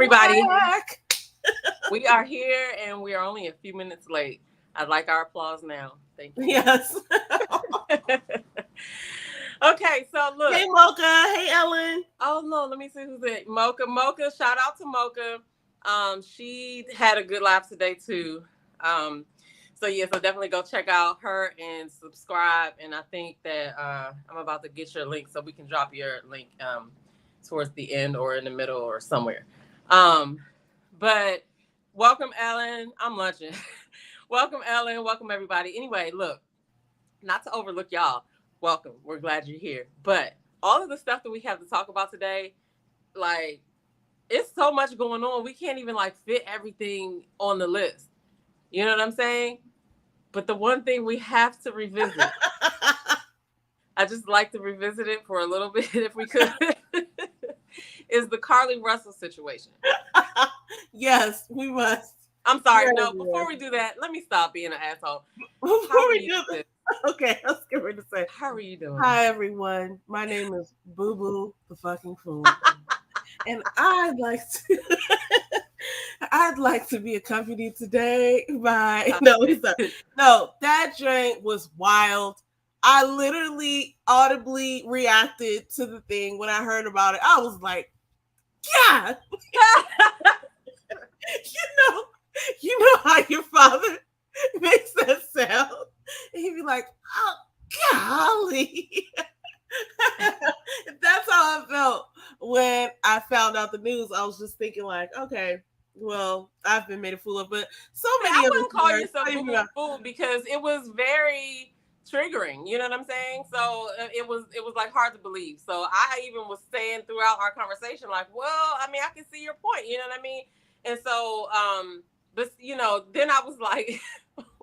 everybody. We are here and we are only a few minutes late. I'd like our applause now. Thank you. Yes. Okay, so look. Hey, Mocha. Hey, Ellen. Oh, no, let me see who's it. Mocha, shout out to Mocha. She had a good laugh today, too. So definitely go check out her and subscribe. And I think that I'm about to get your link so we can drop your link towards the end or in the middle or somewhere. But welcome, Ellen. I'm lunching. Welcome, Ellen. Welcome, everybody. Anyway, look, not to overlook y'all. Welcome. We're glad you're here. But all of the stuff that we have to talk about today, like, it's so much going on. We can't even like fit everything on the list. You know what I'm saying? But the one thing we have to revisit, I just like to revisit it for a little bit if we could, is the Carlee Russell situation. Yes, we must. I'm sorry. No, before we do that, let me stop being an asshole. Before we do this. Okay, let's get ready to say. How are you doing? Hi, everyone. My name is Boo Boo the fucking fool. And I'd like to be accompanied today by no, that drink was wild. I literally audibly reacted to the thing when I heard about it. I was like, yeah. You know how your father makes that sound? And he'd be like, oh, golly. That's how I felt when I found out the news. I was just thinking like, okay, well, I've been made a fool of, but so many I wouldn't call yourself a fool because it was very triggering. You know what I'm saying? So it was like hard to believe. So I even was saying throughout our conversation, like, well, I mean, I can see your point. You know what I mean? And so, but then I was like,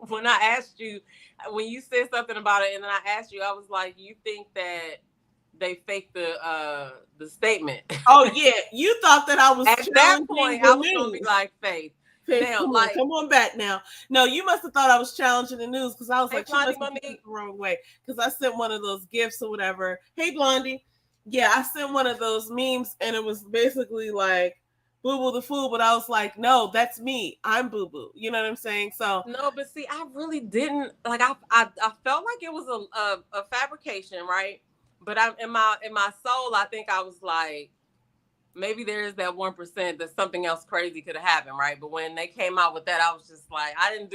when I asked you, when you said something about it, and then I asked you, I was like, you think that they faked the statement? Oh yeah, you thought that I was at that point. I was gonna be like, Faith. Now, come on back now. No, you must have thought I was challenging the news because I was like, Blondie, she must have the wrong way because I sent one of those gifts or whatever. Hey, Blondie. Yeah, I sent one of those memes and it was basically like Boo Boo the fool, but I was like, no, that's me. I'm Boo Boo. You know what I'm saying? So no, but see, I really didn't like. I felt like it was a fabrication, right? But in my soul, I think I was like, maybe there is that 1% that something else crazy could have happened, right? But when they came out with that, I was just like, I didn't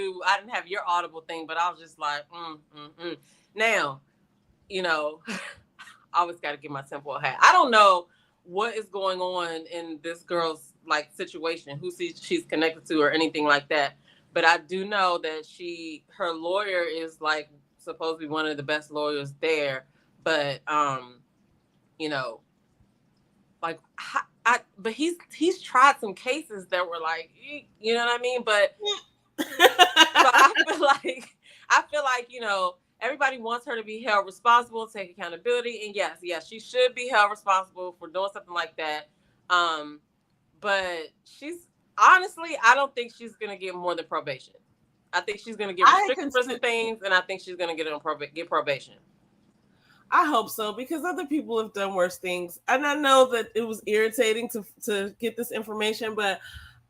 have your audible thing, but I was just like, Now, I always got to give my temple a hat. I don't know what is going on in this girl's like situation, who she's connected to or anything like that. But I do know that her lawyer is like supposed to be one of the best lawyers there. But but he's tried some cases that were like, you know what I mean? But I feel like everybody wants her to be held responsible, take accountability, and yes, she should be held responsible for doing something like that. But honestly, I don't think she's gonna get more than probation. I think she's gonna get restricted for some things, and I think she's gonna get probation. I hope so, because other people have done worse things. And I know that it was irritating to get this information, and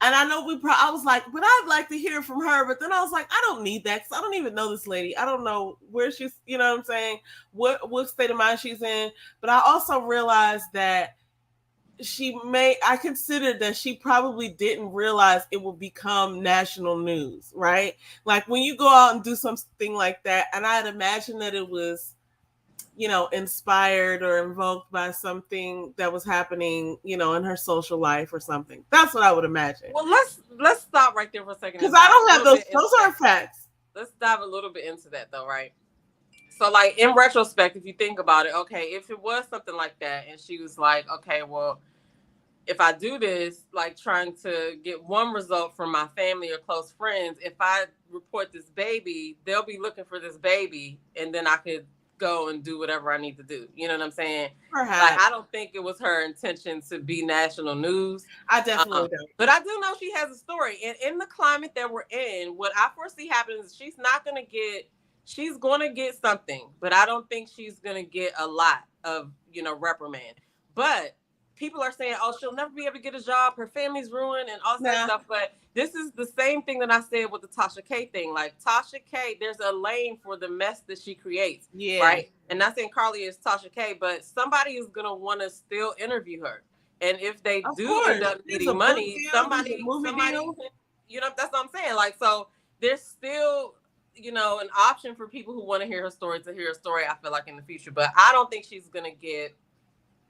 I know I was like, but I'd like to hear from her. But then I was like, I don't need that because I don't even know this lady. I don't know where she's, you know what I'm saying? What state of mind she's in. But I also realized that I considered that she probably didn't realize it would become national news, right? Like when you go out and do something like that, and I'd imagine that it was, inspired or invoked by something that was happening, in her social life or something. That's what I would imagine. Well, let's stop right there for a second. Because I don't have those are facts. Let's dive a little bit into that though, right? So like in retrospect, if you think about it, okay, if it was something like that and she was like, okay, well, if I do this, like trying to get one result from my family or close friends, if I report this baby, they'll be looking for this baby and then I could go and do whatever I need to do. You know what I'm saying? Perhaps. Like, I don't think it was her intention to be national news. I definitely don't. But I do know she has a story. And in the climate that we're in, what I foresee happening is she's going to get something, but I don't think she's going to get a lot of, reprimand. But people are saying, oh, she'll never be able to get a job, her family's ruined and all that stuff. But this is the same thing that I said with the Tasha K thing. Like Tasha K, there's a lane for the mess that she creates. Yeah. Right. And not saying Carlee is Tasha K, but somebody is gonna want to still interview her. And if they end up needing money, somebody, you know, that's what I'm saying. Like, so there's still, you know, an option for people who want to hear her story to hear her story, I feel like, in the future. But I don't think she's going to get,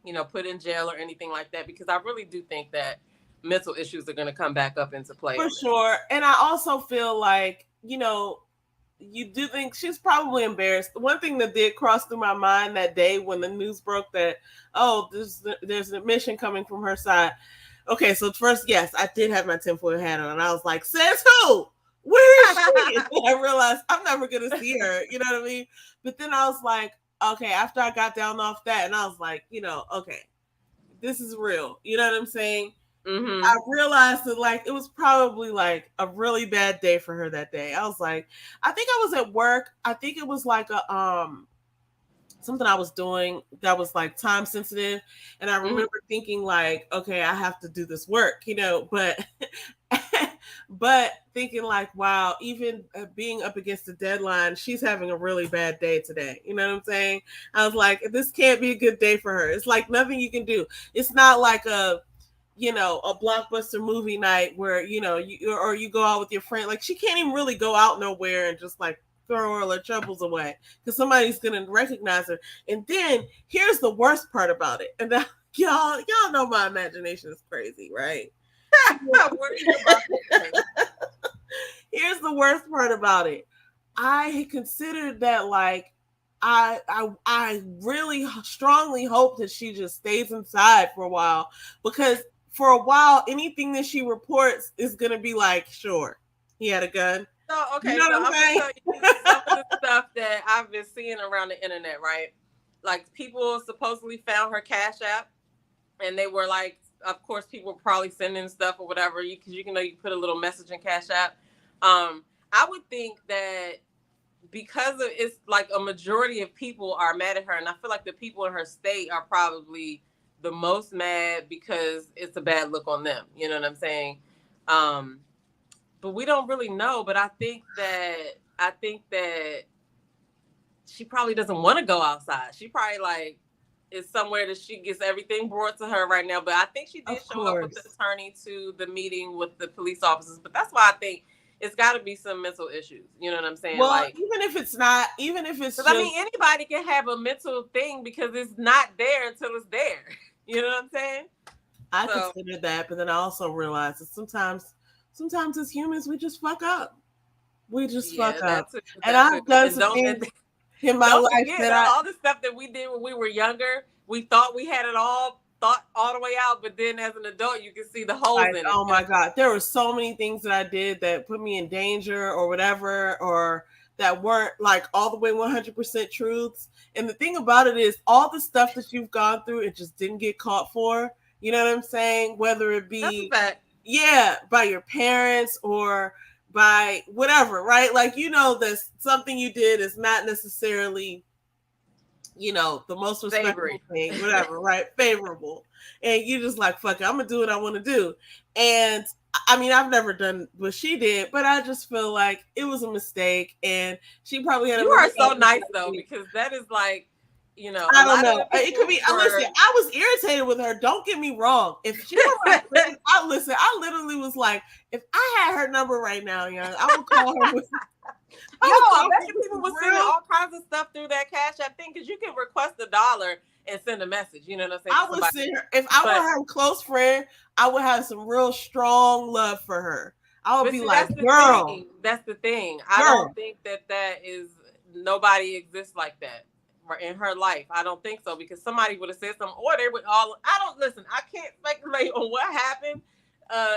you know, put in jail or anything like that, because I really do think that mental issues are going to come back up into play. For sure. And I also feel like, you know, you do think she's probably embarrassed. One thing that did cross through my mind that day when the news broke that, oh, there's an admission coming from her side. Okay, so first, yes, I did have my tinfoil hat on, and I was like, says who? Where is she? And I realized I'm never going to see her. You know what I mean? But then I was like, okay, after I got down off that, and I was like, you know, okay, this is real. You know what I'm saying? Mm-hmm. I realized that, like, it was probably like a really bad day for her that day. I was like, I think I was at work. I think it was like a something I was doing that was like time sensitive, and I remember thinking like, okay, I have to do this work, you know, but but thinking like, wow, even being up against the deadline, she's having a really bad day today. You know what I'm saying? I was like, this can't be a good day for her. It's like nothing you can do. It's not like a, you know, a blockbuster movie night where, you know, you go out with your friend. Like, she can't even really go out nowhere and just like throw all her troubles away because somebody's gonna recognize her. And then here's the worst part about it. And now, y'all know my imagination is crazy, right? Here's the worst part about it. I considered that, like, I really strongly hope that she just stays inside for a while, because for a while anything that she reports is gonna be like, sure, he had a gun. So, okay, you know so I'm going to tell you some of the stuff that I've been seeing around the internet, right? Like, people supposedly found her Cash App, and they were like, of course, people were probably sending stuff or whatever, because you can put a little message in Cash App. I would think that because of, it's like a majority of people are mad at her, and I feel like the people in her state are probably the most mad because it's a bad look on them. You know what I'm saying? But we don't really know. But I think that she probably doesn't want to go outside. She probably like is somewhere that she gets everything brought to her right now. But I think she did show up with the attorney to the meeting with the police officers. But that's why I think it's got to be some mental issues. You know what I'm saying? Well, like, even if it's just, I mean, anybody can have a mental thing because it's not there until it's there. You know what I'm saying? I consider that, but then I also realize that sometimes as humans, we just fuck up. We just fuck up. And I've done some things in my life that all the stuff that we did when we were younger, we thought we had it all thought all the way out, but then as an adult, you can see the holes in it. Oh my God. There were so many things that I did that put me in danger or whatever, or that weren't like all the way 100% truths. And the thing about it is, all the stuff that you've gone through, it just didn't get caught for. You know what I'm saying? Whether it be, by your parents or by whatever, right? Like, you know, that something you did is not necessarily, you know, the most respectful thing, whatever, right? Favorable. And you just like, fuck it, I'm gonna do what I want to do. And I mean, I've never done what she did, but I just feel like it was a mistake. And she probably had. You are so nice though, because that is like, you know, I don't know. It could be. Listen, I was irritated with her. Don't get me wrong. If she were my friend, I literally was like, if I had her number right now, young, I would call her. I bet you people were sending all kinds of stuff through that Cash App thing, because you can request $1 and send a message. You know what I'm saying? I would send her, if I were her close friend, I would have some real strong love for her. I would be like, girl. That's the thing. I don't think that is, nobody exists like that in her life. I don't think so, because somebody would have said something, or they would all. I can't speculate on what happened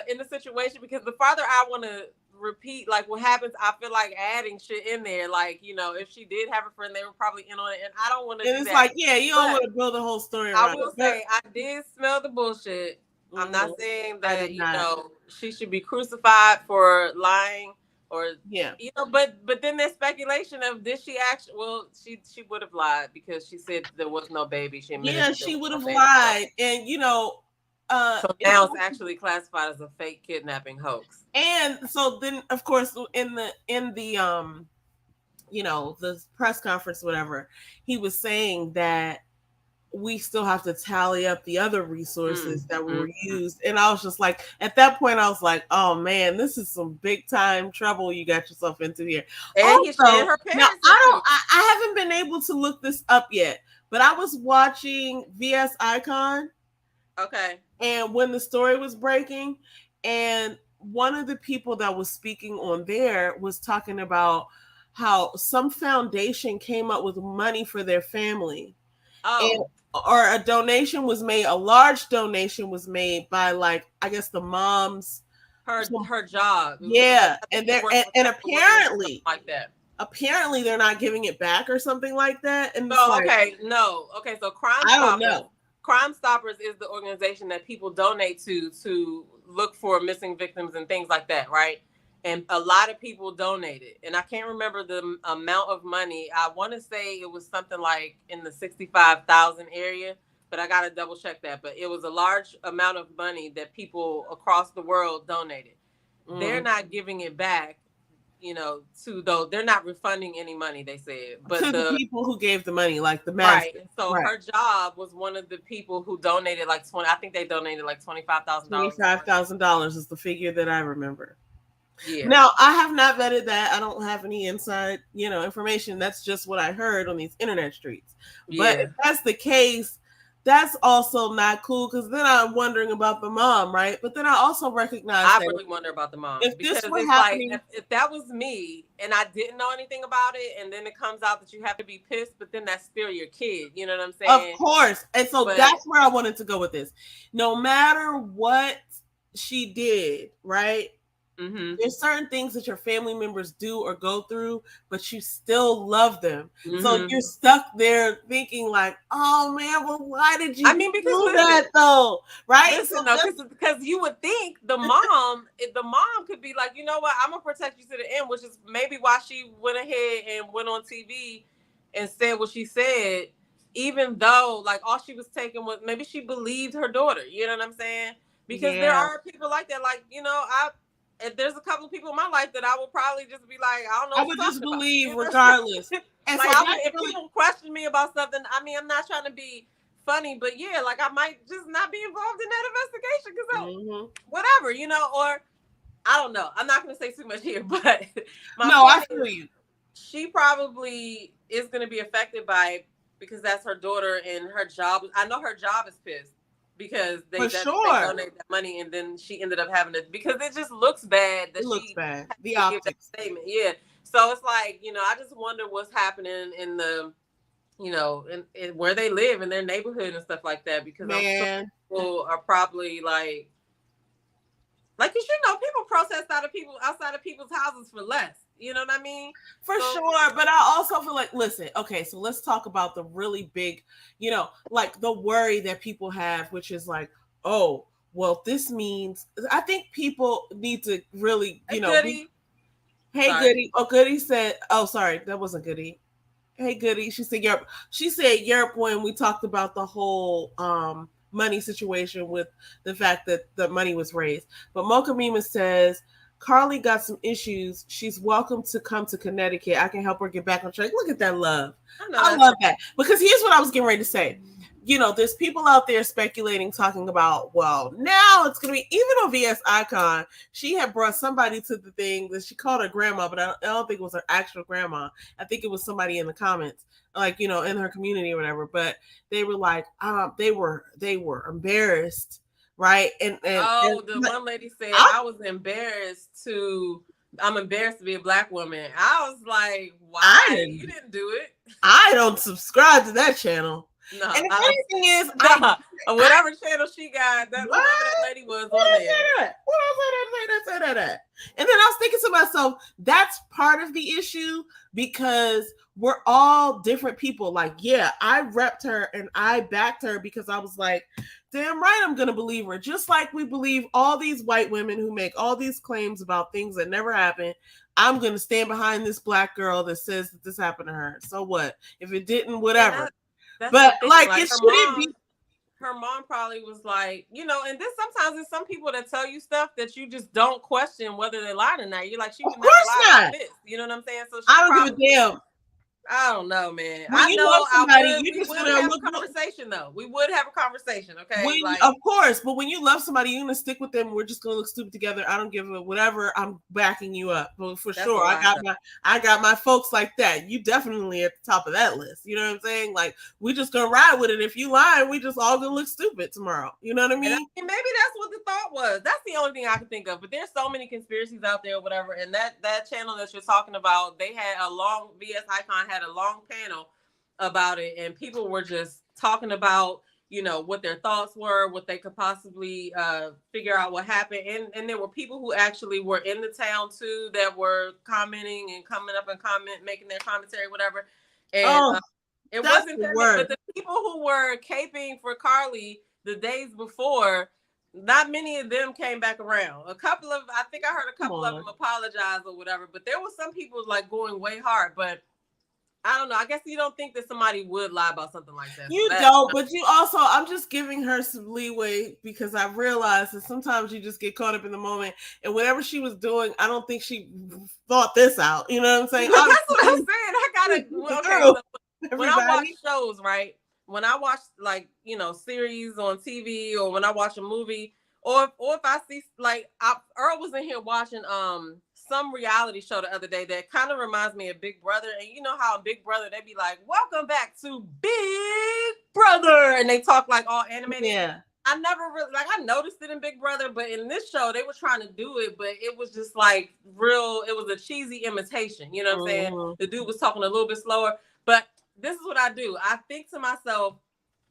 in the situation, because the farther I want to repeat like what happens, I feel like adding shit in there, like, you know, if she did have a friend, they were probably in on it, and I don't want to. And it's like, you don't want to build a whole story around I will say, I did smell the bullshit. I'm not saying that, you know, she should be crucified for lying or Yeah. but then there's speculation of did she actually? Well, she would have lied because she said there was no baby. She admitted that there She was would no have baby. lied, and So now it's actually classified as a fake kidnapping hoax. and so then of course in the the press conference, whatever, he was saying that we still have to tally up the other resources that were used. And I was just like, at that point, I was like, oh man, this is some big time trouble you got yourself into here. And also, her now parents I haven't been able to look this up yet, but I was watching VS Icon. Okay. And when the story was breaking, and one of the people that was speaking on there was talking about how some foundation came up with money for their family. Oh. Or a donation was made, a large donation was made by, like, I guess the mom's her job. Yeah, and apparently like that. Apparently they're not giving it back or something like that. And so okay, so Crime I Stoppers. don't know. Crime Stoppers is the organization that people donate to look for missing victims and things like that, right? And a lot of people donated, and I can't remember the amount of money. I want to say it was something like in the 65,000 area, but I got to double check that. But it was a large amount of money that people across the world donated. They're not giving it back, they're not refunding any money, they said. But to the people who gave the money, like the master. Right. So her job was one of the people who donated like I think they donated like $25,000. $25,000 is the figure that I remember. Yeah. Now, I have not vetted that. I don't have any inside, information. That's just what I heard on these internet streets. Yeah. But if that's the case, that's also not cool, because then I'm wondering about the mom, right? But then I also recognize I really wonder about the mom. If because this were it's happening, like, if that was me and I didn't know anything about it, and then it comes out that you have to be pissed, but then that's still your kid. You know what I'm saying? Of course. And so that's where I wanted to go with this. No matter what she did, right? Mm-hmm. There's certain things that your family members do or go through, but you still love them. Mm-hmm. So you're stuck there thinking like, oh man, well, why did you do that though? Right? Listen, because you would think the mom could be like, you know what, I'm gonna protect you to the end, which is maybe why she went ahead and went on TV and said what she said, even though like all she was taking was, maybe she believed her daughter. You know what I'm saying? Because there are people like that. Like, there's a couple of people in my life that I would probably just be like, I don't know. I would just believe regardless. And like, if people question me about something, I mean, I'm not trying to be funny, but yeah, like I might just not be involved in that investigation because whatever, or I don't know. I'm not going to say too much here, but I feel you. She probably is going to be affected by it because that's her daughter and her job. I know her job is pissed. Because they donated that money, and then she ended up having it because it just looks bad. That looks bad. The optics statement, yeah. So it's like, I just wonder what's happening in the, in where they live in their neighborhood and stuff like that. Because people are probably like people protest outside of people's houses for less. You know what I mean? For sure. But I also feel like, listen, okay, so let's talk about the really big, like the worry that people have, which is like, oh, well, this means, I think people need to really, Goody. Goody. Oh, Goody said, oh, sorry, that wasn't Goody. Hey, Goody. She said, Yerp. She said, Yerp, when we talked about the whole, money situation with the fact that the money was raised. But Mocha Mima says, Carlee got some issues. She's welcome to come to Connecticut. I can help her get back on track. Look at that love. I love that. Because here's what I was getting ready to say. There's people out there speculating, talking about, well, now it's going to be, even on VS Icon, she had brought somebody to the thing that she called her grandma, but I don't think it was her actual grandma. I think it was somebody in the comments, like, in her community or whatever. But they were like, they were embarrassed. Right. And one lady said, I'm embarrassed to be a Black woman. I was like, why? You didn't do it. I don't subscribe to that channel. No. And the funny thing is, whatever channel she got, whoever that lady was on there. And then I was thinking to myself, that's part of the issue, because we're all different people. Like, yeah, I repped her and I backed her because I was like, damn right, I'm going to believe her. Just like we believe all these white women who make all these claims about things that never happened. I'm going to stand behind this black girl that says that this happened to her. So what? If it didn't, whatever. That's but the thing. like Like it shouldn't be. Her mom probably was like, and this sometimes there's some people that tell you stuff that you just don't question whether they're lying or not. You're like, she would never lie about this. You know what I'm saying? So she I don't give a damn. I don't know, man. When I know somebody, we would have a conversation, though. We would have a conversation, okay? Of course, but when you love somebody, you're gonna stick with them. We're just gonna look stupid together. I don't give a whatever. I'm backing you up, but for sure, I got my folks like that. You definitely at the top of that list. You know what I'm saying? Like we just gonna ride with it. If you lie, we just all gonna look stupid tomorrow. You know what I mean? Maybe that's what the thought was. That's the only thing I can think of. But there's so many conspiracies out there, or whatever. And that channel that you're talking about, they had VS Icon had a long panel about it, and people were just talking about what their thoughts were, what they could possibly figure out what happened, and there were people who actually were in the town too that were commenting and coming up and making their commentary, whatever. And it wasn't them, but the people who were caping for Carlee the days before, not many of them came back around. I think I heard a couple of them apologize or whatever, but there was some people like going way hard. But I don't know. I guess you don't think that somebody would lie about something like that. You don't, but you also, I'm just giving her some leeway because I realized that sometimes you just get caught up in the moment, and whatever she was doing, I don't think she thought this out. You know what I'm saying? That's what I'm saying. I gotta, when I watch shows, right? When I watch series on TV, or when I watch a movie, or if I see Earl was in here watching some reality show the other day that kind of reminds me of Big Brother. And you know how in Big Brother they be like, welcome back to Big Brother, and they talk like all animated. Yeah. I never really I noticed it in Big Brother, but in this show they were trying to do it, but it was just like real, it was a cheesy imitation. You know what I'm saying? The dude was talking a little bit slower, but this is what I do. I think to myself,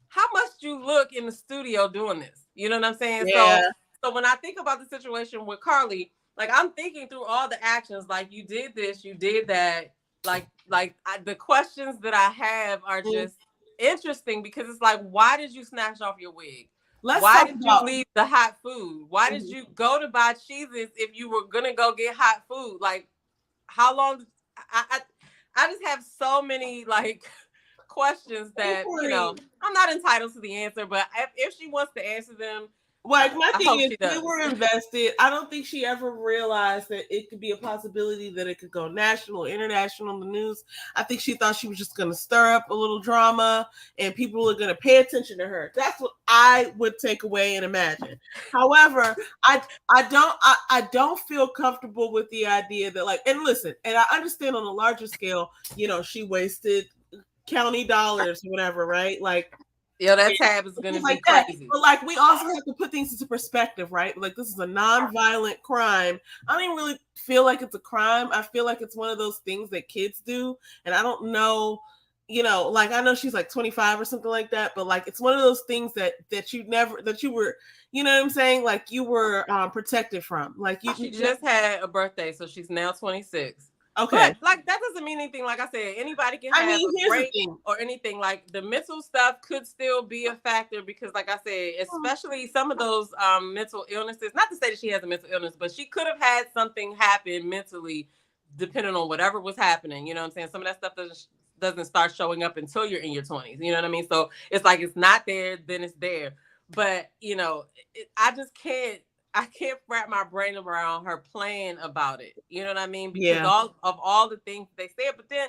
how much do you look in the studio doing this? You know what I'm saying? Yeah. So when I think about the situation with Carlee, I'm thinking through all the actions, you did this, you did that. The questions that I have are just interesting because it's like, why did you snatch off your wig? Why did you leave the hot food? Why did you go to buy cheeses if you were gonna go get hot food? How long? I just have so many questions that I'm not entitled to the answer, but if she wants to answer them. My thing is, we were invested. I don't think she ever realized that it could be a possibility that it could go national, international in the news. I think she thought she was just going to stir up a little drama and people are going to pay attention to her. That's what I would take away and imagine. However, I don't feel comfortable with the idea that and listen, and I understand on a larger scale, she wasted county dollars or whatever, right? That tab is going to be crazy. But we also have to put things into perspective, right? This is a non-violent crime. I don't even really feel like it's a crime. I feel like it's one of those things that kids do. And I don't know, I know she's 25 or something like that, but it's one of those things that you were, you know what I'm saying? You were protected from. She just had a birthday, so she's now 26. Okay. But, that doesn't mean anything. Like I said, anybody can have a break or anything. The mental stuff could still be a factor because, like I said, especially some of those mental illnesses, not to say that she has a mental illness, but she could have had something happen mentally depending on whatever was happening. You know what I'm saying? Some of that stuff doesn't start showing up until you're in your 20s. You know what I mean? So it's it's not there, then it's there. But, I just can't wrap my brain around her playing about it. You know what I mean? Because all the things they said, but then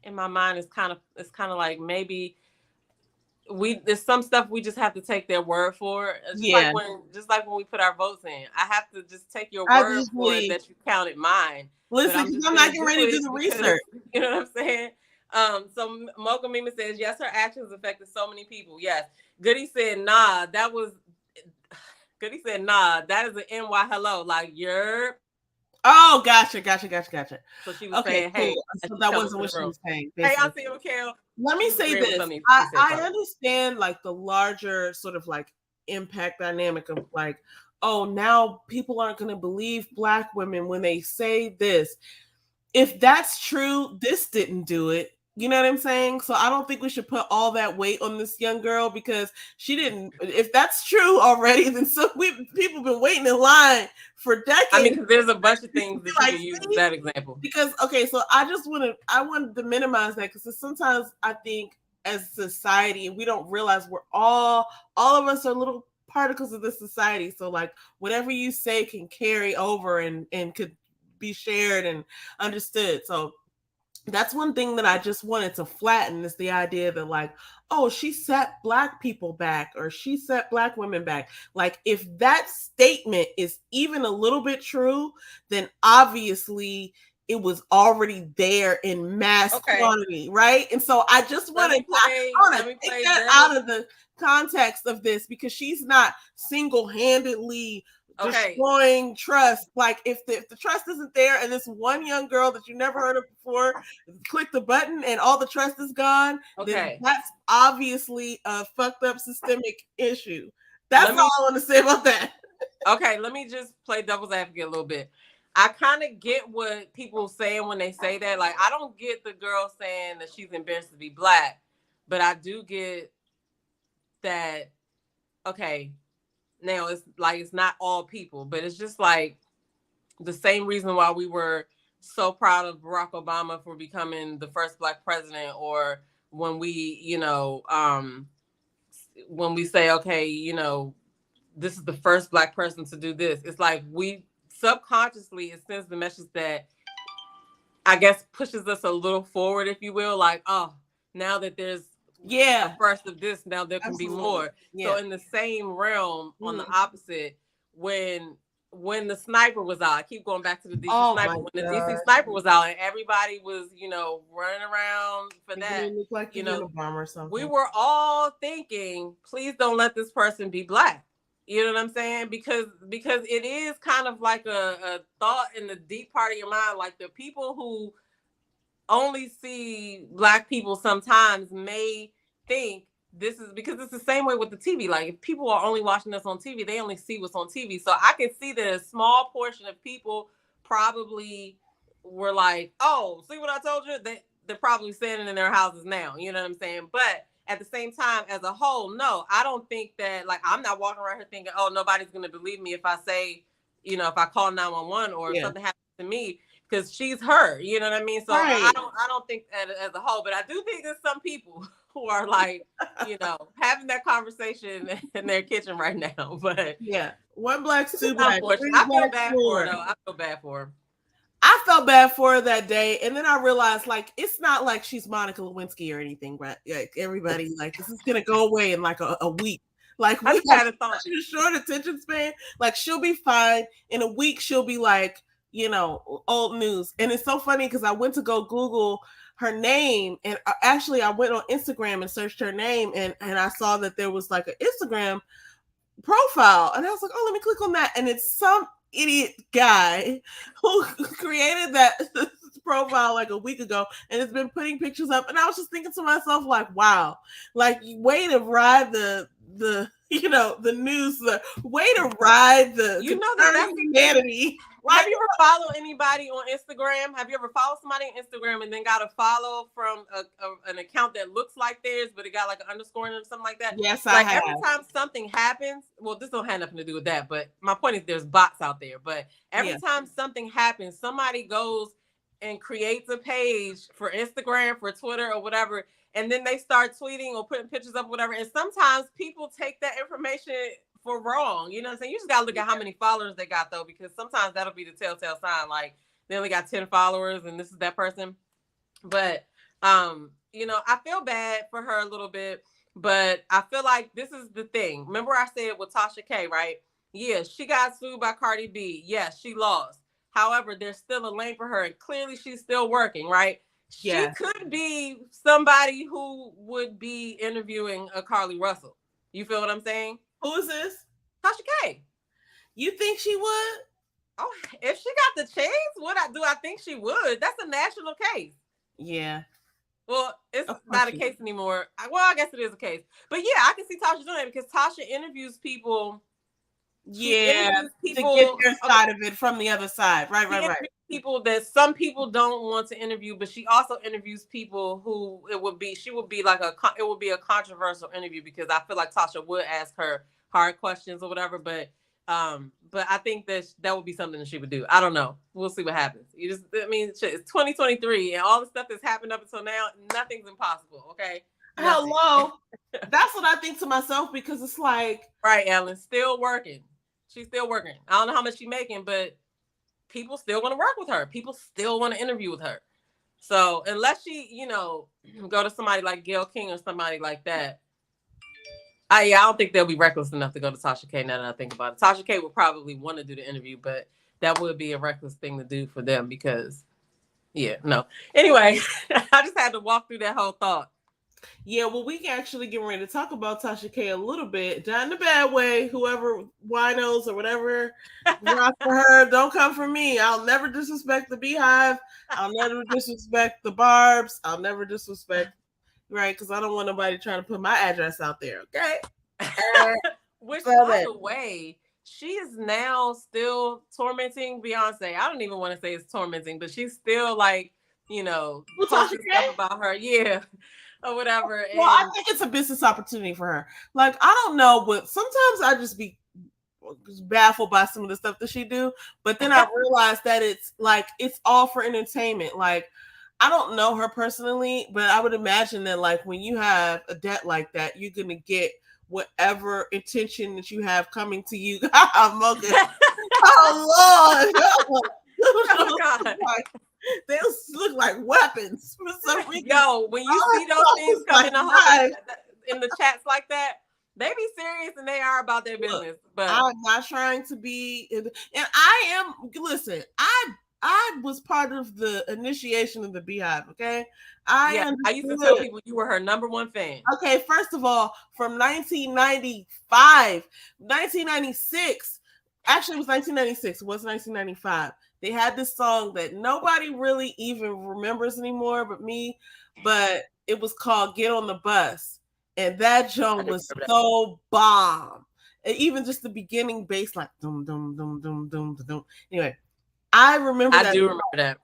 in my mind it's kind of maybe there's some stuff we just have to take their word for. Just like when we put our votes in. I have to just take your word for it that you counted mine. Listen, I'm not getting ready to do the research. You know what I'm saying? So Mocha Mima says, yes, her actions affected so many people. Yes. Goody said, nah, that is an NY hello. You're. Oh, gotcha. So she was saying, hey. So that wasn't what she was saying. Basically. Hey, I see you, Carol. Let me say this. I understand the larger sort of impact dynamic of now people aren't going to believe Black women when they say this. If that's true, this didn't do it. You know what I'm saying? So I don't think we should put all that weight on this young girl because she didn't. If that's true already, then people been waiting in line for decades. I mean, because there's a bunch of things that you like, can use as that example. Because so I wanted to minimize that because sometimes I think as society we don't realize we're all of us are little particles of this society. So like whatever you say can carry over and could be shared and understood. So that's one thing that I just wanted to flatten is the idea that like, oh, she set Black people back or she set Black women back. Like if that statement is even a little bit true, then obviously it was already there in mass quantity, right? And so I just want to take that out of the context of this because she's not single-handedly destroying trust. Like if the trust isn't there and this one young girl that you never heard of before click the button and all the trust is gone, then that's obviously a fucked up systemic issue. That's all I want to say about that. Okay, let me just play devil's advocate a little bit. I kind of get what people saying when they say that. Like, I don't get the girl saying that she's embarrassed to be Black, but I do get that, okay, now it's like it's not all people, but it's just like the same reason why we were so proud of Barack Obama for becoming the first Black president, or when we, when we say, okay, this is the first Black person to do this. It's like we subconsciously, it sends the message that I guess pushes us a little forward, if you will. Like, oh, now that there's a first of this, now there can be more. So in the same realm, on the opposite, when the sniper was out, I keep going back to the DC sniper. When the DC sniper was out and everybody was, running around for that, like or something. We were all thinking, please don't let this person be Black. You know what I'm saying? Because it is kind of like a thought in the deep part of your mind, like the people who only see Black people sometimes may think this is because it's the same way with the TV. Like if people are only watching us on TV, they only see what's on TV. So I can see that a small portion of people probably were like, oh, see what I told you? They're probably standing in their houses now. You know what I'm saying? But at the same time, as a whole, no, I don't think that, like, I'm not walking around here thinking, oh, nobody's going to believe me if I say, if I call 911 or if something happens to me, because she's her, you know what I mean? So I don't think that as a whole, but I do think there's some people who are like, having that conversation in their kitchen right now. But one Black, two Black. I feel bad for her, though. I feel bad for her. I felt bad for her that day, and then I realized, like, it's not like she's Monica Lewinsky or anything, right? Like, everybody, like, this is gonna go away in like a week. Like, we had a short attention span. Like, she'll be fine in a week. She'll be like, old news. And it's so funny because I went to go Google her name, and actually I went on Instagram and searched her name, and I saw that there was like an Instagram profile, and I was like, oh, let me click on that, and it's some idiot guy who created that profile like a week ago and has been putting pictures up, and I was just thinking to myself, like, wow, like, way to ride the news, way to ride that's humanity. Have you ever followed anybody on Instagram? Have you ever followed somebody on Instagram and then got a follow from an account that looks like theirs, but it got like an underscore or something like that? Yes, I have. Every time something happens, well, this don't have nothing to do with that, but my point is there's bots out there. But every time something happens, somebody goes and creates a page for Instagram, for Twitter, or whatever, and then they start tweeting or putting pictures up, whatever. And sometimes people take that information for wrong. You know what I'm saying? You just gotta look at how many followers they got, though, because sometimes that'll be the telltale sign. Like they only got 10 followers and this is that person. But I feel bad for her a little bit, but I feel like this is the thing. Remember I said with Tasha K, right? Yeah, she got sued by Cardi B. Yes, she lost. However, there's still a lane for her, and clearly she's still working, right? Yes. She could be somebody who would be interviewing a Carlee Russell. You feel what I'm saying? Who is this? Tasha K. You think she would? Oh, if she got the chance, I think she would. That's a national case. Yeah. Well, it's not a case anymore. I guess it is a case. But yeah, I can see Tasha doing it because Tasha interviews people. To get their side of it from the other side. Right. people that some people don't want to interview, but she also interviews people who it would be a controversial interview because I feel like Tasha would ask her hard questions or whatever, but I think that would be something that she would do. I don't know. We'll see what happens. It's 2023 and all the stuff that's happened up until now, nothing's impossible. Okay. Nothing. Hello. That's what I think to myself because it's like, right, Ellen, still working. She's still working. I don't know how much she's making, but people still want to work with her. People still want to interview with her. So unless she, go to somebody like Gayle King or somebody like that, I don't think they'll be reckless enough to go to Tasha K. Now that I think about it, Tasha K. would probably want to do the interview, but that would be a reckless thing to do for them because, no. Anyway, I just had to walk through that whole thought. Yeah, well, we can actually get ready to talk about Tasha K a little bit, not in a bad way. Whoever winos or whatever rock for her, don't come for me. I'll never disrespect the Beehive. I'll never disrespect the Barbs. I'll never disrespect, right? Because I don't want nobody trying to put my address out there, okay? Which, by the way, she is now still tormenting Beyonce. I don't even want to say it's tormenting, but she's still like, posting stuff about her. Yeah. Or whatever. Well, I think it's a business opportunity for her. Like, I don't know, but sometimes I just be baffled by some of the stuff that she do. But then I realize that it's all for entertainment. Like, I don't know her personally, but I would imagine that like when you have a debt like that, you're gonna get whatever intention that you have coming to you. Oh Lord. Oh God. They look like weapons for some reason. Yo, when you see those things come in the chats like that, they be serious and they are about their business. But I'm not trying to be, and I am. Listen, I was part of the initiation of the Beehive. Okay, I used to tell people you were her number one fan. Okay, first of all, from 1995, 1996. Actually, it was 1996. It was 1995. They had this song that nobody really even remembers anymore but me, but it was called Get on the Bus. And that joke was so bomb. And even just the beginning bass, like dum dum dum dum dum dum. Anyway, I remember that. I do remember that.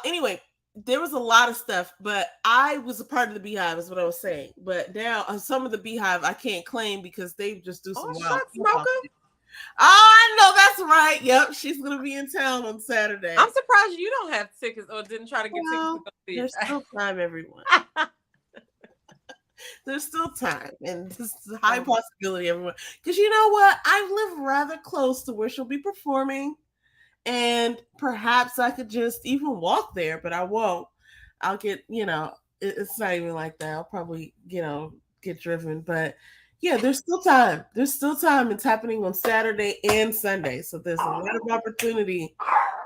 Anyway, there was a lot of stuff, but I was a part of the Beehive, is what I was saying. But now some of the Beehive I can't claim because they just do some wild stuff. Oh, I know, that's right. Yep, she's gonna be in town on Saturday. I'm surprised you don't have tickets or didn't try to get tickets to go see it. There's still time, everyone. There's still time, and this is a high possibility, everyone. Because you know what? I live rather close to where she'll be performing, and perhaps I could just even walk there, but I won't. I'll get, it's not even like that. I'll probably, get driven, but. Yeah, there's still time. There's still time. It's happening on Saturday and Sunday. So there's a lot of opportunity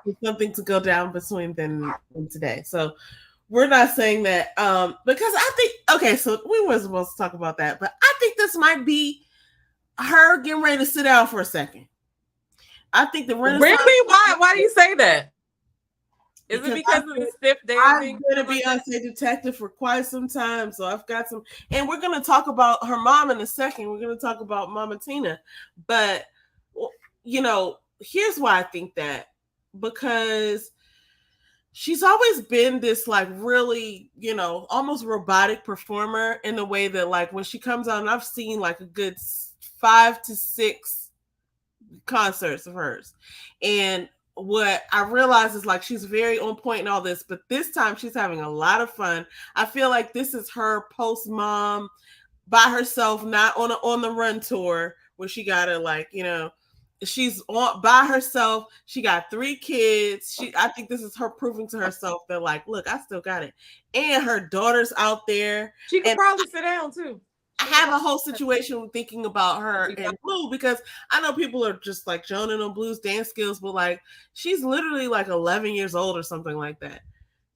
for something to go down between then and today. So we're not saying that because I think, okay, so we weren't supposed to talk about that, but I think this might be her getting ready to sit down for a second. I think the Renaissance. Really? Why do you say that? Is it because of the stiff dancing? I've been a Beyonce detective for quite some time, so I've got some. And we're going to talk about her mom in a second. We're going to talk about Mama Tina. But, here's why I think that. Because she's always been this, like, really, almost robotic performer in the way that, like, when she comes out, and I've seen, like, a good 5 to 6 concerts of hers. And what I realize is like she's very on point in all this, but this time she's having a lot of fun. I feel like this is her post mom by herself, not on the run tour where she gotta she's on by herself. She got 3 kids. I think this is her proving to herself that like, look, I still got it. And her daughter's out there. She could probably sit down too. I have a whole situation thinking about her and Blue because I know people are just like joning on Blue's dance skills, but like she's literally like 11 years old or something like that.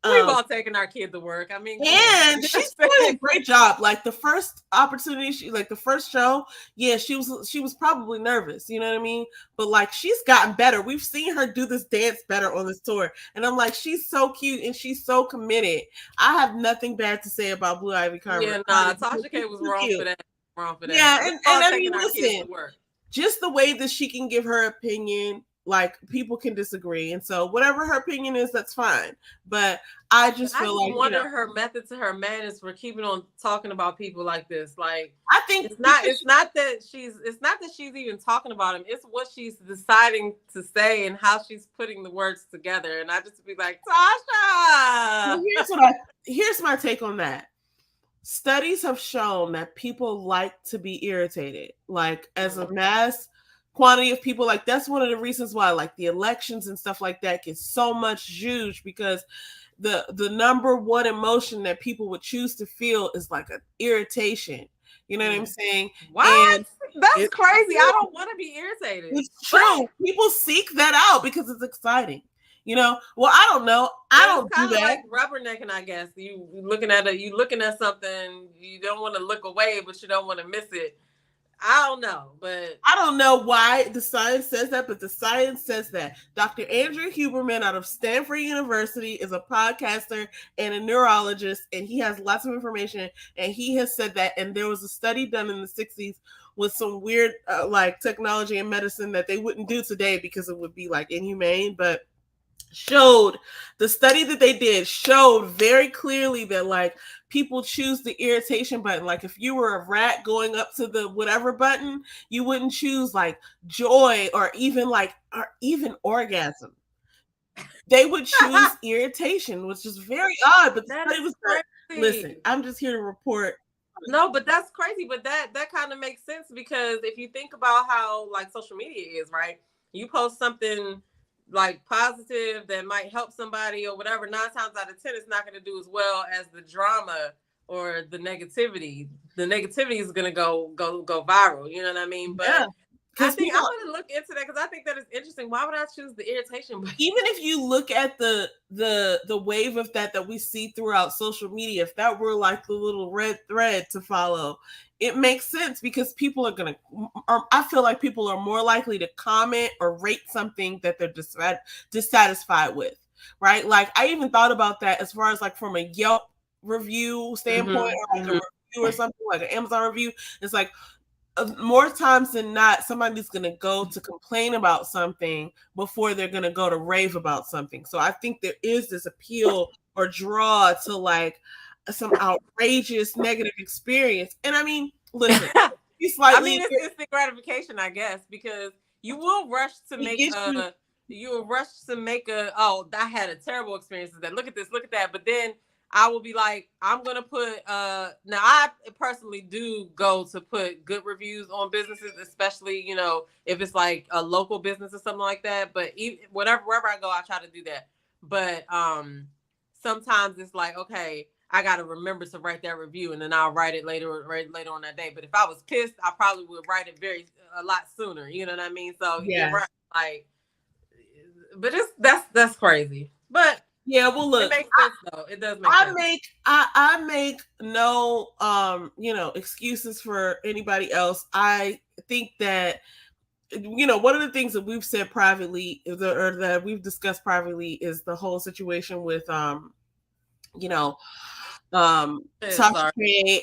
We've all taken our kid to work. I mean, and she's doing a great job. Like the first opportunity, the first show, she was probably nervous, you know what I mean? But like she's gotten better. We've seen her do this dance better on this tour, and I'm like, she's so cute and she's so committed. I have nothing bad to say about Blue Ivy Carter. Yeah, Tasha K was wrong for that. Wrong for that. Yeah, and I mean, listen, just the way that she can give her opinion. like people can disagree, and so whatever her opinion is, that's fine. But I just I feel just like, wonder her method to her madness for keeping on talking about people like this. Like, I think it's not that she's even talking about him. It's what she's deciding to say and how she's putting the words together. And I just be like, Tasha. Here's my take on that. Studies have shown that people like to be irritated, like as a mass quantity of people. Like that's one of the reasons why like the elections and stuff like that get so much juice, because the number one emotion that people would choose to feel is like an irritation. You know what I'm saying? What? And that's crazy. I don't want to be irritated. It's true. People seek that out because it's exciting. You know, well, I don't know. I don't do that. Like rubbernecking, I guess. You looking at something, you don't want to look away, but you don't want to miss it. I don't know, but I don't know why the science says that, but the science says that. Dr. Andrew Huberman out of Stanford University is a podcaster and a neurologist, and he has lots of information, and he has said that. And there was a study done in the 60s with some weird like technology and medicine that they wouldn't do today because it would be like inhumane, but the study that they did showed very clearly that like people choose the irritation button. Like if you were a rat going up to the whatever button, you wouldn't choose like joy or even orgasm. They would choose irritation, which is very odd. But the study was listen, I'm just here to report. No, but that's crazy. But that kind of makes sense, because if you think about how like social media is, right? You post something like positive that might help somebody or whatever, 9 times out of 10 it's not going to do as well as the drama or the negativity. The negativity is going to go viral, you know what I mean? But yeah. I think I'm going to look into that, because I think that is interesting. Why would I choose the irritation? Even if you look at the wave of that we see throughout social media, if that were like the little red thread to follow, it makes sense, because people are going to, I feel like people are more likely to comment or rate something that they're dissatisfied with, right? Like I even thought about that as far as like from a Yelp review standpoint, or like a review or something, like an Amazon review. It's like, more times than not, somebody's going to go to complain about something before they're going to go to rave about something. So I think there is this appeal or draw to like some outrageous negative experience. And I mean, listen, it's instant gratification, I guess, because you will rush to make I had a terrible experience with that. Look at this, look at that. But then I will be like, I'm going to put, now I personally do go to put good reviews on businesses, especially, you know, if it's like a local business or something like that. But wherever I go, I try to do that. But sometimes it's like, okay, I got to remember to write that review, and then I'll write it later on that day. But if I was pissed, I probably would write it a lot sooner. You know what I mean? So yeah, right, like, but that's crazy. But yeah, well, look, it makes sense though. It does make sense. I make no excuses for anybody else. I think that, you know, one of the things that we've said privately or that we've discussed privately is the whole situation with Tasha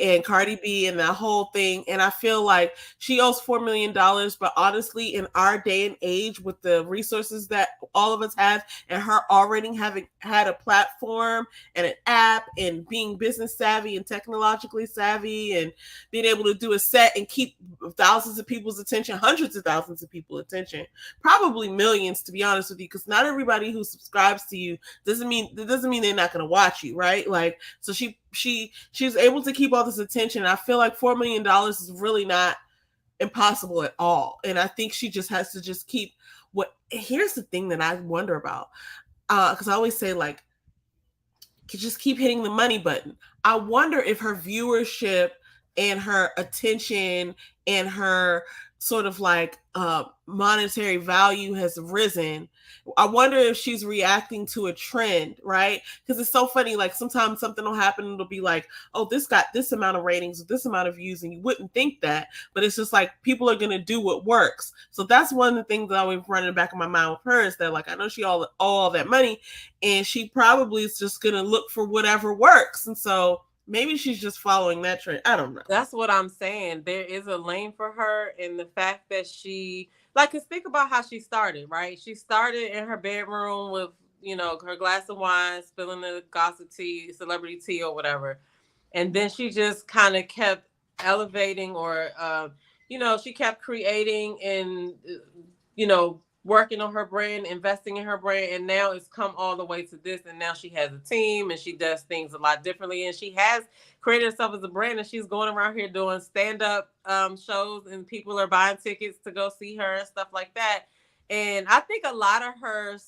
and Cardi B and that whole thing. And I feel like she owes $4 million, but honestly, in our day and age, with the resources that all of us have, and her already having had a platform and an app and being business savvy and technologically savvy and being able to do a set and keep thousands of people's attention, hundreds of thousands of people's attention, probably millions, to be honest with you, because not everybody who subscribes to you doesn't mean they're not going to watch you, right? Like, so she's able to keep all this attention. I feel like $4 million is really not impossible at all. And I think she just has to just keep here's the thing that I wonder about. Because I always say, like, just keep hitting the money button. I wonder if her viewership and her attention and her sort of like monetary value has risen. I wonder if she's reacting to a trend, right? Because it's so funny. Like sometimes something will happen and it'll be like, oh, this got this amount of ratings, this amount of views, and you wouldn't think that, but it's just like people are gonna do what works. So that's one of the things that I always run in the back of my mind with her, is that like I know she owe all that money, and she probably is just gonna look for whatever works, and so maybe she's just following that trend. I don't know. That's what I'm saying. There is a lane for her, and the fact that she like, cause think about how she started, right? She started in her bedroom with, her glass of wine, spilling the gossip tea, celebrity tea, or whatever, and then she just kind of kept elevating, or she kept creating and working on her brand, investing in her brand, and now it's come all the way to this, and now she has a team and she does things a lot differently, and she has created herself as a brand, and she's going around here doing stand-up shows, and people are buying tickets to go see her and stuff like that. And I think a lot of her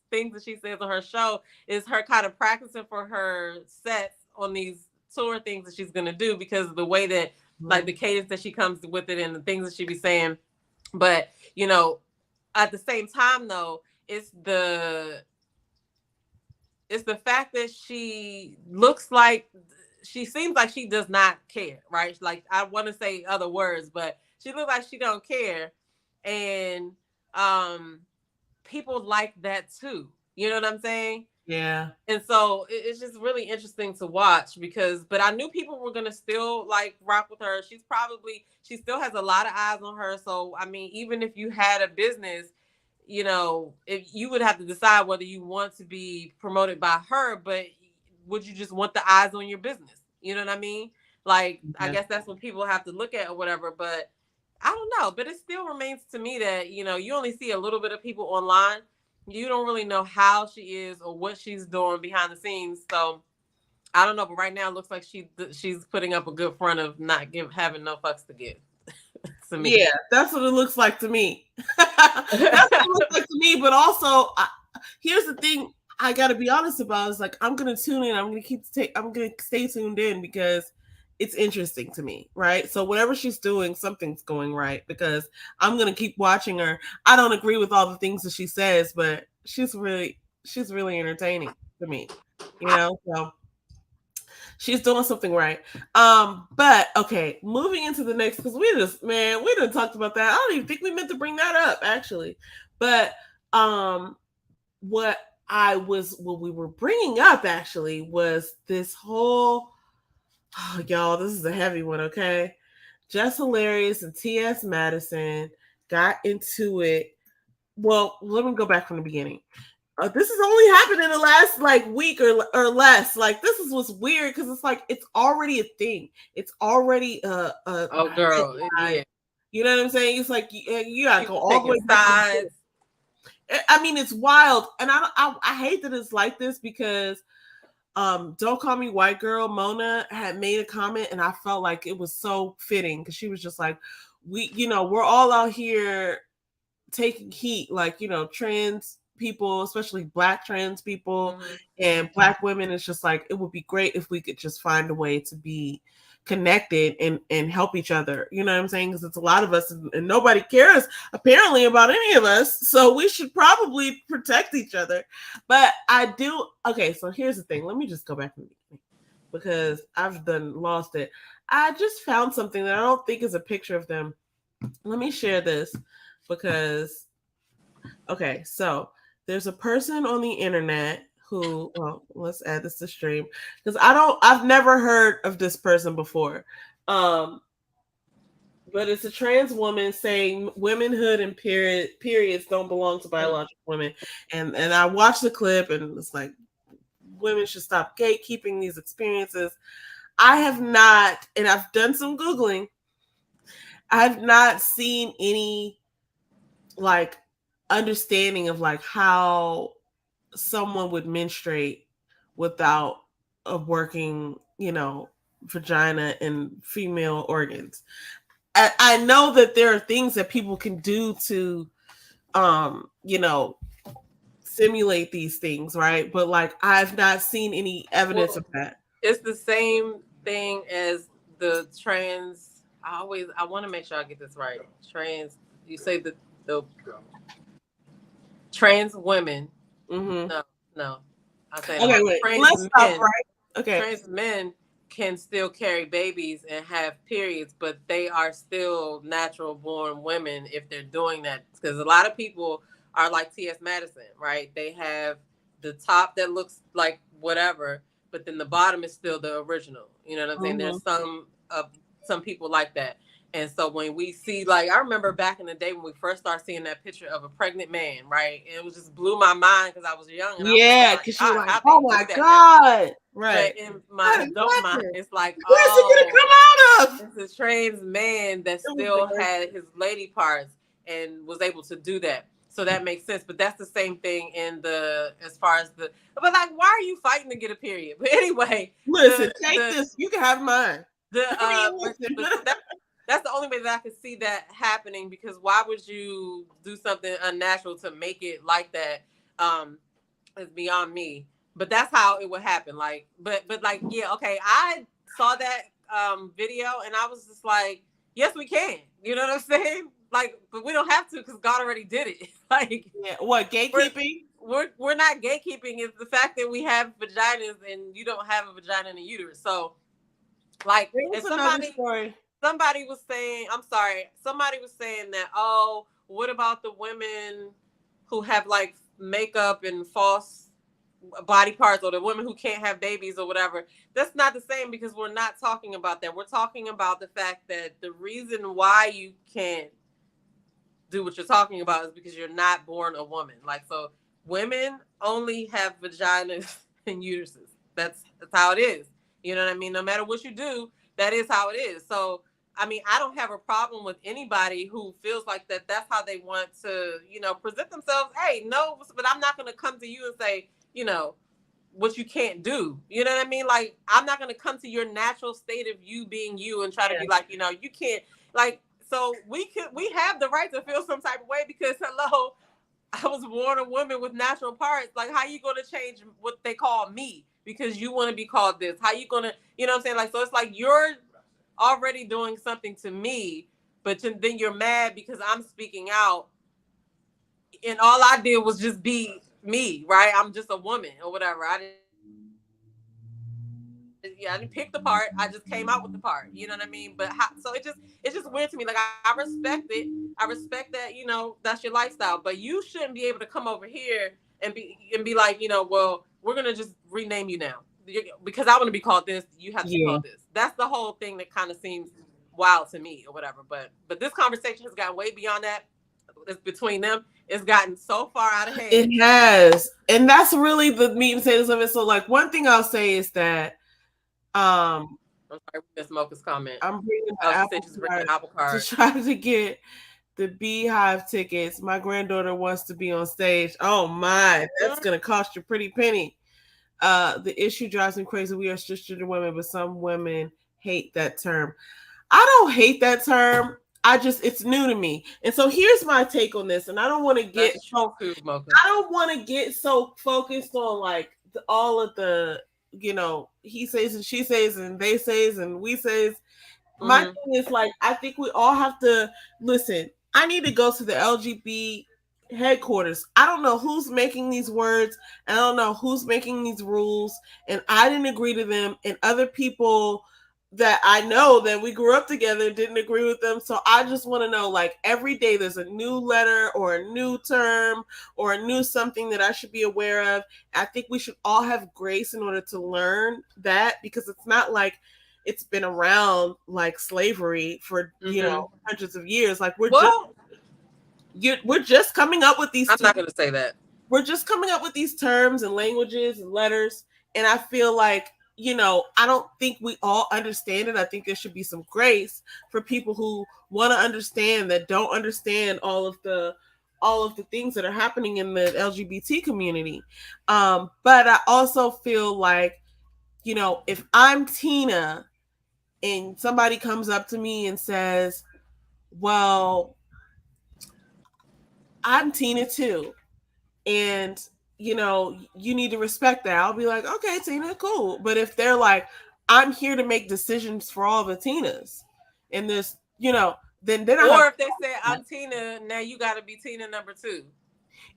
things that she says on her show is her kind of practicing for her sets on these tour things that she's gonna do, because of the way that, like, the cadence that she comes with it and the things that she be saying. But at the same time, though, it's the fact that she seems like she does not care, right? Like, I want to say other words, but she looks like she don't care, and people like that too. You know what I'm saying? Yeah. And so it's just really interesting to watch, but I knew people were gonna still like rock with her. She still has a lot of eyes on her. So I mean, even if you had a business, if you would have to decide whether you want to be promoted by her, but would you just want the eyes on your business? You know what I mean? Like, I guess that's what people have to look at or whatever. But I don't know. But it still remains to me that, you only see a little bit of people online. You don't really know how she is or what she's doing behind the scenes. So I don't know. But right now it looks like she's putting up a good front of not having no fucks to give. To me. Yeah, that's what it looks like to me. That's what it looks like to me. But also, here's the thing I got to be honest about is, like, I'm gonna tune in. I'm gonna stay tuned in because it's interesting to me, right? So whatever she's doing, something's going right, because I'm gonna keep watching her. I don't agree with all the things that she says, but she's really entertaining to me, So she's doing something right. But okay, moving into the next, because we done talked about that. I don't even think we meant to bring that up, actually. But what we were bringing up actually was this whole, y'all, this is a heavy one, okay? Jess Hilarious and T.S. Madison got into it. Well, let me go back from the beginning. This has only happened in the last week or less. Like, this is what's weird, because it's like it's already a thing. It's already oh girl, yeah. You know what I'm saying? It's like you gotta go all the way back. I mean, it's wild, and I hate that it's like this, because Don't Call Me White Girl, Mona, had made a comment, and I felt like it was so fitting, because she was just like, we're all out here taking heat, like, trans people, especially Black trans people, and Black women. It's just like, it would be great if we could just find a way to be connected and help each other. You know what I'm saying? Because it's a lot of us, and nobody cares apparently about any of us. So we should probably protect each other. But I do. Okay, so here's the thing. Let me just go back to the beginning, because I've lost it. I just found something that I don't think is a picture of them. Let me share this, because okay, so there's a person on the internet who, well, let's add this to stream, because I've never heard of this person before. But it's a trans woman saying womanhood and periods don't belong to biological women. And I watched the clip, and it's like, women should stop gatekeeping these experiences. I have not, and I've done some Googling, I've not seen any understanding of how someone would menstruate without a working, vagina and female organs. I know that there are things that people can do to, simulate these things, right? But I've not seen any evidence of that. It's the same thing as the trans. I want to make sure I get this right. Trans. You say the trans women. Mm-hmm. No. I say okay. Wait. Trans Let's men, stop, right? Okay. Trans men can still carry babies and have periods, but they are still natural born women if they're doing that. Because a lot of people are like T.S. Madison, right? They have the top that looks like whatever, but then the bottom is still the original. You know what I'm saying? There's some people like that. And so when we see, like, I remember back in the day when we first started seeing that picture of a pregnant man, right? And it was just blew my mind because I was young and I was like, oh Yeah, my because you're God, like, how oh they do my that? God. But Right. in my adult mind, it's like, Where's it gonna oh, come out of? it's a trans man that still had his lady parts and was able to do that. So that makes sense. But that's the same thing in the, as far as the, but like, why are you fighting to get a period? But anyway, Listen, take this. You can have mine. that's the only way that I could see that happening, because why would you do something unnatural to make it like that? Is beyond me. But that's how it would happen. Like, but like, yeah, okay. I saw that video and I was just like, yes, we can. You know what I'm saying? Like, but we don't have to because God already did it. Like, yeah, what, gatekeeping? We're not gatekeeping. It's the fact that we have vaginas and you don't have a vagina and a uterus. So, like, if somebody was saying, I'm sorry, somebody was saying that, oh, what about the women who have like makeup and false body parts, or the women who can't have babies or whatever? That's not the same, because we're not talking about that. We're talking about the fact that the reason why you can't do what you're talking about is because you're not born a woman. Like, so women only have vaginas and uteruses. That's how it is. You know what I mean? No matter what you do, that is how it is. So, I mean, I don't have a problem with anybody who feels like that that's how they want to, you know, present themselves. Hey, no, but I'm not going to come to you and say, you know, what you can't do. You know what I mean? Like, I'm not going to come to your natural state of you being you and try to be like, you know, you can't, like, so we have the right to feel some type of way because, hello, I was born a woman with natural parts. Like, how you going to change what they call me because you want to be called this? How you going to, you know what I'm saying? Like, so it's like you're already doing something to me, but then you're mad because I'm speaking out, and all I did was just be me, right? I'm just a woman or whatever. I didn't pick the part. I just came out with the part. You know what I mean? But so it's just weird to me. Like, I respect it. I respect that, you know, that's your lifestyle. But you shouldn't be able to come over here and be like, you know, well, we're gonna just rename you now because I want to be called this. You have to be called this. That's the whole thing that kind of seems wild to me or whatever. But this conversation has gotten way beyond that. It's between them. It's gotten so far out of hand. It has, and that's really the meat and potatoes of it. So, like, one thing I'll say is that I'm sorry, Miss Mocha's comment. I'm bringing the Apple Card to try to get the Beehive tickets. My granddaughter wants to be on stage. Oh my, that's gonna cost you a pretty penny. The issue drives me crazy. We are cisgender women, but some women hate that term. I don't hate that term. It's new to me. And so here's my take on this. And I don't want to get so focused on like all of the, you know, he says and she says and they says and we says. My thing is, like, I think we all have to listen. I need to go to the LGBT headquarters. I don't know who's making these words. I don't know who's making these rules. And I didn't agree to them. And other people that I know that we grew up together didn't agree with them. So I just want to know, like, every day there's a new letter or a new term or a new something that I should be aware of. I think we should all have grace in order to learn that, because it's not like it's been around like slavery for, you know, hundreds of years. Like, we're just coming up with these. I'm not going to say that. We're just coming up with these terms and languages and letters. And I feel like, you know, I don't think we all understand it. I think there should be some grace for people who want to understand that don't understand all of the things that are happening in the LGBT community. But I also feel like, you know, if I'm Tina and somebody comes up to me and says, well, I'm Tina too, and, you know, you need to respect that, I'll be like, okay, Tina, cool. But if they're like, I'm here to make decisions for all the Tinas in this, you know, then if they say I'm Tina, now you got to be Tina number 2.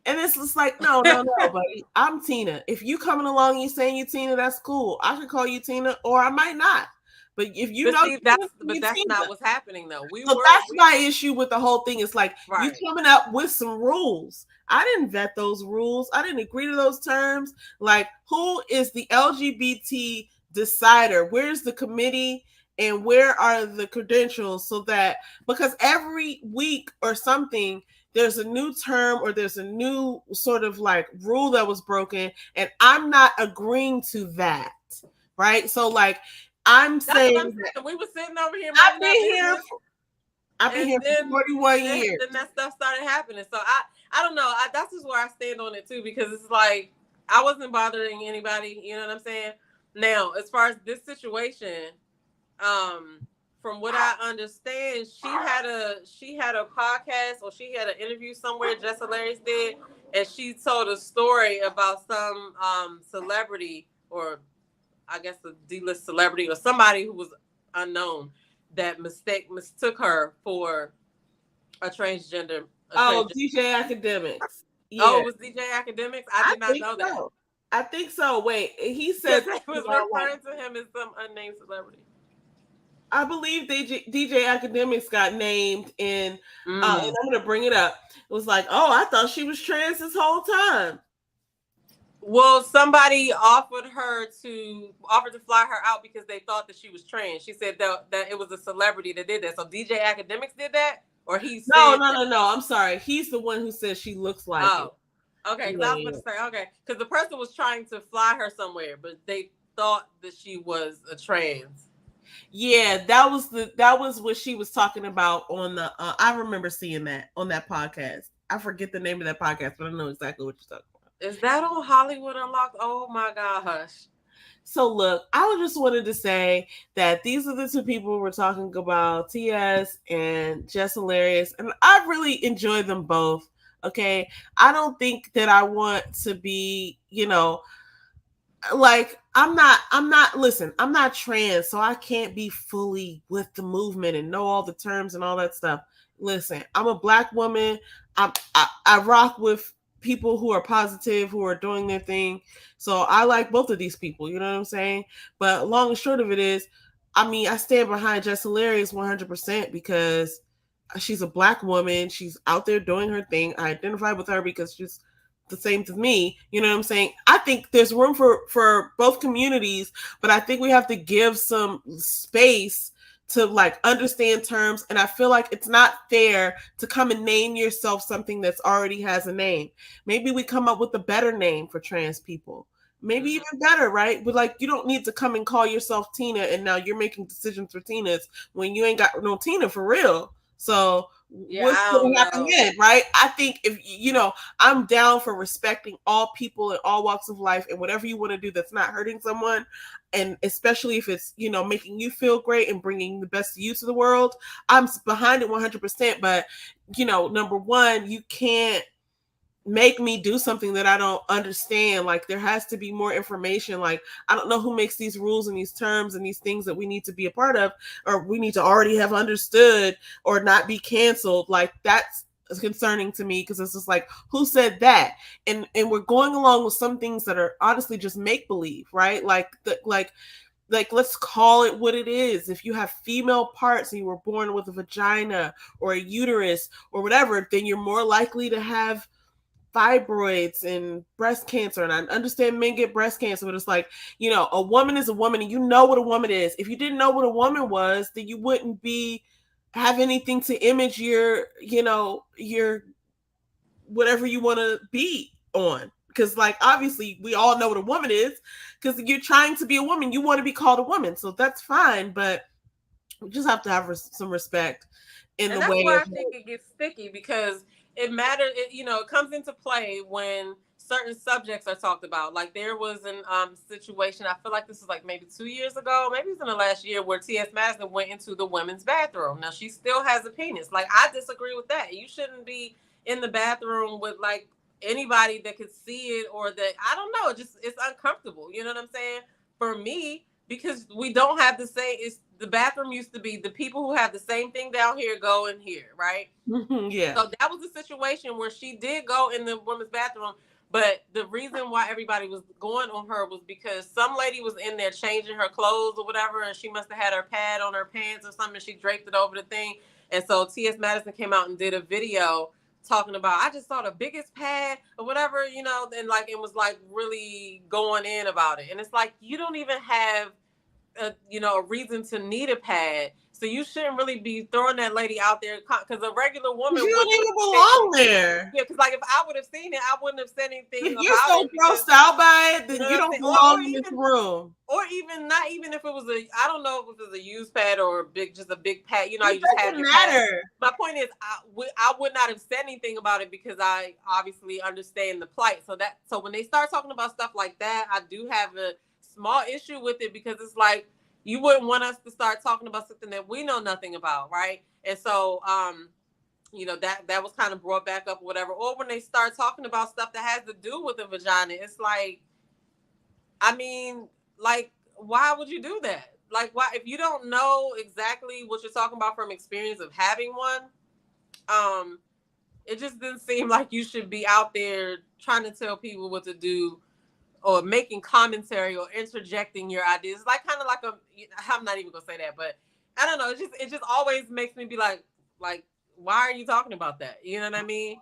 And it's just like, no, buddy, I'm Tina. If you coming along and you saying you Tina, that's cool. I can call you Tina, or I might not. But if you that's not what's happening though. That's my issue with the whole thing. It's like, you coming up with some rules. I didn't vet those rules. I didn't agree to those terms. Like, who is the LGBT decider? Where's the committee? and where are the credentials, so that, because every week or something there's a new term or there's a new sort of like rule that was broken, and I'm not agreeing to that, right? So like I'm That's what I'm saying that saying. We were sitting over here I've minding our been here business, for, I've been and here for 41 years. then that stuff started happening. So I don't know. That's just where I stand on it too, because it's like I wasn't bothering anybody. You know what I'm saying? Now, as far as this situation, um, from what I understand, she had a podcast, or she had an interview somewhere. Jess Hilarious did, and she told a story about some celebrity, or I guess a D-list celebrity, or somebody who was unknown, that mistook her for a transgender. Oh, DJ Academics. Oh, Yeah, it was DJ Academics. I I did not think know that, so. I think so. Wait, he because said they was about like, referring to him as some unnamed celebrity. I believe DJ Academics got named in, and Mm. I'm gonna bring it up. It was like, oh, I thought she was trans this whole time. Well, somebody offered to fly her out because they thought that she was trans. She said that it was a celebrity that did that. So DJ Academics did that, or he No, said no, that. no, no. I'm sorry. He's the one who says she looks like it. Oh, okay. Because I was Yeah, about to say, okay, because the person was trying to fly her somewhere, but they thought that she was a trans. yeah. That was what she was talking about on the. I remember seeing that on that podcast. I forget the name of that podcast, but I know exactly what you're talking about. Is that on Hollywood Unlocked? Oh my gosh. So look, I just wanted to say that these are the two people we're talking about, TS and Jess Hilarious, and I really enjoy them both. Okay, I don't think that I want to be, like I'm not listen, I'm not trans, so I can't be fully with the movement and know all the terms and all that stuff. Listen, I'm a black woman. I rock with people who are positive, who are doing their thing. So I like both of these people, you know what I'm saying? But long and short of it is, I mean, I stand behind Jess Hilarious 100% because she's a black woman. She's out there doing her thing. I identify with her because she's the same to me. You know what I'm saying? I think there's room for both communities, but I think we have to give some space to like understand terms. And I feel like it's not fair to come and name yourself something that's already has a name. Maybe we come up with a better name for trans people. Maybe even better, right? But like, you don't need to come and call yourself Tina, and now you're making decisions for Tinas when you ain't got no Tina for real. So Yeah, what's I going don't to happen know. then, right? I think if I'm down for respecting all people in all walks of life, and whatever you want to do that's not hurting someone, and especially if it's making you feel great and bringing the best of you to the world. I'm behind it 100%. But number one, you can't make me do something that I don't understand. Like, there has to be more information. Like, I don't know who makes these rules and these terms and these things that we need to be a part of, or we need to already have understood or not be canceled. Like, that's concerning to me, because it's just like, who said that? And we're going along with some things that are honestly just make believe, right? Like, let's call it what it is. If you have female parts and you were born with a vagina or a uterus or whatever, then you're more likely to have fibroids and breast cancer. And I understand men get breast cancer, but it's like, a woman is a woman, and you know what a woman is. If you didn't know what a woman was, then you wouldn't have anything to image your whatever you want to be on. Because, like, obviously we all know what a woman is, because you're trying to be a woman, you want to be called a woman, so that's fine. But we just have to have some respect in And the that's way where of. I think it gets sticky, because it matters. It comes into play when certain subjects are talked about. Like, there was an situation. I feel like this was like maybe 2 years ago, maybe it was in the last year, where T.S. Madison went into the women's bathroom. Now, she still has a penis. Like, I disagree with that. You shouldn't be in the bathroom with like anybody that could see it, or that, I don't know. It's uncomfortable. You know what I'm saying? For me, because we don't have the same. It's the bathroom used to be the people who have the same thing down here go in here, right? Yeah. So that was a situation where she did go in the women's bathroom, but the reason why everybody was going on her was because some lady was in there changing her clothes or whatever, and she must have had her pad on her pants or something. She draped it over the thing, and so T.S. Madison came out and did a video talking about, I just saw the biggest pad or whatever, and like it was like really going in about it. And it's like, you don't even have a reason to need a pad. So you shouldn't really be throwing that lady out there because a regular woman You don't wouldn't even have said belong anything. there. Yeah, because like if I would have seen it, I wouldn't have said anything If you're about so it because grossed out by it, you then know you what I'm don't saying. belong in this room. Or even not even if it was I don't know if it was a used pad or just a big pad. You know, It you just have doesn't your pad. matter. My point is, I would not have said anything about it because I obviously understand the plight. So when they start talking about stuff like that, I do have a small issue with it because it's like you wouldn't want us to start talking about something that we know nothing about, right? And so, that was kind of brought back up, or whatever. Or when they start talking about stuff that has to do with the vagina, it's like, I mean, like, why would you do that? Like, why if you don't know exactly what you're talking about from experience of having one, um, it just didn't seem like you should be out there trying to tell people what to do or making commentary or interjecting your ideas. It's like kind of like I'm not even gonna say that, but I don't know. It just always makes me be like, why are you talking about that? You know what I mean?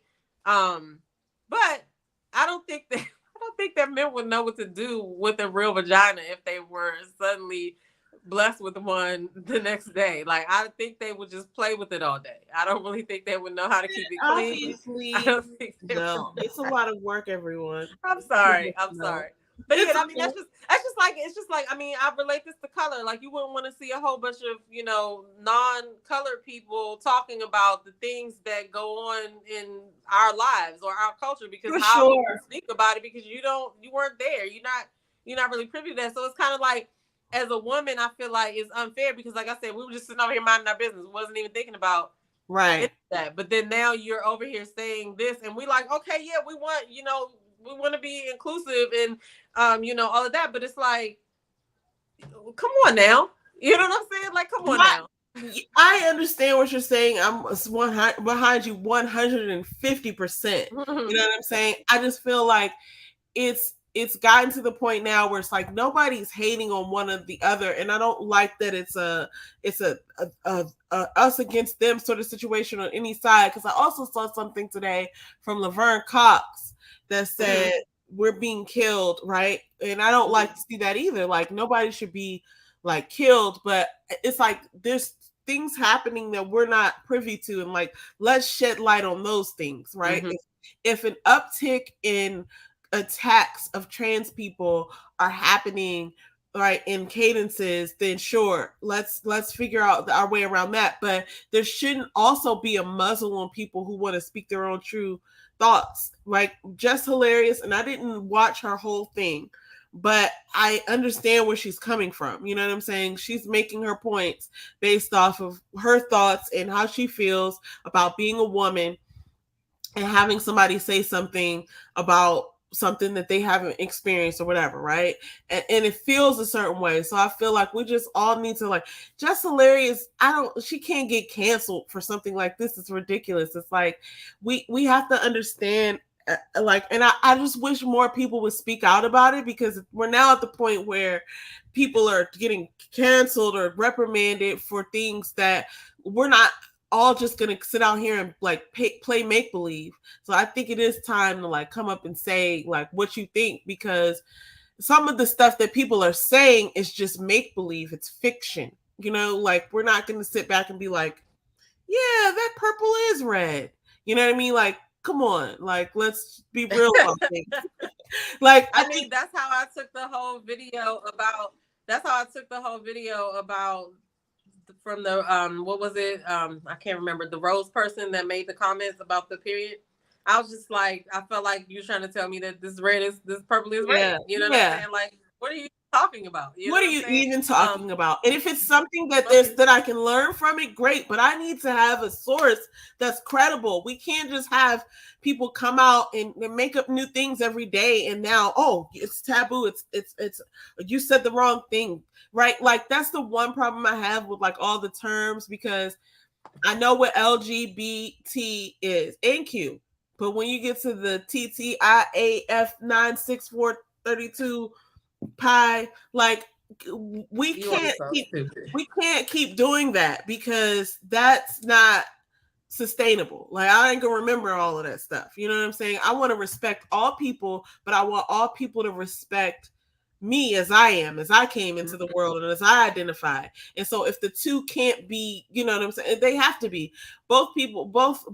But I don't think that I don't think that men would know what to do with a real vagina if they were suddenly blessed with one the next day. Like I think they would just play with it all day. I don't really think they would know how to keep it clean. I Obviously, don't think they no. would. It's a lot of work, everyone. I'm sorry. I'm No. sorry. But yeah, It's I mean okay. it's just like I mean, I relate this to color. Like you wouldn't want to see a whole bunch of, non-colored people talking about the things that go on in our lives or our culture because For how you sure. speak about it because you weren't there. You're not really privy to that. So it's kind of like as a woman, I feel like it's unfair because like I said, we were just sitting over here minding our business. Wasn't even thinking about Right. that. But then now you're over here saying this, and we like, okay, yeah, we want to be inclusive and all of that. But it's like, come on now, you know what I'm saying? Like, come on My, now. I understand what you're saying. I'm behind you 150%. You know what I'm saying? I just feel like it's gotten to the point now where it's like nobody's hating on one or the other, and I don't like that it's a us against them sort of situation on any side. Because I also saw something today from Laverne Cox that said we're being killed, right? And I don't like to see that either. Like nobody should be like killed, but it's like there's things happening that we're not privy to, and like let's shed light on those things, right? If an uptick in attacks of trans people are happening right in cadences, then sure, let's figure out our way around that. But there shouldn't also be a muzzle on people who want to speak their own true thoughts. Like Jess hilarious, and I didn't watch her whole thing, but I understand where she's coming from. You know what I'm saying? She's making her points based off of her thoughts and how she feels about being a woman and having somebody say something about something that they haven't experienced or whatever, right? And it feels a certain way. So I feel like we just all need to like just hilarious. She can't get canceled for something like this. It's ridiculous. It's like we have to understand and I just wish more people would speak out about it because we're now at the point where people are getting canceled or reprimanded for things that we're not all just gonna sit out here and like play make believe. So I think it is time to like come up and say like what you think, because some of the stuff that people are saying is just make believe. It's fiction. Like we're not gonna sit back and be like, yeah, that purple is red. You know what I mean? Like, come on, like let's be real about things. Like I mean, that's how I took the whole video about. That's how I took the whole video about from the what was it? I can't remember the rose person that made the comments about the period. I was just like, I felt like you trying to tell me that this purple is red. You know what I'm saying? Like, what are you talking about? What are you even talking about? And if it's something that Okay. that I can learn from it, great. But I need to have a source that's credible. We can't just have people come out and make up new things every day. And now, oh, it's taboo. It's you said the wrong thing, right? Like that's the one problem I have with like all the terms, because I know what LGBT is and Q, but when you get to the TTIAF 96432 pi, like we can't keep doing that, because that's not sustainable. Like I ain't gonna remember all of that stuff. You know what I'm saying? I want to respect all people, but I want all people to respect me as I am, as I came into the world and as I identify. And so if the two can't be, you know what I'm saying? They have to be. Both people, both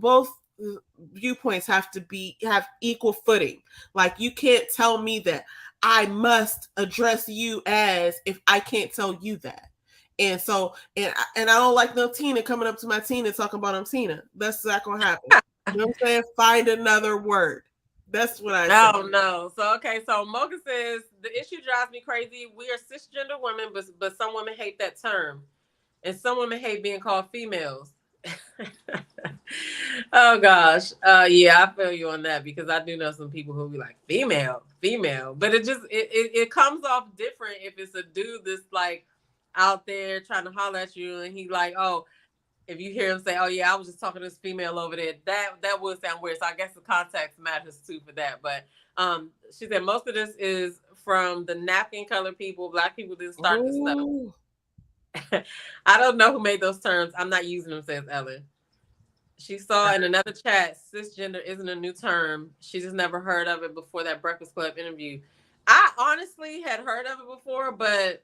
viewpoints have to have equal footing. Like you can't tell me that I must address you as if I can't tell you that. And so, and I don't like no Tina coming up to my Tina talking about I'm Tina. That's not gonna happen. You know what I'm saying? Find another word. That's what I say. Oh no. So okay, so Mocha says the issue drives me crazy. We are cisgender women, but some women hate that term. And some women hate being called females. Oh gosh. Yeah, I feel you on that because I do know some people who be like female. But it comes off different if it's a dude that's like out there trying to holler at you and he like, oh, if you hear him say, "Oh yeah, I was just talking to this female over there," that would sound weird. So I guess the context matters too for that. But she said most of this is from the napkin color people. Black people didn't start this stuff. I don't know who made those terms. I'm not using them, says Ellen. She saw in another chat, cisgender isn't a new term. She just never heard of it before that Breakfast Club interview. I honestly had heard of it before, but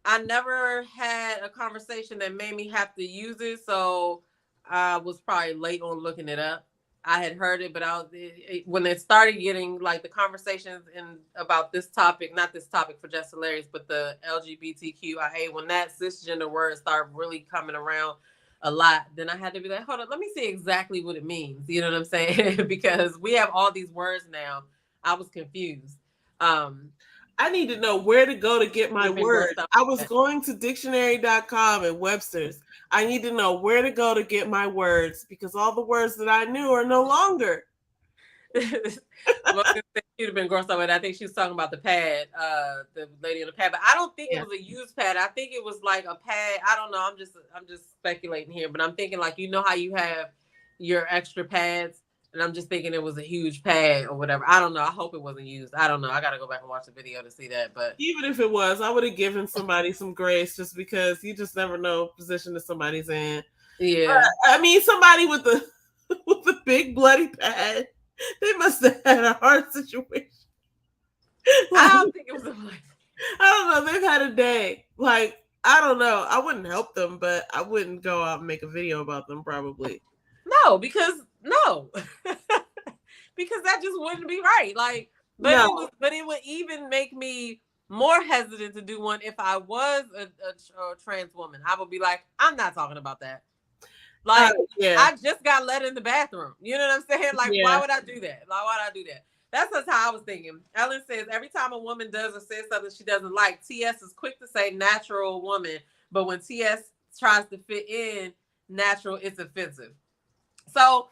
I never had a conversation that made me have to use it, so I was probably late on looking it up. I had heard it, but when it started getting like the conversations in about this topic, not this topic for Just Hilarious, but the LGBTQIA, when that cisgender word started really coming around a lot, then I had to be like, hold on, let me see exactly what it means. You know what I'm saying? Because we have all these words now. I was confused. I need to know where to go to get my words. I was going to dictionary.com and Webster's. I need to know where to go to get my words because all the words that I knew are no longer. Well, she'd have been grossed up with. I think she was talking about the pad, the lady in the pad. But I don't think it was a used pad. I think it was like a pad. I don't know. I'm just speculating here, but I'm thinking like you know how you have your extra pads. And I'm just thinking it was a huge pad or whatever. I don't know. I hope it wasn't used. I don't know. I got to go back and watch the video to see that. But even if it was, I would have given somebody some grace just because you just never know what position that somebody's in. Yeah. I mean, somebody with the big bloody pad, they must have had a hard situation. I don't think it was a bloody. I don't know. They've had a day. Like, I don't know. I wouldn't help them, but I wouldn't go out and make a video about them probably. No, because because that just wouldn't be right. Like, but it would even make me more hesitant to do one if I was a trans woman. I would be like, I'm not talking about that. Like, I just got let in the bathroom. You know what I'm saying? Like, why would I do that? Like, why would I do that? That's just how I was thinking. Ellen says every time a woman does or says something she doesn't like, TS is quick to say natural woman, but when TS tries to fit in natural, it's offensive. So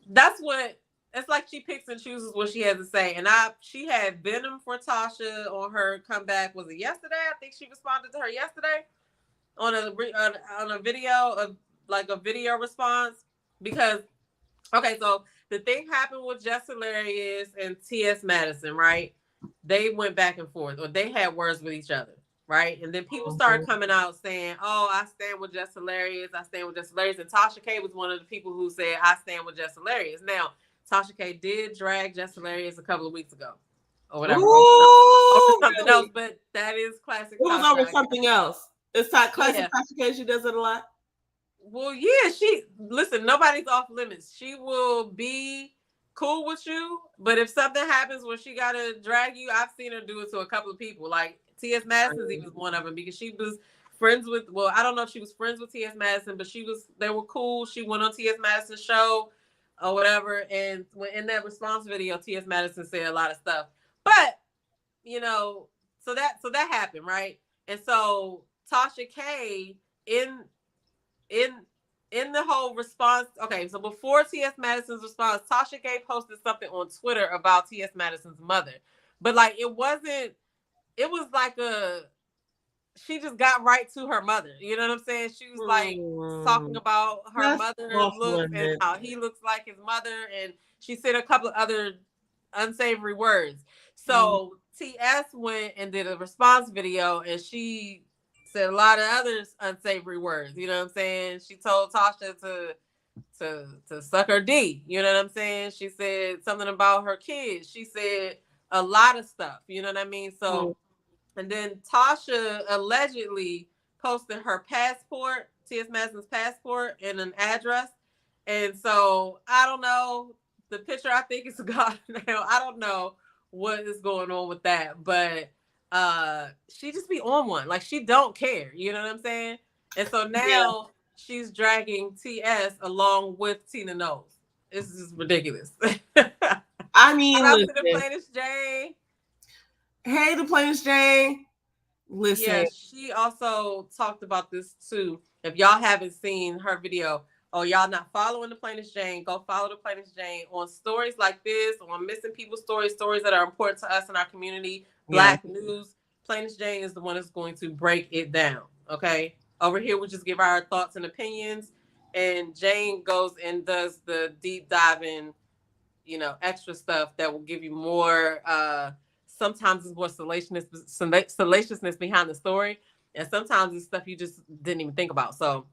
that's what it's like. She picks and chooses what she has to say. And she had venom for Tasha on her comeback. Was it yesterday? I think she responded to her yesterday on a video of like a video response because okay, so the thing happened with Jess Hilarious and T.S. Madison, right? They went back and forth, or they had words with each other, right? And then people started coming out saying, "Oh, I stand with Jess Hilarious. I stand with Jess Hilarious." And Tasha K was one of the people who said, "I stand with Jess Hilarious." Now, Tasha K did drag Jess Hilarious a couple of weeks ago, or whatever, over something else. But that is classic. It was over something else. It's not classic Tasha K. She does it a lot. Well, yeah, listen, nobody's off limits. She will be cool with you, but if something happens where she gotta drag you, I've seen her do it to a couple of people. Like T.S. Madison's even one of them because she was friends with, well, I don't know if she was friends with T.S. Madison, but they were cool. She went on T.S. Madison's show or whatever. And when in that response video, T.S. Madison said a lot of stuff. But, you know, so that happened, right? And so Tasha K in the whole response, okay, so before T.S. Madison's response, Tasha K posted something on Twitter about T.S. Madison's mother. But like it was like she just got right to her mother. You know what I'm saying? She was like talking about her mother's looks and how he looks like his mother, and she said a couple of other unsavory words. So T.S. went and did a response video, and she said a lot of other unsavory words. You know what I'm saying? She told Tasha to suck her D. You know what I'm saying? She said something about her kids. She said a lot of stuff. You know what I mean? So And then Tasha allegedly posted her passport, T.S. Madison's passport, and an address. And so I don't know. The picture I think is gone now. I don't know what is going on with that, but she just be on one. Like she don't care. You know what I'm saying? And so Yeah. now she's dragging TS along with Tina Knowles. This is ridiculous. I mean, Shout out to the listen. plainest Jane. Hey, the plainest Jane. Listen. Yeah, she also talked about this too. If y'all haven't seen her video, or y'all not following the plainest Jane, go follow the plainest Jane on stories like this, on missing people stories, stories that are important to us in our community, Black news. Plainest Jane is the one that's going to break it down. Okay, over here we just give our thoughts and opinions, and Jane goes and does the deep diving, extra stuff that will give you more. Sometimes it's more salaciousness behind the story, and sometimes it's stuff you just didn't even think about. So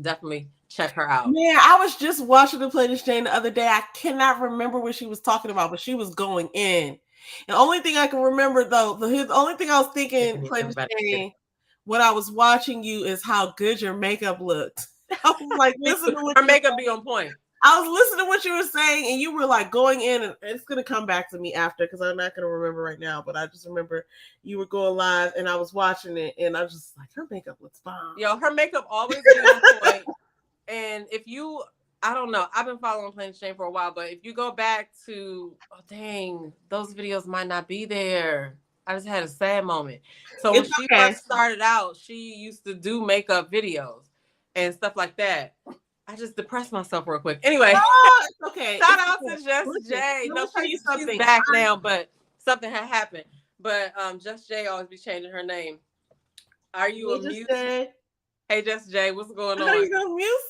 definitely check her out. Man, I was just watching the plainest Jane the other day. I cannot remember what she was talking about, but she was going in. The only thing I can remember, though, the only thing I was thinking, plainest Jane, when I was watching you, is how good your makeup looked. I was like, listen to what her makeup be on point. I was listening to what you were saying, and you were like going in, and it's gonna come back to me after because I'm not gonna remember right now. But I just remember you were going live, and I was watching it, and I was just like, her makeup looks bomb. Yo, her makeup always be on point. And if you, I don't know, I've been following Plain Jane for a while, but if you go back to, oh dang, those videos might not be there. I just had a sad moment. So when she first started out, she used to do makeup videos and stuff like that. I just depressed myself real quick. Anyway, okay. Shout out to Jess J. No, she's back now, but something had happened. But Jess J always be changing her name. Are you amused? Hey, Jess J, what's going on? Are you amused?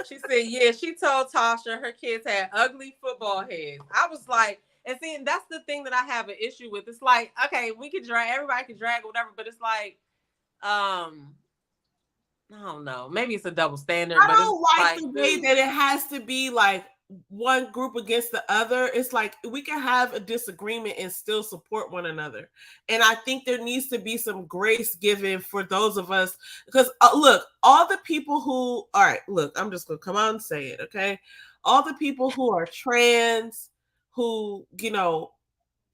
She said, yeah, she told Tasha her kids had ugly football heads. I was like, and see, that's the thing that I have an issue with. It's like, okay, we could drag, everybody can drag or whatever, but it's like, I don't know. Maybe it's a double standard. I don't like the way that it has to be like one group against the other. It's like we can have a disagreement and still support one another. And I think there needs to be some grace given for those of us because look, all the people who, all right, look, I'm just going to come on and say it, okay? All the people who are trans, who,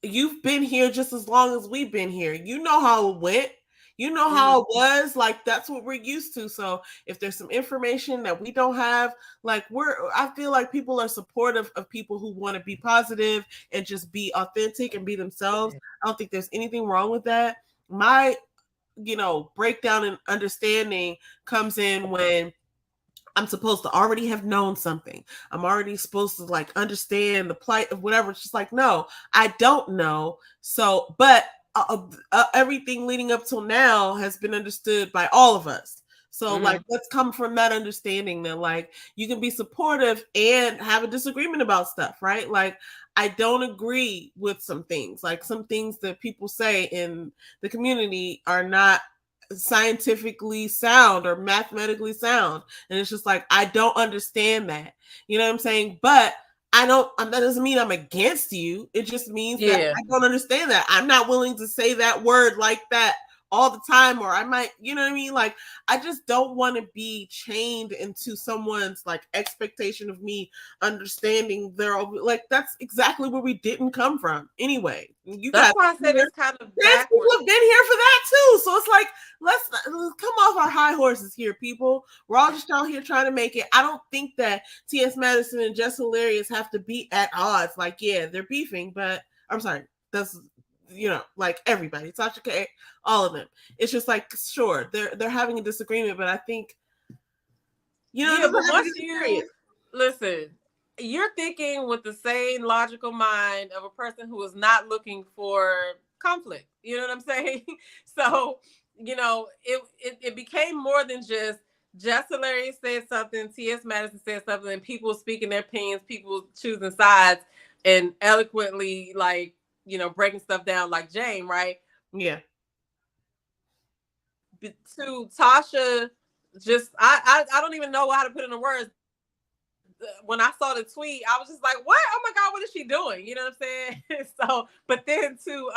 you've been here just as long as we've been here. You know how it went. You know how it was, like that's what we're used to. So if there's some information that we don't have, like I feel like people are supportive of people who want to be positive and just be authentic and be themselves. I don't think there's anything wrong with that. My, breakdown and understanding comes in when I'm supposed to already have known something. I'm already supposed to like understand the plight of whatever. It's just like, no, I don't know. So, but everything leading up till now has been understood by all of us. So like, let's come from that understanding that like you can be supportive and have a disagreement about stuff, right? Like I don't agree with some things, like some things that people say in the community are not scientifically sound or mathematically sound. And it's just like, I don't understand that. You know what I'm saying? But that doesn't mean I'm against you. It just means that I don't understand that. I'm not willing to say that word like that all the time, or I might, you know what I mean? Like, I just don't want to be chained into someone's like expectation of me understanding their, like, that's exactly where we didn't come from anyway. That's why I said it's kind of backwards. People have been here for that too. So it's like, let's come off our high horses here, people. We're all just out here trying to make it. I don't think that T.S. Madison and Jess Hilarious have to be at odds. Like, yeah, they're beefing, but I'm sorry. That's, like everybody, Tasha K, all of them. It's just like, sure, they're having a disagreement, but I think, but once listen, you're thinking with the same logical mind of a person who is not looking for conflict. You know what I'm saying? So, it became more than just Jess Hilarious said something, T.S. Madison said something, and people speaking their opinions, people choosing sides and eloquently, like, breaking stuff down like Jane, right? Yeah. To Tasha, just I don't even know how to put it in words. when I saw the tweet, I was just like, what? Oh my God, what is she doing? You know what I'm saying? So, but then to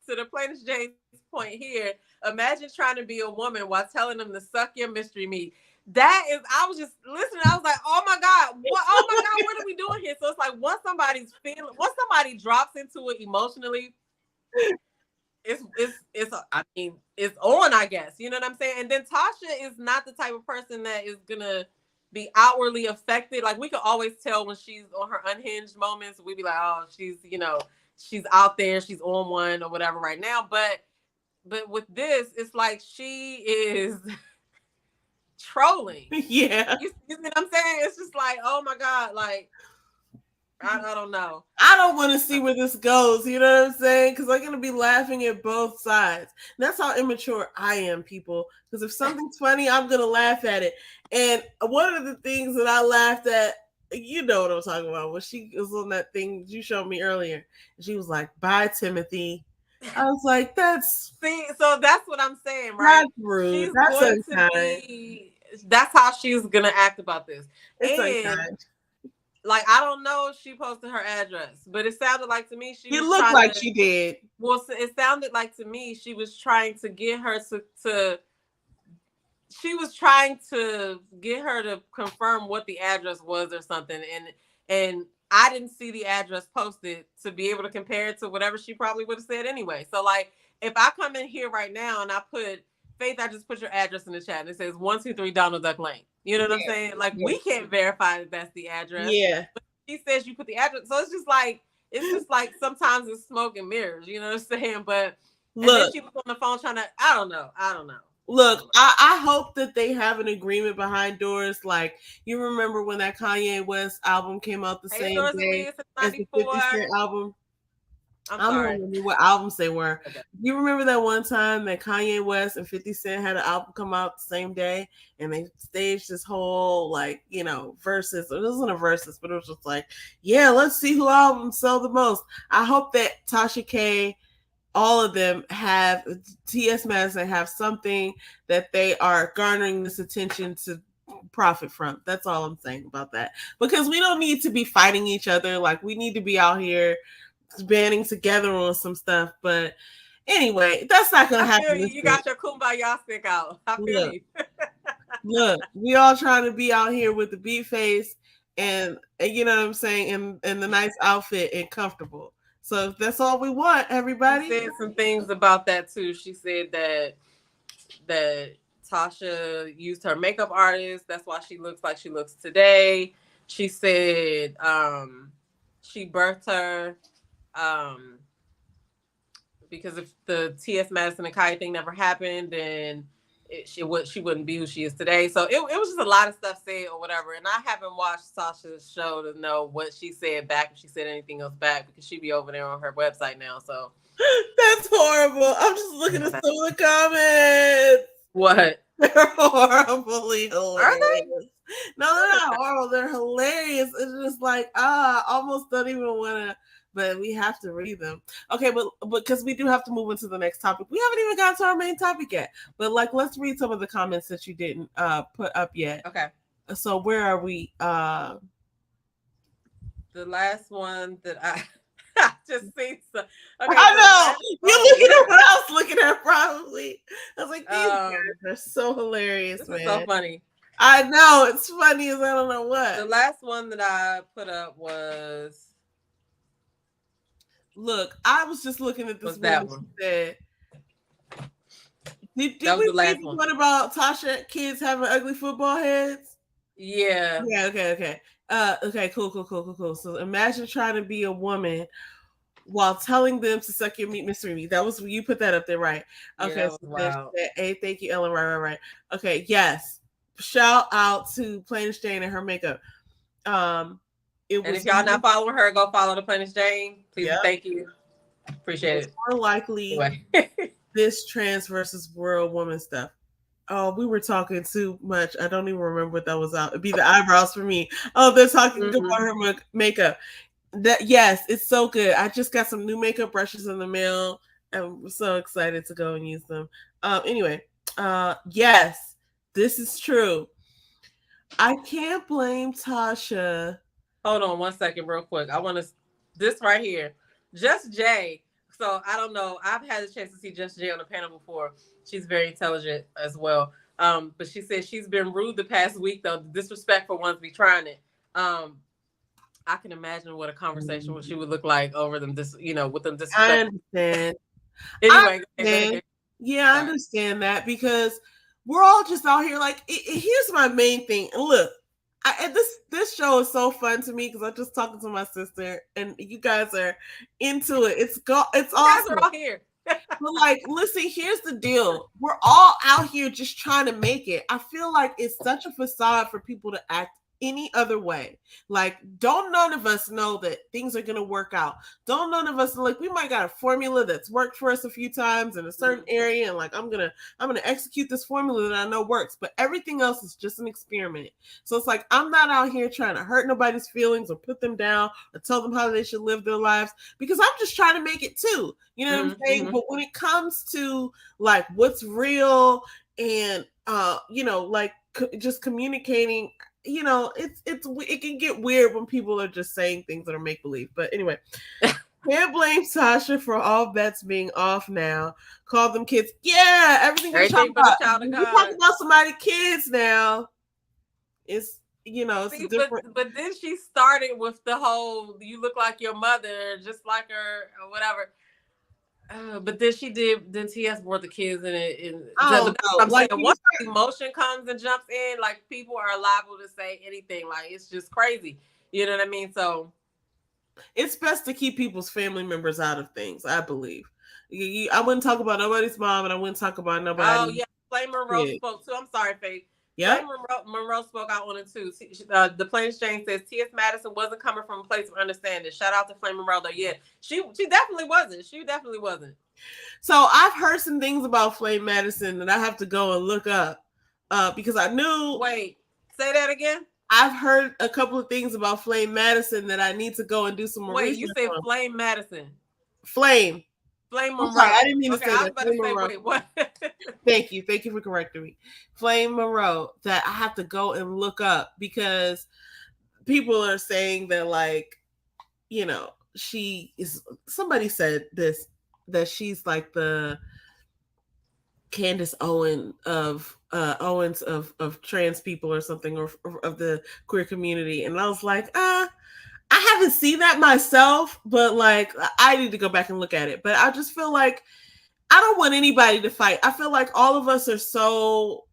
the plainest Jane's point here, imagine trying to be a woman while telling them to suck your mystery meat. That is, I was just listening. I was like, oh my God, what? Oh my God, what are we doing here? So it's like once somebody drops into it emotionally, I mean, it's on, I guess. You know what I'm saying? And then Tasha is not the type of person that is gonna be outwardly affected. Like we can always tell when she's on her unhinged moments. We'd be like, oh, she's out there, she's on one or whatever right now. But with this, it's like she is trolling. Yeah. You see what I'm saying? It's just like, oh my God, like I don't know. I don't want to see where this goes. You know what I'm saying? Because I'm going to be laughing at both sides. That's how immature I am, people. Because if something's funny, I'm going to laugh at it. And one of the things that I laughed at, you know what I'm talking about, when she was on that thing you showed me earlier. She was like, bye, Timothy. I was like, so that's what I'm saying, right? That's rude. She's that's going unkind. to be, that's how she's going to act about this. It's and unkind. Like, I don't know if she posted her address, but it sounded like to me it looked like she did. Well, it sounded like to me she was trying to get her to she was trying to get her to confirm what the address was or something, and I didn't see the address posted to be able to compare it to whatever she probably would have said anyway. So like, if I come in here right now and I put Faith, I just put your address in the chat and it says 123 Donald Duck Lane. You know what I'm saying? Like, we can't verify that that's the address. Yeah. But she says you put the address. So it's just like sometimes it's smoke and mirrors, you know what I'm saying? But look, and then she was on the phone trying to, I don't know. Look, I hope that they have an agreement behind doors. Like, you remember when that Kanye West album came out the same day as the 50 Cent album? I don't remember what albums they were. Okay. You remember that one time that Kanye West and 50 Cent had an album come out the same day, and they staged this whole, like, you know, versus. It wasn't a versus, but it was just like, yeah, let's see who albums sell the most. I hope that Tasha K, all of them have, T.S. Madison have something that they are garnering this attention to profit from. That's all I'm saying about that. Because we don't need to be fighting each other. Like, we need to be out here banding together on some stuff. But anyway, that's not going to happen. You got your kumbaya stick out. I feel you. Look, we all trying to be out here with the beat face and you know what I'm saying, and the nice outfit and comfortable. So that's all we want, everybody. She said some things about that too. She said that Tasha used her makeup artist. That's why she looks like she looks today. She said she birthed her because if the T.S. Madison and Kai thing never happened, then she wouldn't be who she is today. So it was just a lot of stuff said or whatever. And I haven't watched Tasha's show to know what she said back, if she said anything else back, because she'd be over there on her website now. So that's horrible. I'm just looking at some of the comments. What? They're horribly hilarious. Are they? No, they're not horrible. They're hilarious. It's just like, I almost don't even want to, but we have to read them. Okay, but because we do have to move into the next topic. We haven't even gotten to our main topic yet. But like, let's read some of the comments that you didn't put up yet. Okay. So where are we? The last one that I just seen. Okay, I know. You're looking at what I was looking at probably. I was like, these guys are so hilarious, this man. Is so funny. I know. It's funny as I don't know what. The last one that I put up was... Look, I was just looking at this one. That one? Did we see the one about Tasha kids having ugly football heads? Yeah. Yeah. Okay. Okay. Cool. So imagine trying to be a woman while telling them to suck your meat, mystery meat. That was, you put that up there, right? Okay. Yeah, wow. Hey, thank you, Ellen. Right. Okay. Yes. Shout out to Plainest Jane and her makeup. And if y'all not following her, go follow the Plainest Jane. Please, Thank you. Appreciate it. More likely this trans versus world woman stuff. Oh, we were talking too much. I don't even remember what that was out. It'd be the eyebrows for me. Oh, they're talking about her makeup. Yes, it's so good. I just got some new makeup brushes in the mail. I'm so excited to go and use them. Anyway, yes, this is true. I can't blame Tasha. Hold on one second, real quick. I want to this right here. Just Jay. So I don't know. I've had a chance to see Just Jay on the panel before. She's very intelligent as well. But she said she's been rude the past week though. The disrespectful ones be trying it. I can imagine what a conversation she would look like over them. This, with them I disrespectful. understand. Anyway, Go ahead. Yeah, I understand that because we're all just out here. Like, here's my main thing. And look, this show is so fun to me because I'm just talking to my sister, and you guys are into it. It's awesome. You guys are all here. But like, listen, here's the deal. We're all out here just trying to make it. I feel like it's such a facade for people to act any other way. Like, don't none of us know that things are going to work out. Don't none of us, like, we might got a formula that's worked for us a few times in a certain area, and like, I'm gonna execute this formula that I know works, but everything else is just an experiment. So it's like, I'm not out here trying to hurt nobody's feelings or put them down or tell them how they should live their lives, because I'm just trying to make it too. You know what I'm saying? But when it comes to like what's real and like just communicating, it can get weird when people are just saying things that are make believe. But anyway, can't blame Tasha for all bets being off now. Call them kids. Yeah, everything for the child. We're talking about somebody's kids now. It's it's different. But then she started with the whole "you look like your mother, just like her" or whatever. But then then TS brought the kids in it. I'm like, saying, once emotion comes and jumps in, like, people are liable to say anything. Like, it's just crazy. You know what I mean? So it's best to keep people's family members out of things, I believe. I wouldn't talk about nobody's mom, and I wouldn't talk about nobody. Oh, yeah. Flame Monroe spoke too. I'm sorry, Faith. Yeah. Monroe spoke out on it too. The Plain Exchange says T.S. Madison wasn't coming from a place of understanding. Shout out to Flame Monroe though. Yeah, she definitely wasn't. She definitely wasn't. So I've heard some things about Flame Madison that I have to go and look up because I knew. Wait, say that again. I've heard a couple of things about Flame Madison that I need to go and do some more research. Wait, you said Flame Madison. Flame Monroe. Sorry, I didn't mean to say that. I was about to say, wait, what? Thank you for correcting me. Flame Monroe, that I have to go and look up because people are saying that, like, she is. Somebody said this, that she's like the Candace Owens of trans people or something, or of the queer community, and I was like, I haven't seen that myself, but like, I need to go back and look at it. But I just feel like I don't want anybody to fight. I feel like all of us are so,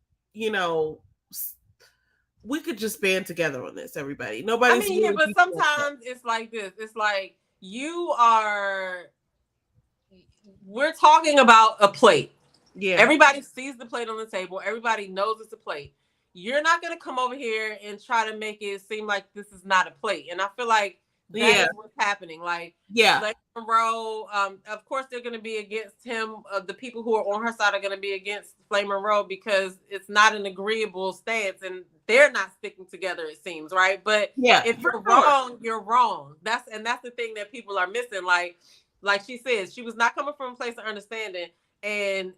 we could just band together on this, everybody. Nobody's. I mean, yeah, but sometimes it's like this. It's like we're talking about a plate. Yeah. Everybody sees the plate on the table. Everybody knows it's a plate. You're not going to come over here and try to make it seem like this is not a plate. And I feel like that's what's happening. Like, like Monroe, of course, they're going to be against him. The people who are on her side are going to be against Flame Monroe because it's not an agreeable stance and they're not sticking together, it seems, right? But if you're wrong, you're wrong. That's the thing that people are missing. Like she says, she was not coming from a place of understanding, and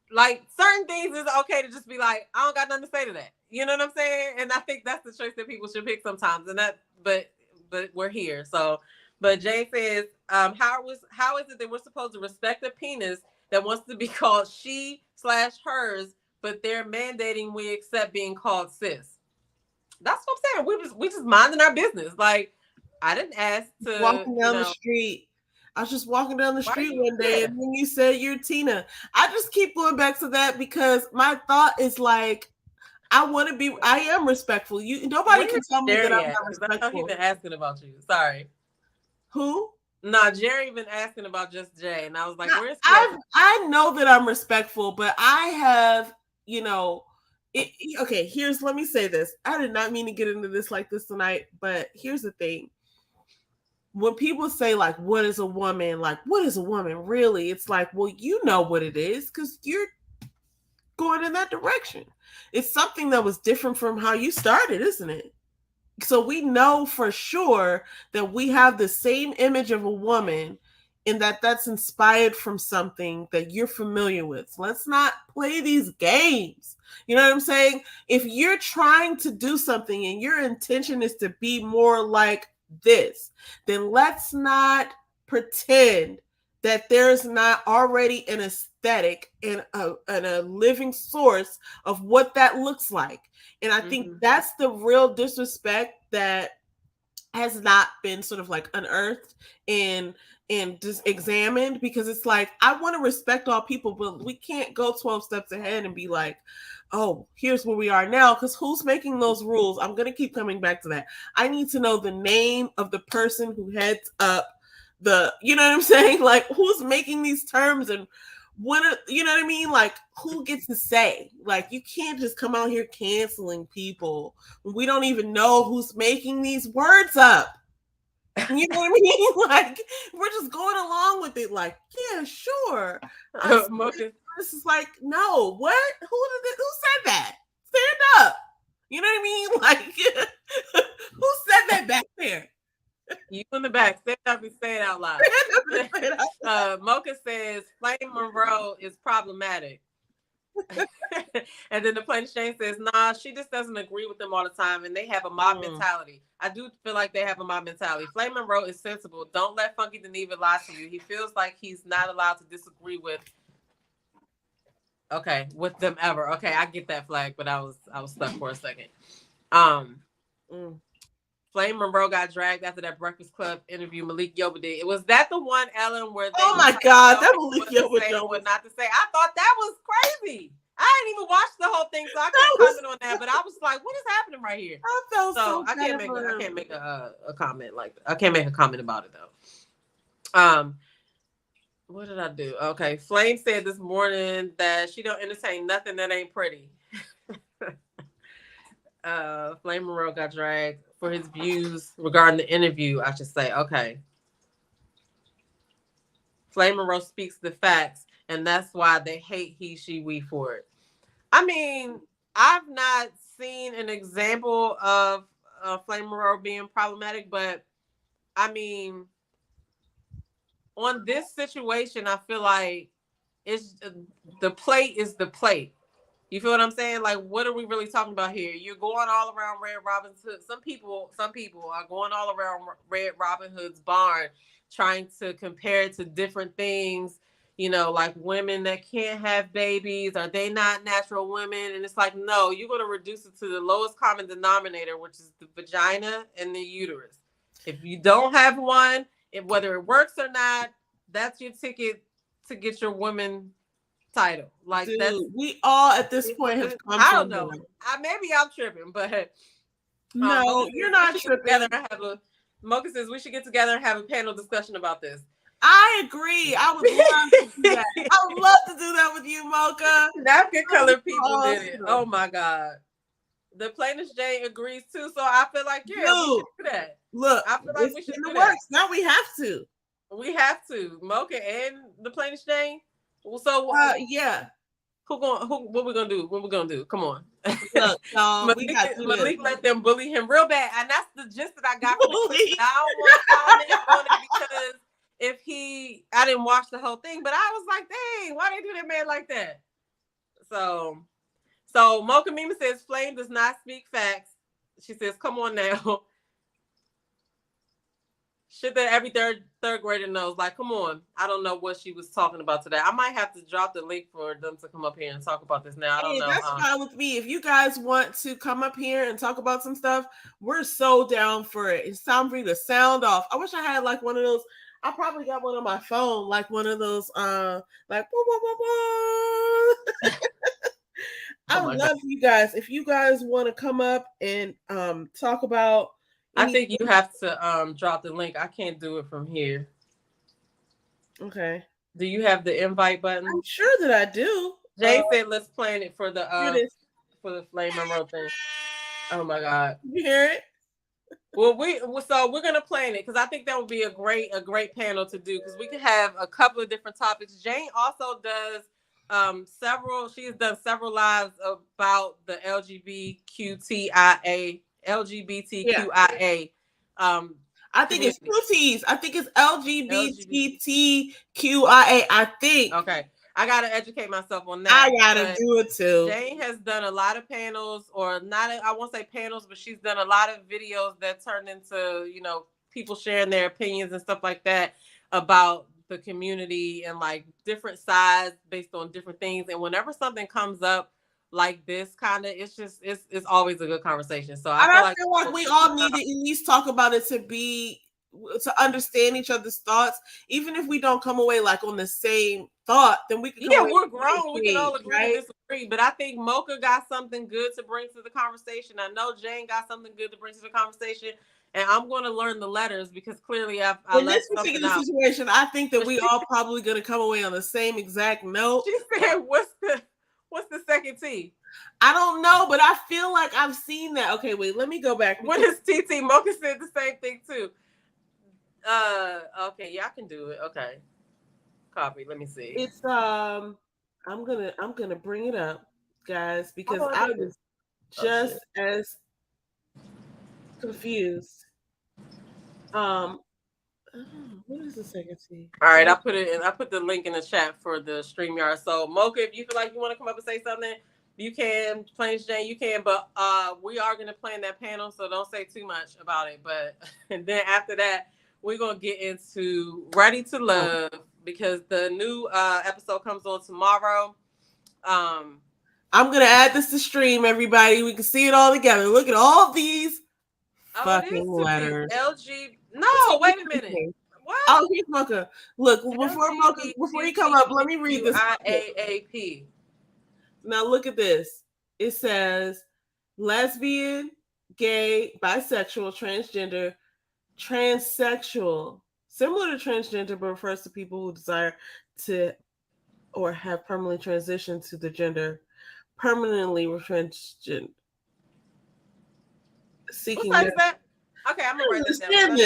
like, certain things is okay to just be like, I don't got nothing to say to that. You know what I'm saying? And I think that's the choice that people should pick sometimes. And but we're here. So, but Jay says, how is it that we're supposed to respect a penis that wants to be called she/hers, but they're mandating we accept being called sis? That's what I'm saying. We just minding our business. Like, I didn't ask to walking down the street. I was just walking down the street one day, and then you said you're Tina. I just keep going back to that because my thought is like, I am respectful. Nobody can tell me that I'm not respectful. I know he's been asking about you. Sorry. Who? Nah, Jerry been asking about Just Jay, and I was like, "Where's?" I know that I'm respectful, but I have, okay. Let me say this. I did not mean to get into this like this tonight, but here's the thing. When people say, like, what is a woman? Like, what is a woman really? It's like, well, you know what it is because you're going in that direction. It's something that was different from how you started, isn't it? So we know for sure that we have the same image of a woman in that's inspired from something that you're familiar with. So let's not play these games. You know what I'm saying? If you're trying to do something and your intention is to be more like this, then let's not pretend that there's not already an aesthetic and a living source of what that looks like. And I think that's the real disrespect that has not been sort of like unearthed and just examined, because it's like, I want to respect all people, but we can't go 12 steps ahead and be like, oh, here's where we are now, because who's making those rules? I'm going to keep coming back to that. I need to know the name of the person who heads up the, you know what I'm saying? Like, who's making these terms, and what are, you know what I mean? Like, who gets to say? Like, you can't just come out here canceling people when we don't even know who's making these words up. You know what I mean? Like, we're just going along with it. Like, yeah, sure. This is like, no, what? Who said that? Stand up. You know what I mean? Like, who said that back there? You in the back. Stand up and say it out loud. Mocha says Flame Monroe is problematic. And then the Plain Shane says, nah, she just doesn't agree with them all the time, and they have a mob mentality. I do feel like they have a mob mentality. Flame Monroe is sensible. Don't let Funky Geneva lie to you. He feels like he's not allowed to disagree with them ever. Okay, I get that flag, but I was stuck for a second. Flame Monroe got dragged after that Breakfast Club interview Malik Yoba did. Was that the one, Ellen, where they that Malik Yoba show what not to say? I thought that was crazy. I didn't even watch the whole thing, so I can't comment on that. But I was like, "What is happening right here?" I felt so I can't make a comment like that. I can't make a comment about it though. What did I do? Okay, Flame said this morning that she don't entertain nothing that ain't pretty. Flame Monroe got dragged for his views regarding the interview, I should say. Okay. Flame Monroe speaks the facts, and that's why they hate he, she, we for it. I mean, I've not seen an example of Flame Monroe being problematic, but I mean, on this situation, I feel like it's the plate is the plate. You feel what I'm saying? Like, what are we really talking about here? You're going all around Red Robin Hood. Some people are going all around Red Robin Hood's barn, trying to compare it to different things. You know, like women that can't have babies. Are they not natural women? And it's like, no, you're going to reduce it to the lowest common denominator, which is the vagina and the uterus. If you don't have one, whether it works or not, that's your ticket to get your woman title. Like, dude, that's, we all at this point have come. I don't know. Maybe I'm tripping, but no, you're not tripping. Mocha says we should get together and have a panel discussion about this. I agree. I would love to do that. I would love to do that with you, Mocha. Napkin colored people did it. Oh my God. The Plainest Jane agrees too, so I feel like, yeah, we should do that. Look, I feel like we should do that. Now we have to. We have to. Mocha and the Plainest Jane. So yeah. What we gonna do? What we gonna do? Come on. Look, Malik let them bully him real bad, and that's the gist that I got from it. I don't want to comment on it because I didn't watch the whole thing, but I was like, dang, why they do that man like that? So Mocha Mima says Flame does not speak facts. She says, come on now. Shit that every third grader knows. Like, come on. I don't know what she was talking about today. I might have to drop the link for them to come up here and talk about this now. I don't know. That's fine with me. If you guys want to come up here and talk about some stuff, we're so down for it. It's time for you to sound off. I wish I had like one of those. I probably got one on my phone, like one of those, like, whoa, whoa, whoa, whoa. I love you guys. If you guys want to come up and talk about, I think you have to drop the link. I can't do it from here. Okay. Do you have the invite button? I'm sure that I do. Jay said let's plan it for the Flame Monroe thing. Oh my God. You hear it? Well, we're gonna plan it because I think that would be a great panel to do, because we can have a couple of different topics. Jane also does she has done several lives about the LGBTQIA. I think it's two T's. I think it's LGBTQIA. I think. Okay. I gotta educate myself on that. I gotta do it too. Jane has done a lot of panels, or not, I won't say panels, but she's done a lot of videos that turned into, people sharing their opinions and stuff like that about the community and like different sides based on different things. And whenever something comes up like this, kind of, it's always a good conversation. So I feel like we all need to at least talk about it to understand each other's thoughts, even if we don't come away like on the same thought, then we can we're grown, we can all agree to disagree. But I think Mocha got something good to bring to the conversation. I know Jane got something good to bring to the conversation, and I'm going to learn the letters because clearly I in this particular situation, I think that we all probably going to come away on the same exact note. She said, what's the second T? I don't know, but I feel like I've seen that. Okay, wait, let me go back. What is TT? Mocha said the same thing too. Okay, yeah, I can do it. Okay. Copy. Let me see. It's I'm gonna bring it up, guys, because I was just as confused. What is the second T? All right, I put it in. I put the link in the chat for the StreamYard. So Mocha, if you feel like you want to come up and say something, you can. Plains Jane, you can. But we are gonna plan that panel, so don't say too much about it. But and then after that, we're gonna get into Ready to Love because the new episode comes on tomorrow. I'm gonna add this to stream, everybody. We can see it all together. Look at all these fucking letters. No, wait a minute. What? Oh, here's Mocha. Look, before you come up, let me read this. IAAP. Now look at this. It says lesbian, gay, bisexual, transgender, transsexual, similar to transgender, but refers to people who desire to or have permanently transitioned to the gender permanently transgender. Seeking what that? Okay, I'm gonna write this down.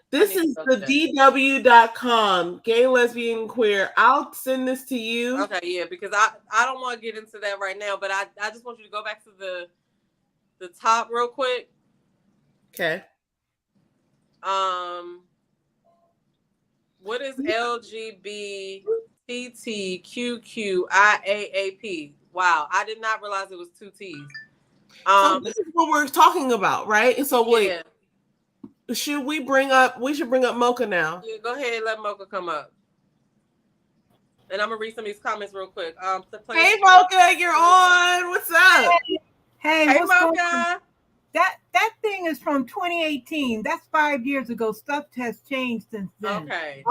This is the DW.com, gay, lesbian, queer. I'll send this to you. Okay, yeah, because I don't want to get into that right now, but I just want you to go back to the top real quick. Okay. What is LGBTQQIAAP? Wow, I did not realize it was 2 T's. So this is what we're talking about, right? And so wait. Yeah. We should bring up Mocha now. Yeah, go ahead and let Mocha come up. And I'm gonna read some of these comments real quick. Hey Mocha, you're on. What's up? Hey Mocha. That thing is from 2018. That's 5 years ago. Stuff has changed since then. Okay.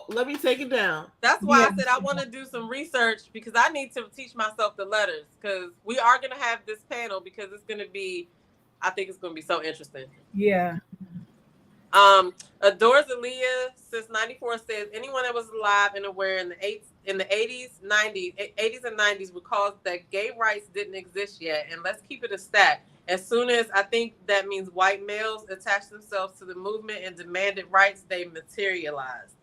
Let me take it down. That's why I said I want to do some research because I need to teach myself the letters because we are gonna have this panel because it's gonna be, I think it's gonna be so interesting. Yeah. Adores Aaliyah since 94 says anyone that was alive and aware in the 80s, 90s and 90s recalls that gay rights didn't exist yet. And let's keep it a stat. As soon as I think that means white males attached themselves to the movement and demanded rights, they materialized.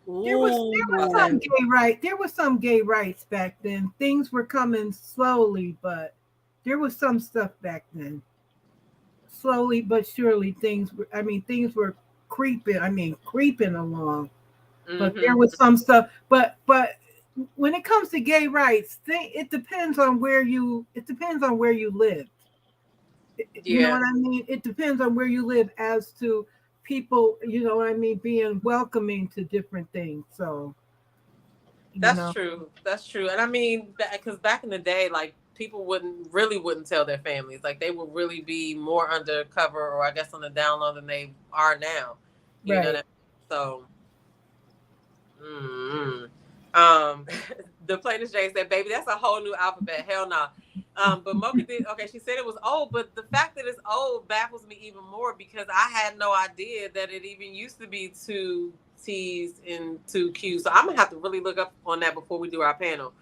There was some gay rights. There was some gay rights back then. Things were coming slowly, but there was some stuff back then. Slowly but surely, things were creeping along. Mm-hmm. But there was some stuff. But when it comes to gay rights, it depends on where you live. You know what I mean? It depends on where you live as to people, you know what I mean, being welcoming to different things. So that's true. That's true. And I mean, because back in the day, like people wouldn't tell their families. Like they would really be more undercover or I guess on the down low than they are now. You know that? So the plainest Jane said, baby, that's a whole new alphabet. Hell no. But Mocha did, okay, she said it was old, but the fact that it's old baffles me even more because I had no idea that it even used to be 2 T's and 2 Q's. So I'm going to have to really look up on that before we do our panel.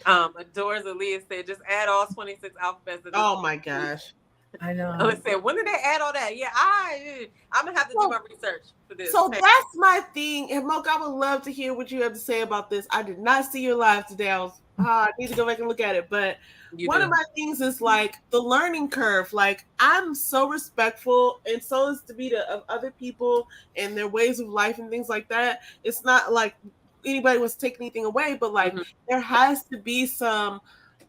Adores Aaliyah said, just add all 26 alphabets. Oh my gosh. I know. I said, when did they add all that? Yeah, I'm going to have to do my research for this. So that's my thing. And Mocha, I would love to hear what you have to say about this. I did not see your live today. I need to go back and look at it. But one of my things is like the learning curve. Like I'm so respectful and so is to be of other people and their ways of life and things like that. It's not like anybody wants to take anything away, but like there has to be some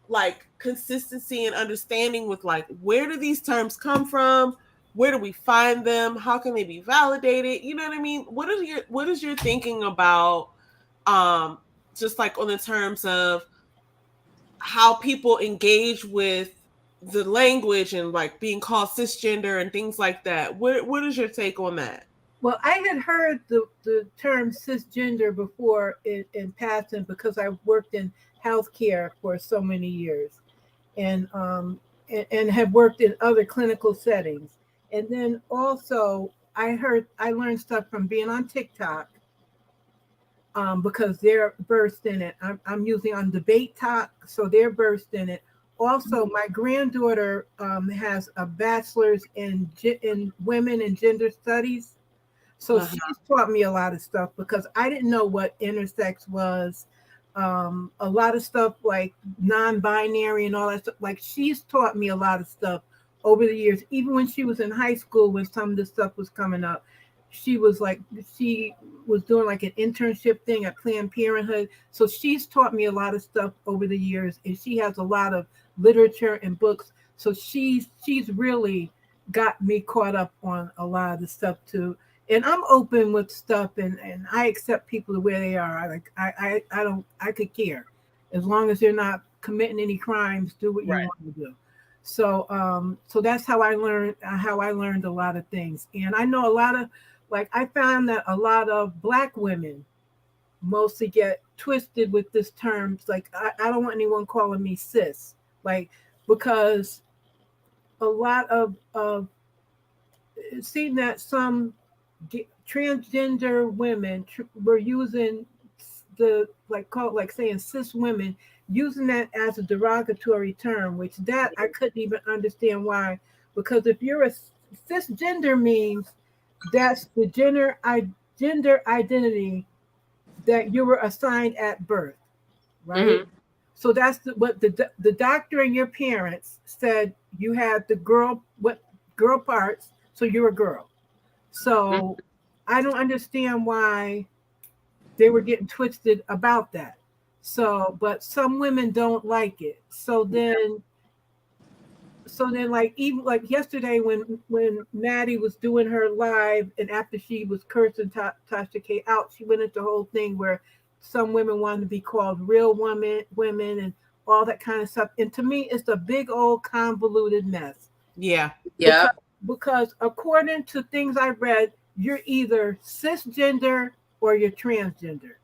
like consistency and understanding with like where do these terms come from, where do we find them, how can they be validated, you know what I mean? What is your thinking about just like on the terms of how people engage with the language and like being called cisgender and things like that? What is your take on that? Well, I had heard the term cisgender before in passing because I worked in healthcare for so many years, and have worked in other clinical settings. And then also I learned stuff from being on TikTok, because they're versed in it. I'm using on Debate Talk, so they're versed in it. Also, my granddaughter has a bachelor's in women and gender studies. So she's taught me a lot of stuff because I didn't know what intersex was. A lot of stuff like non-binary and all that stuff. Like she's taught me a lot of stuff over the years. Even when she was in high school, when some of this stuff was coming up, she was doing like an internship thing at Planned Parenthood. So she's taught me a lot of stuff over the years, and she has a lot of literature and books. So she's really got me caught up on a lot of the stuff too. And I'm open with stuff, and I accept people the way they are. I could care as long as they're not committing any crimes. Do what you want to do. So that's how I learned a lot of things. And I know a lot of, like, I found that a lot of Black women mostly get twisted with this term. Like, I don't want anyone calling me cis, like, because a lot of it seemed that some transgender women were using saying cis women, using that as a derogatory term, which that I couldn't even understand why. Because if you're a cisgender, means that's the gender identity that you were assigned at birth, right? So that's what the doctor and your parents said. You had the girl parts, so you're a girl. So I don't understand why they were getting twisted about that. So, but some women don't like it. So then like, even like yesterday when Maddie was doing her live, and after she was cursing Tasha K out, she went into the whole thing where some women wanted to be called real women and all that kind of stuff. And to me, it's a big old convoluted mess. Yeah. Because according to things I read, you're either cisgender or you're transgender.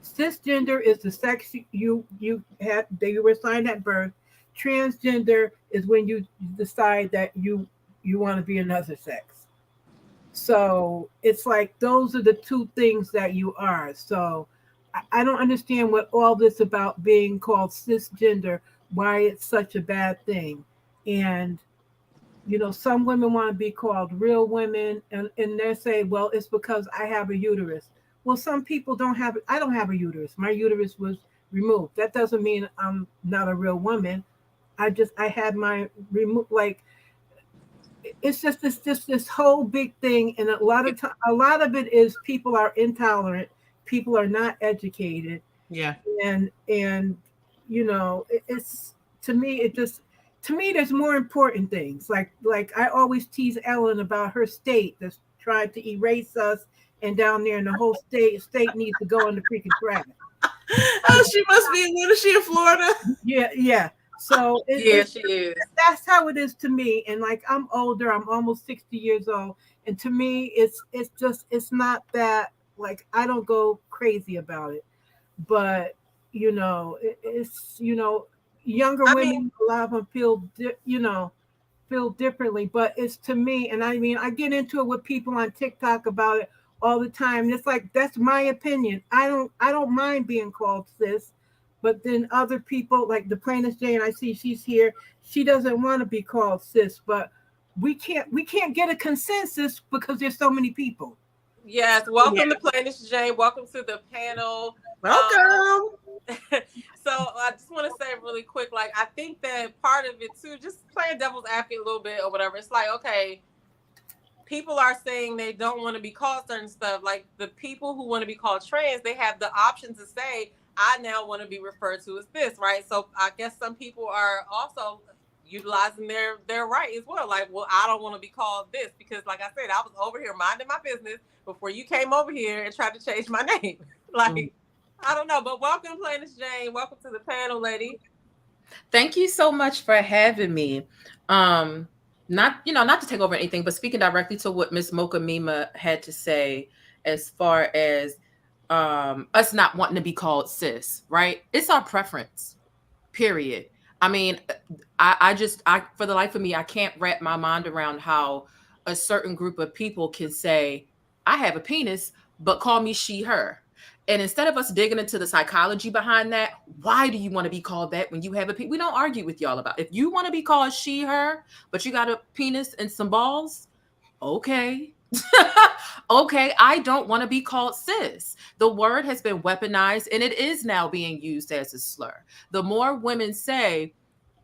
Cisgender is the sex you were assigned at birth. Transgender is when you decide that you want to be another sex. So it's like those are the two things that you are. So I don't understand what all this about being called cisgender, why it's such a bad thing. And some women want to be called real women, and they say, well, it's because I have a uterus. Well, some people don't have it. I don't have a uterus. My uterus was removed. That doesn't mean I'm not a real woman. I had my removed. Like, it's just this whole big thing, and a lot of it is people are intolerant. People are not educated. Yeah. And it's, to me, there's more important things. Like I always tease Ellen about her state that's tried to erase us, and down there in the whole state needs to go in the freaking trash. Oh, she must be. What is she, in Florida? Yeah. So she is. That's how it is to me. And like, I'm older. I'm almost 60 years old, and to me, it's not that. Like, I don't go crazy about it, but it's younger women, a lot of them feel differently, but it's, to me, and I mean, I get into it with people on TikTok about it all the time. And it's like, that's my opinion. I don't mind being called cis, but then other people, like the plaintiff Jane, I see she's here. She doesn't want to be called cis, but we can't get a consensus because there's so many people. Yes, welcome to Plaintiff Jane. Welcome to the panel. Welcome. So I just want to say really quick, like, I think that part of it too, just playing devil's advocate a little bit or whatever. It's like, okay, people are saying they don't want to be called certain stuff. Like the people who want to be called trans, they have the option to say, I now want to be referred to as this, right? So I guess some people are also utilizing their right as well. Like, well, I don't want to be called this because, like I said, I was over here minding my business before you came over here and tried to change my name. Like, I don't know, but welcome, Planis Jane. Welcome to the panel, lady. Thank you so much for having me. Not to take over anything, but speaking directly to what Miss Mocha Mima had to say as far as us not wanting to be called sis, right? It's our preference, period. I mean, I for the life of me, I can't wrap my mind around how a certain group of people can say, I have a penis, but call me she, her. And instead of us digging into the psychology behind that, why do you want to be called that when you have a penis? We don't argue with y'all about it. If you want to be called she, her, but you got a penis and some balls, okay. Okay, I don't want to be called cis. The word has been weaponized and it is now being used as a slur. The more women say,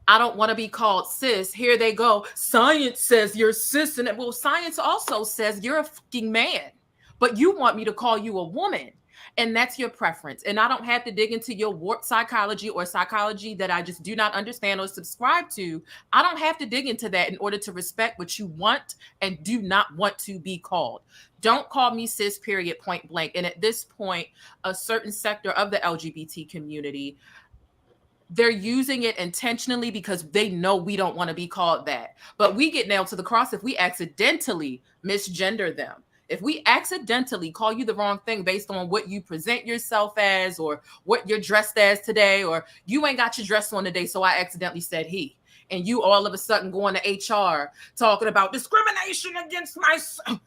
I don't want to be called cis, here they go. Science says you're cis. And well, science also says you're a fucking man, but you want me to call you a woman. And that's your preference. And I don't have to dig into your warped psychology or psychology that I just do not understand or subscribe to. I don't have to dig into that in order to respect what you want and do not want to be called. Don't call me cis, period, point blank. And at this point, a certain sector of the LGBT community, they're using it intentionally because they know we don't want to be called that. But we get nailed to the cross if we accidentally misgender them. If we accidentally call you the wrong thing based on what you present yourself as or what you're dressed as today, or you ain't got your dress on today, so I accidentally said he, and you all of a sudden going to HR talking about discrimination against myself.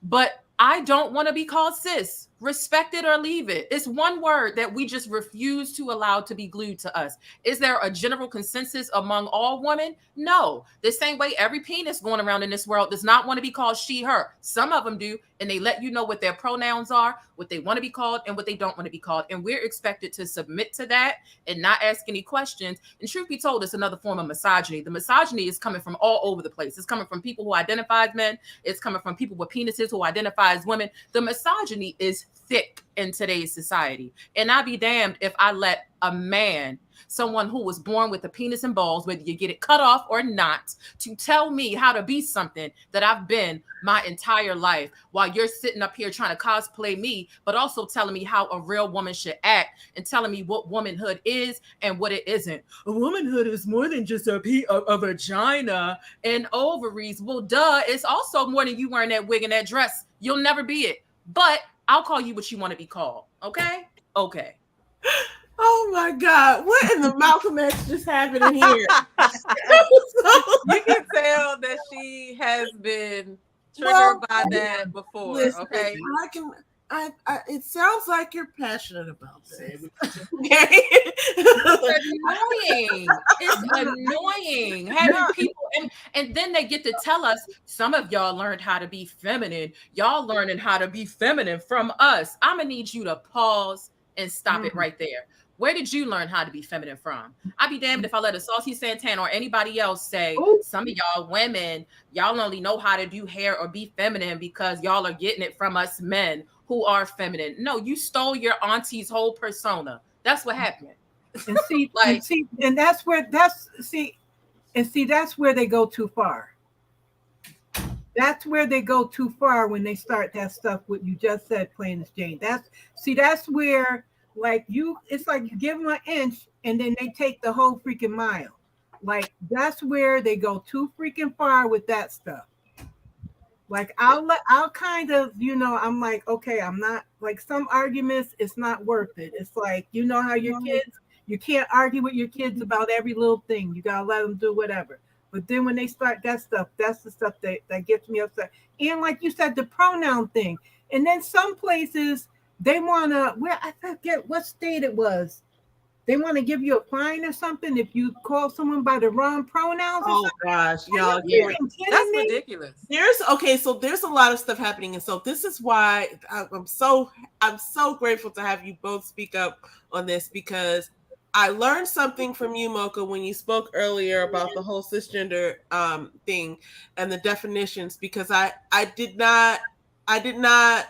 But I don't want to be called cis. Respect it or leave it. It's one word that we just refuse to allow to be glued to us. Is there a general consensus among all women? No. The same way every penis going around in this world does not want to be called she, her. Some of them do, and they let you know what their pronouns are, what they want to be called, and what they don't want to be called. And we're expected to submit to that and not ask any questions. And truth be told, it's another form of misogyny. The misogyny is coming from all over the place. It's coming from people who identify as men. It's coming from people with penises who identify as women. The misogyny is thick in today's society. And I'd be damned if I let a man, someone who was born with a penis and balls, whether you get it cut off or not, to tell me how to be something that I've been my entire life, while you're sitting up here trying to cosplay me, but also telling me how a real woman should act and telling me what womanhood is and what it isn't. A womanhood is more than just a vagina and ovaries. Well, duh, it's also more than you wearing that wig and that dress. You'll never be it. But I'll call you what you want to be called. Okay? Okay. Oh my God. What in the Malcolm X just happening here? You can tell that she has been triggered by that before. Listen, Okay. It sounds like you're passionate about this. It's annoying. It's annoying having people, and then they get to tell us some of y'all learned how to be feminine. Y'all learning how to be feminine from us. I'm gonna need you to pause and stop it right there. Where did you learn how to be feminine from? I'd be damned if I let a Saucy Santana or anybody else say, some of y'all women, y'all only know how to do hair or be feminine because y'all are getting it from us men who are feminine. No, you stole your auntie's whole persona. That's what happened. And see, and that's where they go too far. That's where they go too far when they start that stuff. What you just said, Planis Jane. That's where, like, it's like you give them an inch and then they take the whole freaking mile. Like, that's where they go too freaking far with that stuff. Like, I'll kind of, I'm like, okay, I'm not, like, some arguments, it's not worth it. It's like, how your kids, you can't argue with your kids about every little thing. You gotta let them do whatever. But then when they start that stuff, that's the stuff that gets me upset. And like you said, the pronoun thing. And then some places, they want to, I forget what state it was. They want to give you a fine or something if you call someone by the wrong pronouns. Oh gosh, y'all, that's ridiculous. So there's a lot of stuff happening, and so this is why I'm so grateful to have you both speak up on this, because I learned something from you, Mocha, when you spoke earlier about the whole cisgender thing and the definitions, because I did not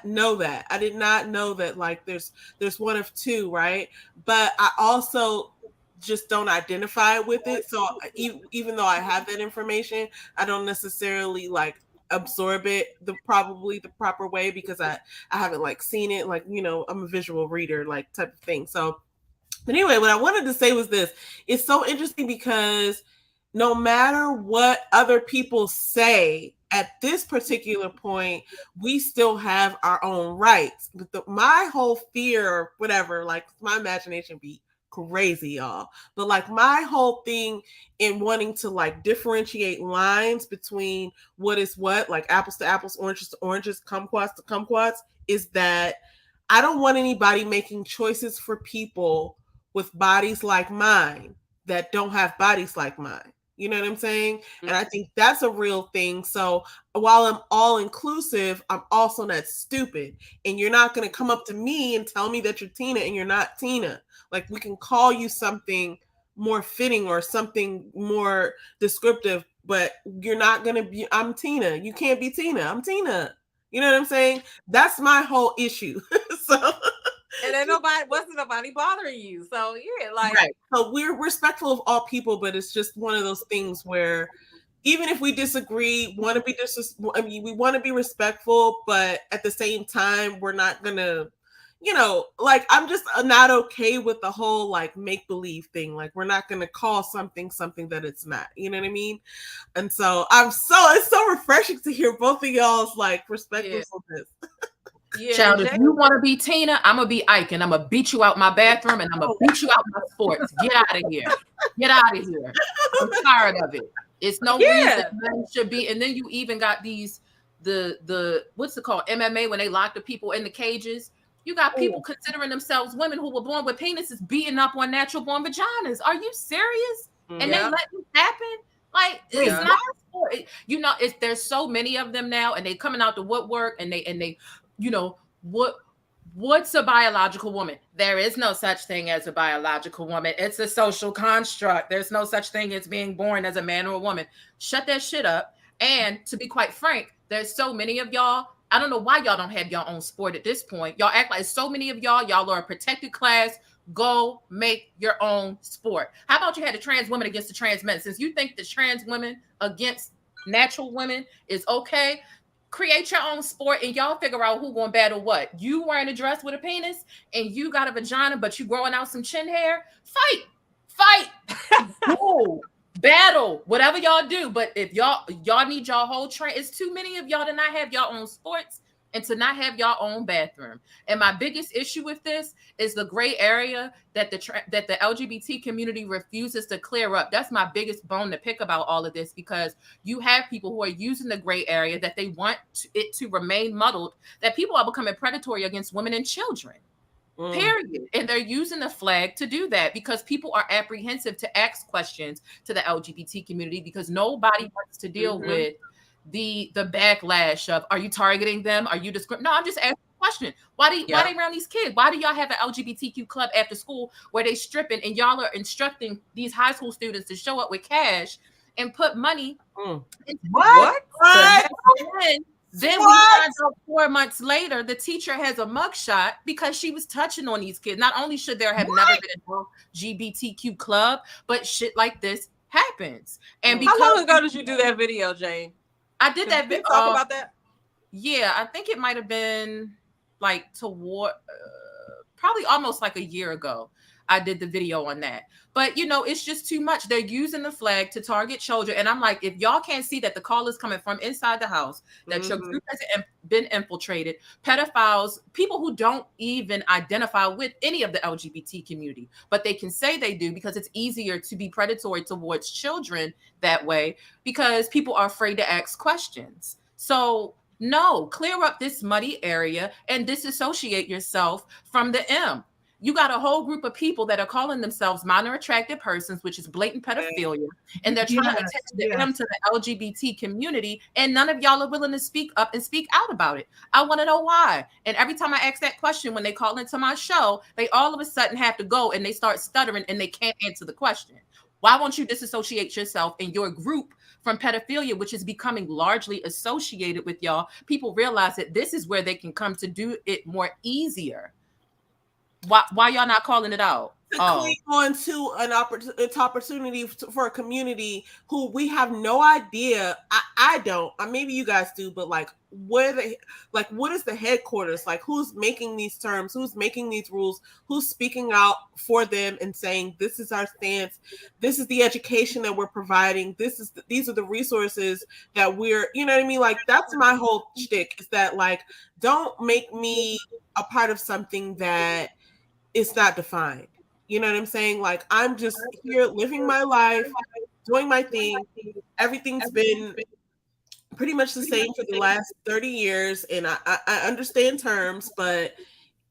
know that. I did not know that like there's one of two, right? But I also just don't identify with it. So even though I have that information, I don't necessarily like absorb it probably the proper way, because I haven't like seen it, like, you know, I'm a visual reader like type of thing. So but anyway, what I wanted to say was this. It's so interesting because no matter what other people say at this particular point, we still have our own rights. But my whole fear or whatever, like my imagination be crazy, y'all. But like my whole thing in wanting to like differentiate lines between what is what, like apples to apples, oranges to oranges, kumquats to kumquats, is that I don't want anybody making choices for people with bodies like mine that don't have bodies like mine. You know what I'm saying? Mm-hmm. And I think that's a real thing. So while I'm all inclusive, I'm also not stupid. And you're not going to come up to me and tell me that you're Tina and you're not Tina. Like, we can call you something more fitting or something more descriptive, but you're not going to be, I'm Tina. You can't be Tina. I'm Tina. You know what I'm saying? That's my whole issue. So... And then wasn't nobody bothering you. So yeah, like right. So we're respectful of all people, but it's just one of those things where even if we disagree, we want to be respectful, but at the same time, we're not gonna, you know, like I'm just not okay with the whole like make believe thing. Like we're not gonna call something that it's not. You know what I mean? And so it's so refreshing to hear both of y'all's like perspectives on this. Yeah, child, if you want to be Tina, I'm gonna be Ike, and I'm gonna beat you out my bathroom, and I'm gonna beat you out my sports. Get out of here! Get out of here! I'm tired of it. It's no reason men should be. And then you even got these the what's it called, MMA, when they lock the people in the cages. You got people considering themselves women who were born with penises beating up on natural born vaginas. Are you serious? And they let it happen? Like it's not. You know, there's so many of them now, and they coming out the woodwork, and they. You know, what's a biological woman? There is no such thing as a biological woman. It's a social construct. There's no such thing as being born as a man or a woman. Shut that shit up. And to be quite frank, there's so many of y'all. I don't know why y'all don't have your own sport at this point. Y'all act like so many of y'all are a protected class. Go make your own sport. How about you had the trans women against the trans men? Since you think the trans women against natural women is okay, create your own sport and y'all figure out who gonna battle what. You wearing a dress with a penis and you got a vagina, but you growing out some chin hair. Fight, Whoa. Battle, whatever y'all do. But if y'all need y'all whole train, it's too many of y'all to not have y'all own sports and to not have y'all own bathroom. And my biggest issue with this is the gray area that the LGBT community refuses to clear up. That's my biggest bone to pick about all of this, because you have people who are using the gray area that they want it to remain muddled, that people are becoming predatory against women and children. Period. And they're using the flag to do that because people are apprehensive to ask questions to the LGBT community because nobody wants to deal with the backlash of, are you targeting them? Are you No, I'm just asking a question. Why they around these kids? Why do y'all have an LGBTQ club after school where they stripping and y'all are instructing these high school students to show up with cash and put money? What? Then we find out 4 months later, the teacher has a mugshot because she was touching on these kids. Not only should there have never been an LGBTQ club, but shit like this happens. And because how long ago did you do that video, Jane? I did that video. Talk about that. Yeah, I think it might have been like toward probably almost like a year ago. I did the video on that. But, you know, it's just too much. They're using the flag to target children. And I'm like, if y'all can't see that the call is coming from inside the house, that your group has been infiltrated, pedophiles, people who don't even identify with any of the LGBT community, but they can say they do because it's easier to be predatory towards children that way because people are afraid to ask questions. So no, clear up this muddy area and disassociate yourself from the M. You got a whole group of people that are calling themselves minor attracted persons, which is blatant pedophilia, and they're trying to attach them to the LGBT community, and none of y'all are willing to speak up and speak out about it. I want to know why. And every time I ask that question, when they call into my show, they all of a sudden have to go and they start stuttering and they can't answer the question. Why won't you disassociate yourself and your group from pedophilia, which is becoming largely associated with y'all? People realize that this is where they can come to do it more easier. Why y'all not calling it out? To cling on to it's opportunity for a community who we have no idea. I don't. Maybe you guys do, but like, what is the headquarters? Like, who's making these terms? Who's making these rules? Who's speaking out for them and saying, this is our stance. This is the education that we're providing. These are the resources that we're, you know what I mean? Like, that's my whole shtick, is that, like, don't make me a part of something that is not defined. You know what I'm saying? Like, I'm just here living my life, doing my thing. Everything's been pretty much the same for the last 30 years. And I understand terms, but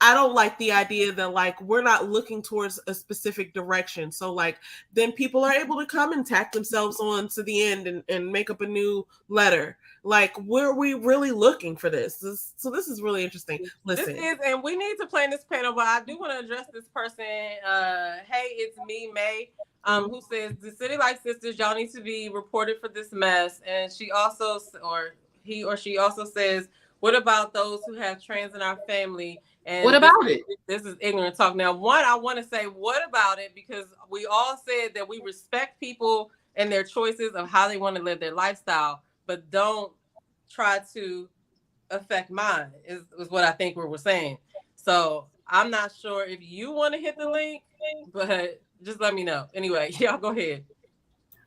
I don't like the idea that, like, we're not looking towards a specific direction. So, like, then people are able to come and tack themselves on to the end and make up a new letter. Like, were we really looking for this? So this is really interesting. Listen. This is, and we need to plan this panel, but I do want to address this person. Hey, it's me, May, who says, the City Life Sisters, y'all need to be reported for this mess. And she also, or he or she also says, what about those who have trans in our family? And what about it? This is ignorant talk. Now, one, I want to say, what about it? Because we all said that we respect people and their choices of how they want to live their lifestyle, but don't try to affect mine, is what I think we were saying. So I'm not sure if you want to hit the link, but just let me know. Anyway, y'all go ahead.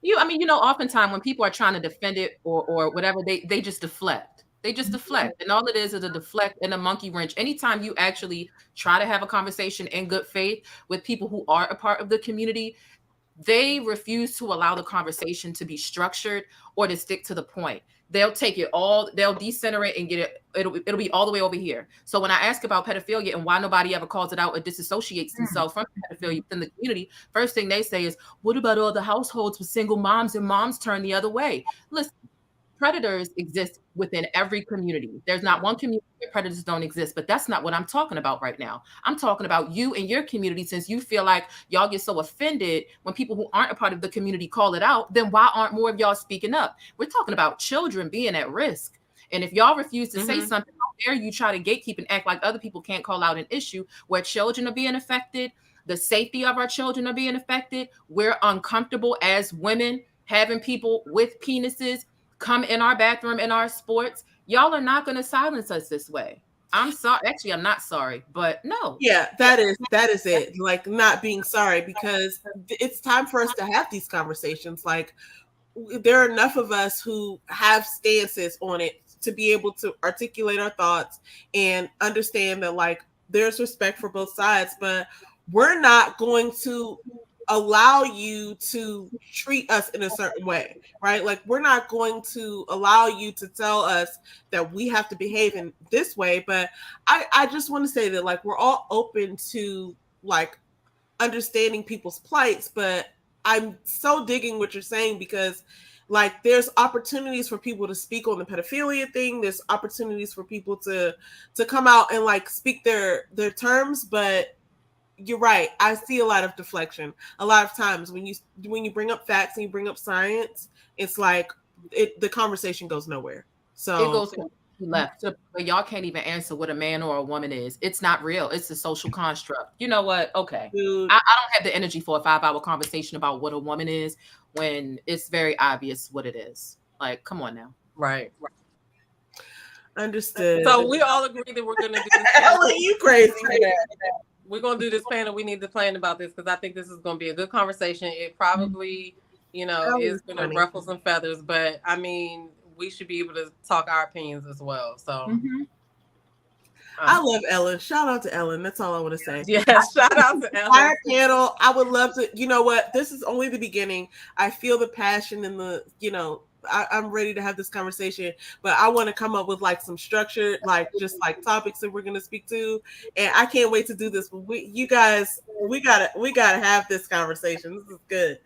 Oftentimes when people are trying to defend it or whatever, they just deflect. They just deflect. And all it is a deflect and a monkey wrench. Anytime you actually try to have a conversation in good faith with people who are a part of the community, they refuse to allow the conversation to be structured or to stick to the point. They'll take it all, they'll decenter it and get it, it'll be all the way over here. So when I ask about pedophilia and why nobody ever calls it out or disassociates themselves from pedophilia within the community, first thing they say is, what about all the households with single moms and moms turn the other way? Listen, predators exist within every community. There's not one community where predators don't exist, but that's not what I'm talking about right now. I'm talking about you and your community. Since you feel like y'all get so offended when people who aren't a part of the community call it out, then why aren't more of y'all speaking up? We're talking about children being at risk. And if y'all refuse to say something, how dare you try to gatekeep and act like other people can't call out an issue where children are being affected, the safety of our children are being affected. We're uncomfortable as women having people with penises come in our bathroom, in our sports. Y'all are not going to silence us this way. I'm sorry. Actually, I'm not sorry, but no. Yeah, that is it. Like, not being sorry, because it's time for us to have these conversations. Like, there are enough of us who have stances on it to be able to articulate our thoughts and understand that, like, there's respect for both sides, but we're not going to allow you to treat us in a certain way, right? Like, we're not going to allow you to tell us that we have to behave in this way. But I just want to say that, like, we're all open to, like, understanding people's plights, but I'm so digging what you're saying, because, like, there's opportunities for people to speak on the pedophilia thing. There's opportunities for people to come out and, like, speak their terms, but you're right. I see a lot of deflection. A lot of times when you bring up facts and you bring up science, it's like the conversation goes nowhere. So it goes left. But y'all can't even answer what a man or a woman is. It's not real. It's a social construct. You know what? Okay. Dude, I don't have the energy for a 5-hour conversation about what a woman is when it's very obvious what it is. Like, come on now. Right. Understood. So we all agree that we're going to do this. Ellen, you crazy, man. We're going to do this panel. We need to plan about this, because I think this is going to be a good conversation. It probably, is going to ruffle some feathers, but I mean, we should be able to talk our opinions as well. So I love Ellen. Shout out to Ellen. That's all I want to say. Yeah, shout out to Ellen. Our panel, I would love to, you know what? This is only the beginning. I feel the passion and I'm ready to have this conversation, but I want to come up with like some structured, like just like topics that we're going to speak to. And I can't wait to do this. You guys, we gotta have this conversation. This is good.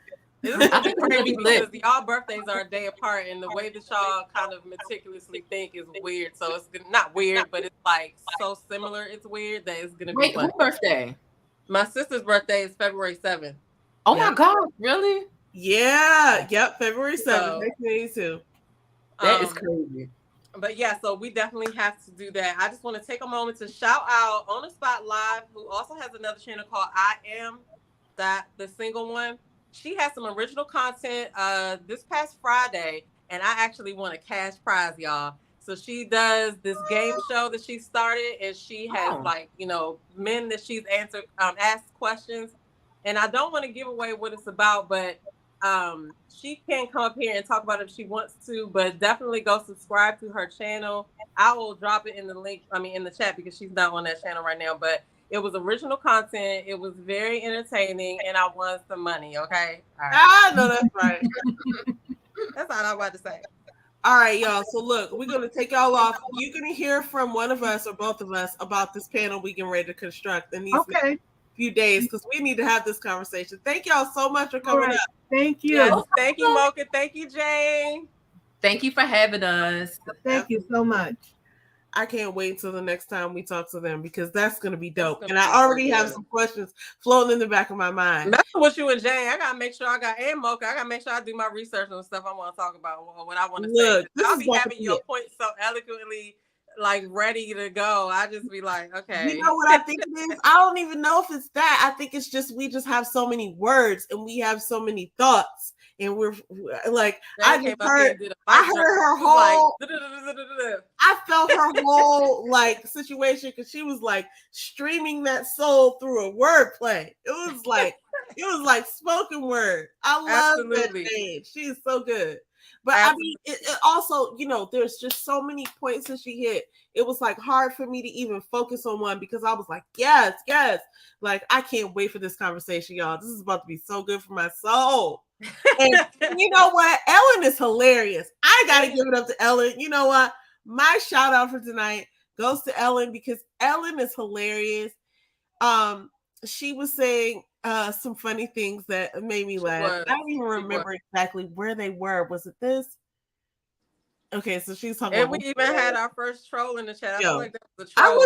I think crazy because y'all birthdays are a day apart, and the way that y'all kind of meticulously think is weird. So it's not weird, but it's like so similar. It's weird that it's gonna be. Wait, whose birthday? My sister's birthday is February 7th. Oh my God, really? Yeah. Yep. February 7th, 1982. That is crazy. But yeah, so we definitely have to do that. I just want to take a moment to shout out On the Spot Live, who also has another channel called I Am That, the single one. She has some original content this past Friday, and I actually won a cash prize, y'all. So she does this game show that she started, and she has men that she's answered, asked questions. And I don't want to give away what it's about, but she can come up here and talk about it if she wants to, but definitely go subscribe to her channel. I will drop it in the link, in the chat, because she's not on that channel right now, but it was original content. It was very entertaining, and I won some money. Okay. All right. No, that's right. That's all I wanted to say. All right, y'all. So look, we're gonna take y'all off. You're gonna hear from one of us or both of us about this panel we getting ready to construct in these next few days, because we need to have this conversation. Thank y'all so much for coming up. Thank you. Yes, thank you, Mocha. Thank you, Jane. Thank you for having us. Thank you so much. I can't wait till the next time we talk to them, because that's going to be dope. And I already have some questions floating in the back of my mind. That's what you and Jane. I got to make sure and Mocha, I got to make sure I do my research on stuff I want to talk about or what I want to say. I'll be having your points so eloquently, like, ready to go. I just be like, okay. You know what I think it is? I don't even know if it's that. I think it's just we just have so many words and we have so many thoughts. And we're like, I heard her whole, I felt her whole like situation, because she was like streaming that soul through a wordplay. It was like spoken word. I love that stage. She's so good. But it also, there's just so many points that she hit. It was like hard for me to even focus on one, because I was like, yes. Like, I can't wait for this conversation, y'all. This is about to be so good for my soul. And you know what? Ellen is hilarious. I got to give it up to Ellen. You know what? My shout out for tonight goes to Ellen, because Ellen is hilarious. She was saying some funny things that made me laugh. I don't even remember exactly where they were. Was it this? Okay, so she's talking. And we even had our first troll in the chat. I feel like that was a troll.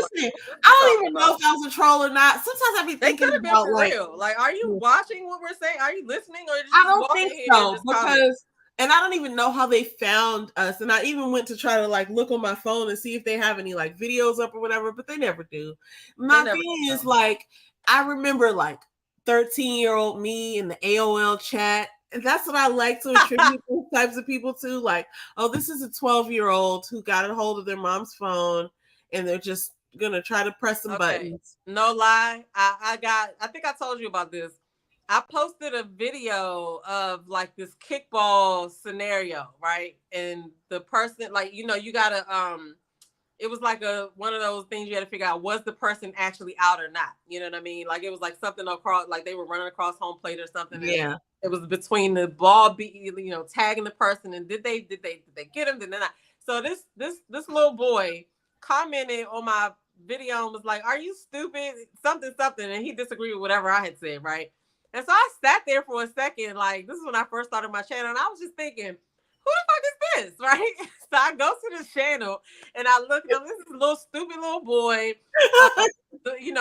I don't even know if that was a troll or not. Sometimes I be thinking about real. Like, are you watching what we're saying? Are you listening, or I don't think so, because and I don't even know how they found us. And I even went to try to like look on my phone and see if they have any like videos up or whatever, but they never do. My thing is like, I remember like 13-year-old me in the AOL chat. And that's what I like to attribute those types of people to. Like, oh, this is a 12-year-old who got a hold of their mom's phone and they're just going to try to press some buttons. No lie. I think I told you about this. I posted a video of like this kickball scenario, right? And the person, like, you got to, it was like one of those things you had to figure out, was the person actually out or not? You know what I mean? Like, it was like something across, like they were running across home plate or something. Yeah. It was between the ball, tagging the person, and did they get him? Did they not? So this little boy commented on my video and was like, "Are you stupid? Something," and he disagreed with whatever I had said, right? And so I sat there for a second, like, this is when I first started my channel, and I was just thinking, who the fuck is this, right? So I go to this channel and I look at him. This is a little stupid little boy. He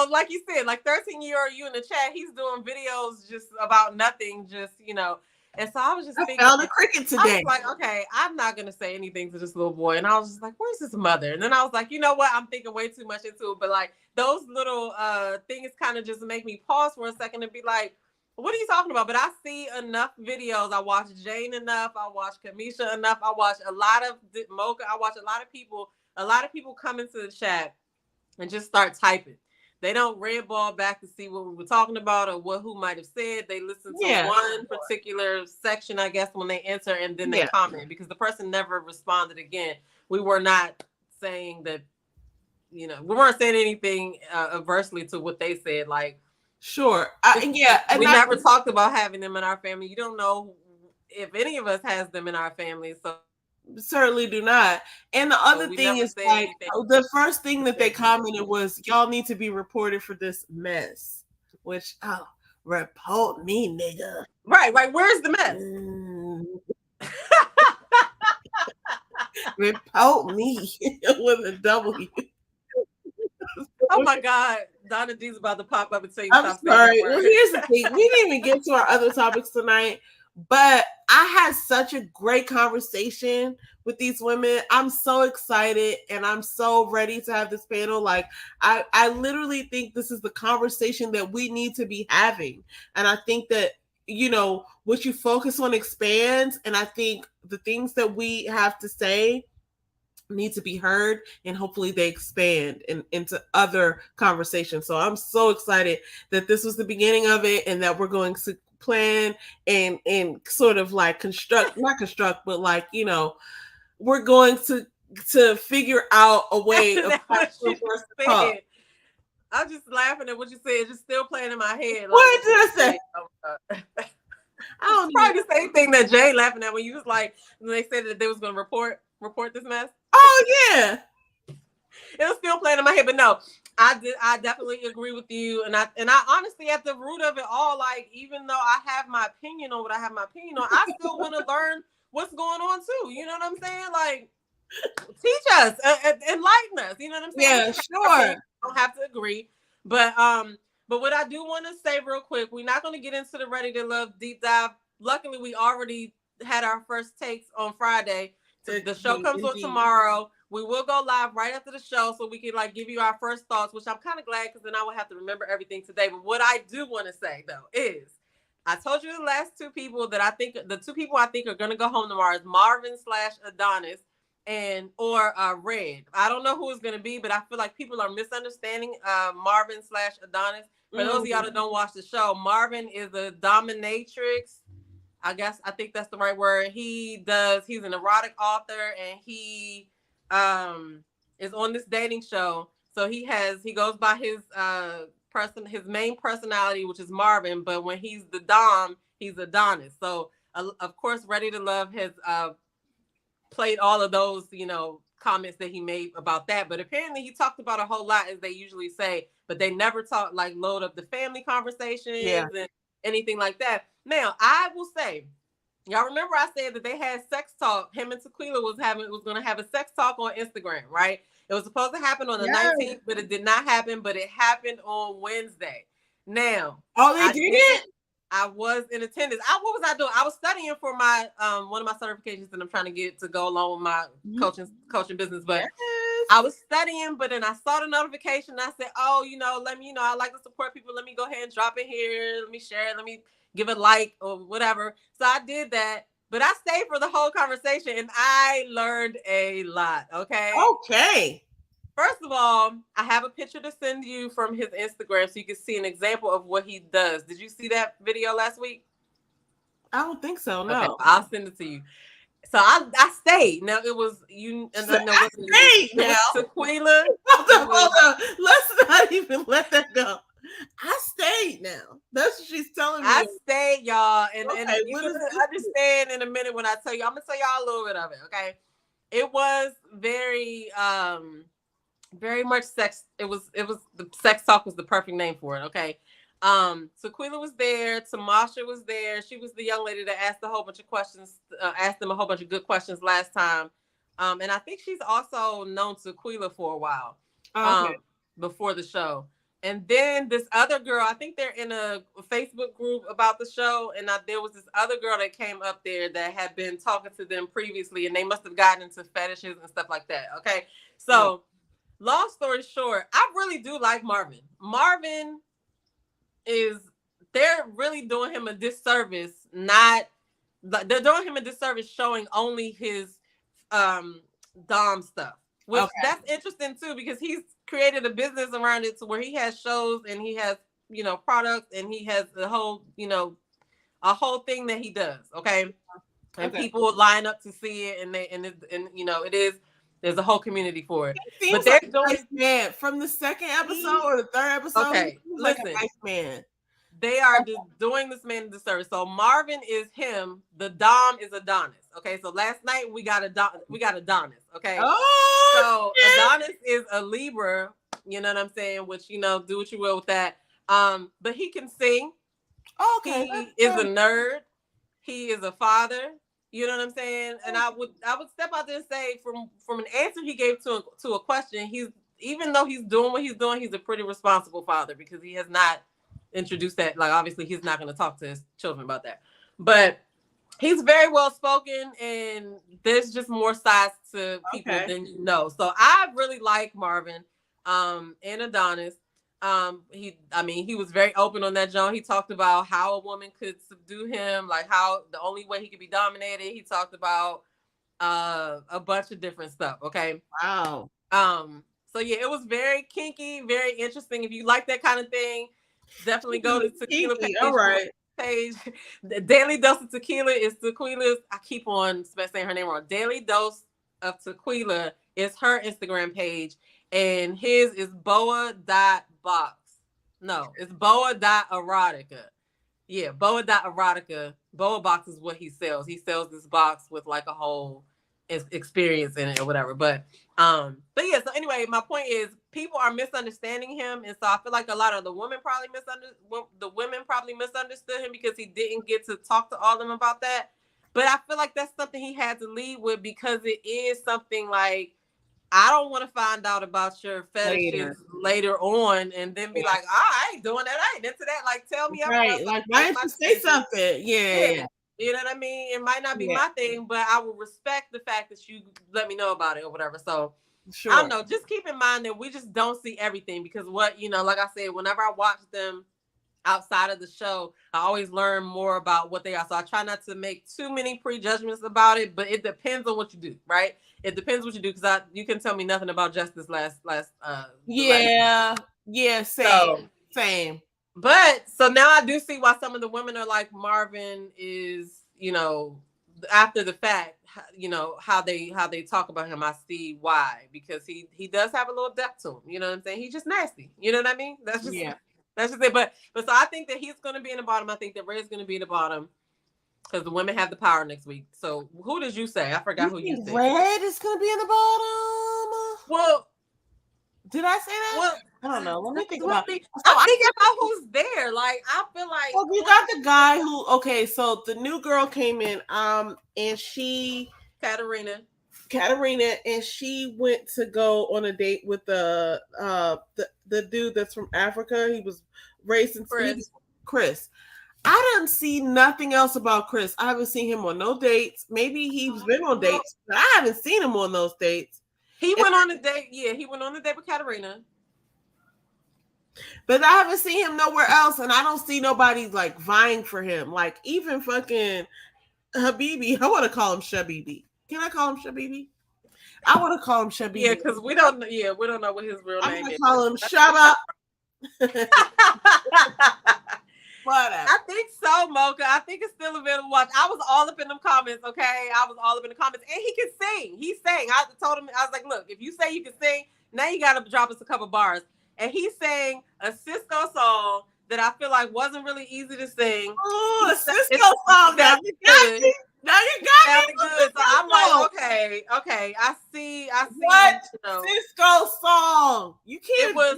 like you said, like 13-year-old you in the chat, he's doing videos just about nothing, And so I was just thinking, I found a cricket today. I was like, okay, I'm not gonna say anything to this little boy. And I was just like, where's his mother? And then I was like, you know what? I'm thinking way too much into it. But like those little things kind of just make me pause for a second and be like, what are you talking about? But I see enough videos. I watch Jane enough. I watch Kamisha enough. I watch a lot of Mocha. I watch a lot of people. A lot of people come into the chat and just start typing. They don't red ball back to see what we were talking about or who might have said. They listen to one particular section, I guess, when they enter, and then they comment, because the person never responded again. We were not saying that, we weren't saying anything adversely to what they said. Like, sure. We never talked about having them in our family. You don't know if any of us has them in our family. So certainly do not. And the other thing is like the first thing that they commented was, y'all need to be reported for this mess. Which report me, nigga. Right. Where's the mess? Report me with a W. Oh my God, Donna D's about to pop up and say, I'm sorry. Well, here's the thing. We didn't even get to our other topics tonight, but I had such a great conversation with these women. I'm so excited and I'm so ready to have this panel. Like, I literally think this is the conversation that we need to be having. And I think that, you know, what you focus on expands. And I think the things that we have to say need to be heard, and hopefully they expand into other conversations. So I'm so excited that this was the beginning of it, and that we're going to plan and sort of like not construct, but like, you know, we're going to figure out a way of I'm just laughing at what you said. It's just still playing in my head. Like, what did I say? I don't probably the same thing that Jay laughing at when you was like, when they said that they was going to report this mess. Oh yeah, it was still playing in my head, but no, I definitely agree with you, and I honestly, at the root of it all, like, even though I have my opinion on what I have my opinion on, I still want to learn what's going on too. You know what I'm saying? Like, teach us, enlighten us. You know what I'm saying? Yeah, sure. Don't have to agree, but what I do want to say real quick, we're not going to get into the Ready to Love deep dive. Luckily, we already had our first takes on Friday. The show comes on tomorrow. We will go live right after the show so we can like give you our first thoughts, which I'm kind of glad because then I will have to remember everything today. But what I do want to say though is, I told you the last two people that I think, the two people I think are going to go home tomorrow is Marvin/Adonis or Red. I don't know who it's going to be, but I feel like people are misunderstanding Marvin/Adonis. For those of y'all that don't watch the show, Marvin is a dominatrix. I think that's the right word. He's an erotic author, and he is on this dating show. So he goes by his main personality, which is Marvin, but when he's the Dom, he's Adonis. So of course, Ready to Love has played all of those, you know, comments that he made about that. But apparently he talked about a whole lot, as they usually say, but they never load up the family conversations and anything like that. Now, I will say, y'all remember I said that they had sex talk. Him and Tequila was going to have a sex talk on Instagram, right? It was supposed to happen on the 19th, but it did not happen. But it happened on Wednesday. Now, they did it. I was in attendance. What was I doing? I was studying for my one of my certifications that I'm trying to get to go along with my coaching business. But I was studying, but then I saw the notification. And I said, "Oh, you know, let me, you know, I like to support people. Let me go ahead and drop it here. Let me share it. Let me give a like or whatever." So I did that, but I stayed for the whole conversation and I learned a lot. Okay. First of all, I have a picture to send you from his Instagram so you can see an example of what he does. Did you see that video last week? I don't think so. No. Okay, I'll send it to you. So I stayed. Now it was you. And then I stayed now. Tequila. Hold on. Let's not even let that go. I stayed now. That's what she's telling me. I stayed, y'all. And you're going to understand in a minute when I tell you. I'm going to tell y'all a little bit of it, okay? It was very much sex. It was the sex talk was the perfect name for it, okay? Tequila was there. Tamasha was there. She was the young lady that asked a whole bunch of questions, asked them a whole bunch of good questions last time. And I think she's also known Tequila for a while before the show. And then this other girl, I think they're in a Facebook group about the show. And there was this other girl that came up there that had been talking to them previously. And they must have gotten into fetishes and stuff like that. Okay. So long story short, I really do like Marvin. Marvin they're really doing him a disservice. They're doing him a disservice showing only his Dom stuff. Which that's interesting too, because he's created a business around it to where he has shows and he has, you know, products and he has the whole, you know, a whole thing that he does. Okay. And people line up to see it and you know, there's a whole community for it. But they're nice man from the second episode or the third episode. Okay. Listen, like a nice man. they are doing this man a disservice. So Marvin is him. The Dom is Adonis. Okay. So last night we got Adonis. Okay. Oh, so shit. Adonis is a Libra. You know what I'm saying? Which, do what you will with that. But he can sing. Okay. He is a nerd. He is a father. You know what I'm saying? And I would step out there and say from an answer he gave to a question, even though he's doing what he's doing, he's a pretty responsible father because he has not introduced that. Like, obviously he's not going to talk to his children about that, but he's very well spoken, and there's just more sides to people than you know. So I really like Marvin and Adonis. He was very open on that, John. He talked about how a woman could subdue him, like how the only way he could be dominated. He talked about a bunch of different stuff. Okay. Wow. So yeah, it was very kinky, very interesting. If you like that kind of thing, definitely go to Tequila page. All right. Page. The Daily Dose of Tequila is Tequila's. I keep on saying her name wrong. Daily Dose of Tequila is her Instagram page, and his is boa.box. No, it's boa.erotica. Yeah, boa.erotica. Boa box is what he sells. He sells this box with like a whole experience in it or whatever. But yeah, so anyway, my point is people are misunderstanding him, and so I feel like a lot of the women probably misunderstood him because he didn't get to talk to all of them about that. But I feel like that's something he had to lead with because it is something like, I don't want to find out about your fetishes later on and then be like, I ain't doing that. I ain't into that. Like, tell me. Right. Like, why didn't you say something? Yeah. You know what I mean? It might not be my thing, but I will respect the fact that you let me know about it or whatever. So I don't know. Just keep in mind that we just don't see everything because like I said, whenever I watch them outside of the show, I always learn more about what they are. So I try not to make too many prejudgments about it, but it depends on what you do, right? It depends what you do because you can tell me nothing about Jess this last same. But so now I do see why some of the women are like, Marvin is, after the fact, how they talk about him. I see why, because he does have a little depth to him. You know what I'm saying? He's just nasty. You know what I mean? That's just it. But so I think that he's going to be in the bottom. I think that Red's going to be in the bottom because the women have the power next week. So who did you say? I forgot who you said. Red is going to be in the bottom. Well, did I say that? Well, I don't know. Let me think about it. I'm thinking about who's there. Like, I feel like. Well, you got the guy who. Okay, so the new girl came in. And she. Katarina, and she went to go on a date with the dude that's from Africa. He was raised in Chris. I didn't see nothing else about Chris. I haven't seen him on no dates. Maybe he's been on dates, but I haven't seen him on those dates. He went on a date. Yeah, he went on a date with Katarina. But I haven't seen him nowhere else, and I don't see nobody like vying for him. Like even fucking Habibi. I want to call him Shabibi. Can I call him Shabibi? I want to call him Shabibi. Yeah, because we don't know what his real name is. I'm gonna call him Shaba. Whatever. I think so, Mocha. I think it's still available to watch. I was all up in them comments, okay? I was all up in the comments. And he can sing. He sang. I told him, I was like, look, if you say you can sing, now you got to drop us a couple bars. And he sang a Cisco song that I feel like wasn't really easy to sing. Oh, a Cisco song. Now you got me. Good. So I'm like, okay. I see. What Cisco song? You can't. It was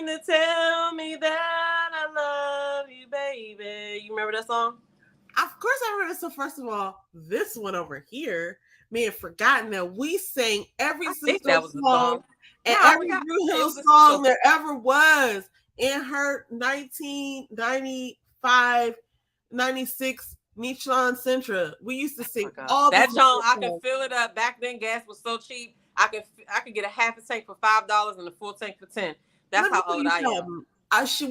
to tell me that I love you, baby. You remember that song? Of course I remember. So first of all, this one over here may have forgotten that we sang every Cisco song and every Drew Hill song there ever was in her 1995, 96 Nissan Sentra. We used to sing all that song. I could fill it up. Back then, gas was so cheap. I could get a half a tank for $5 and a full tank for $10. That's how old I am.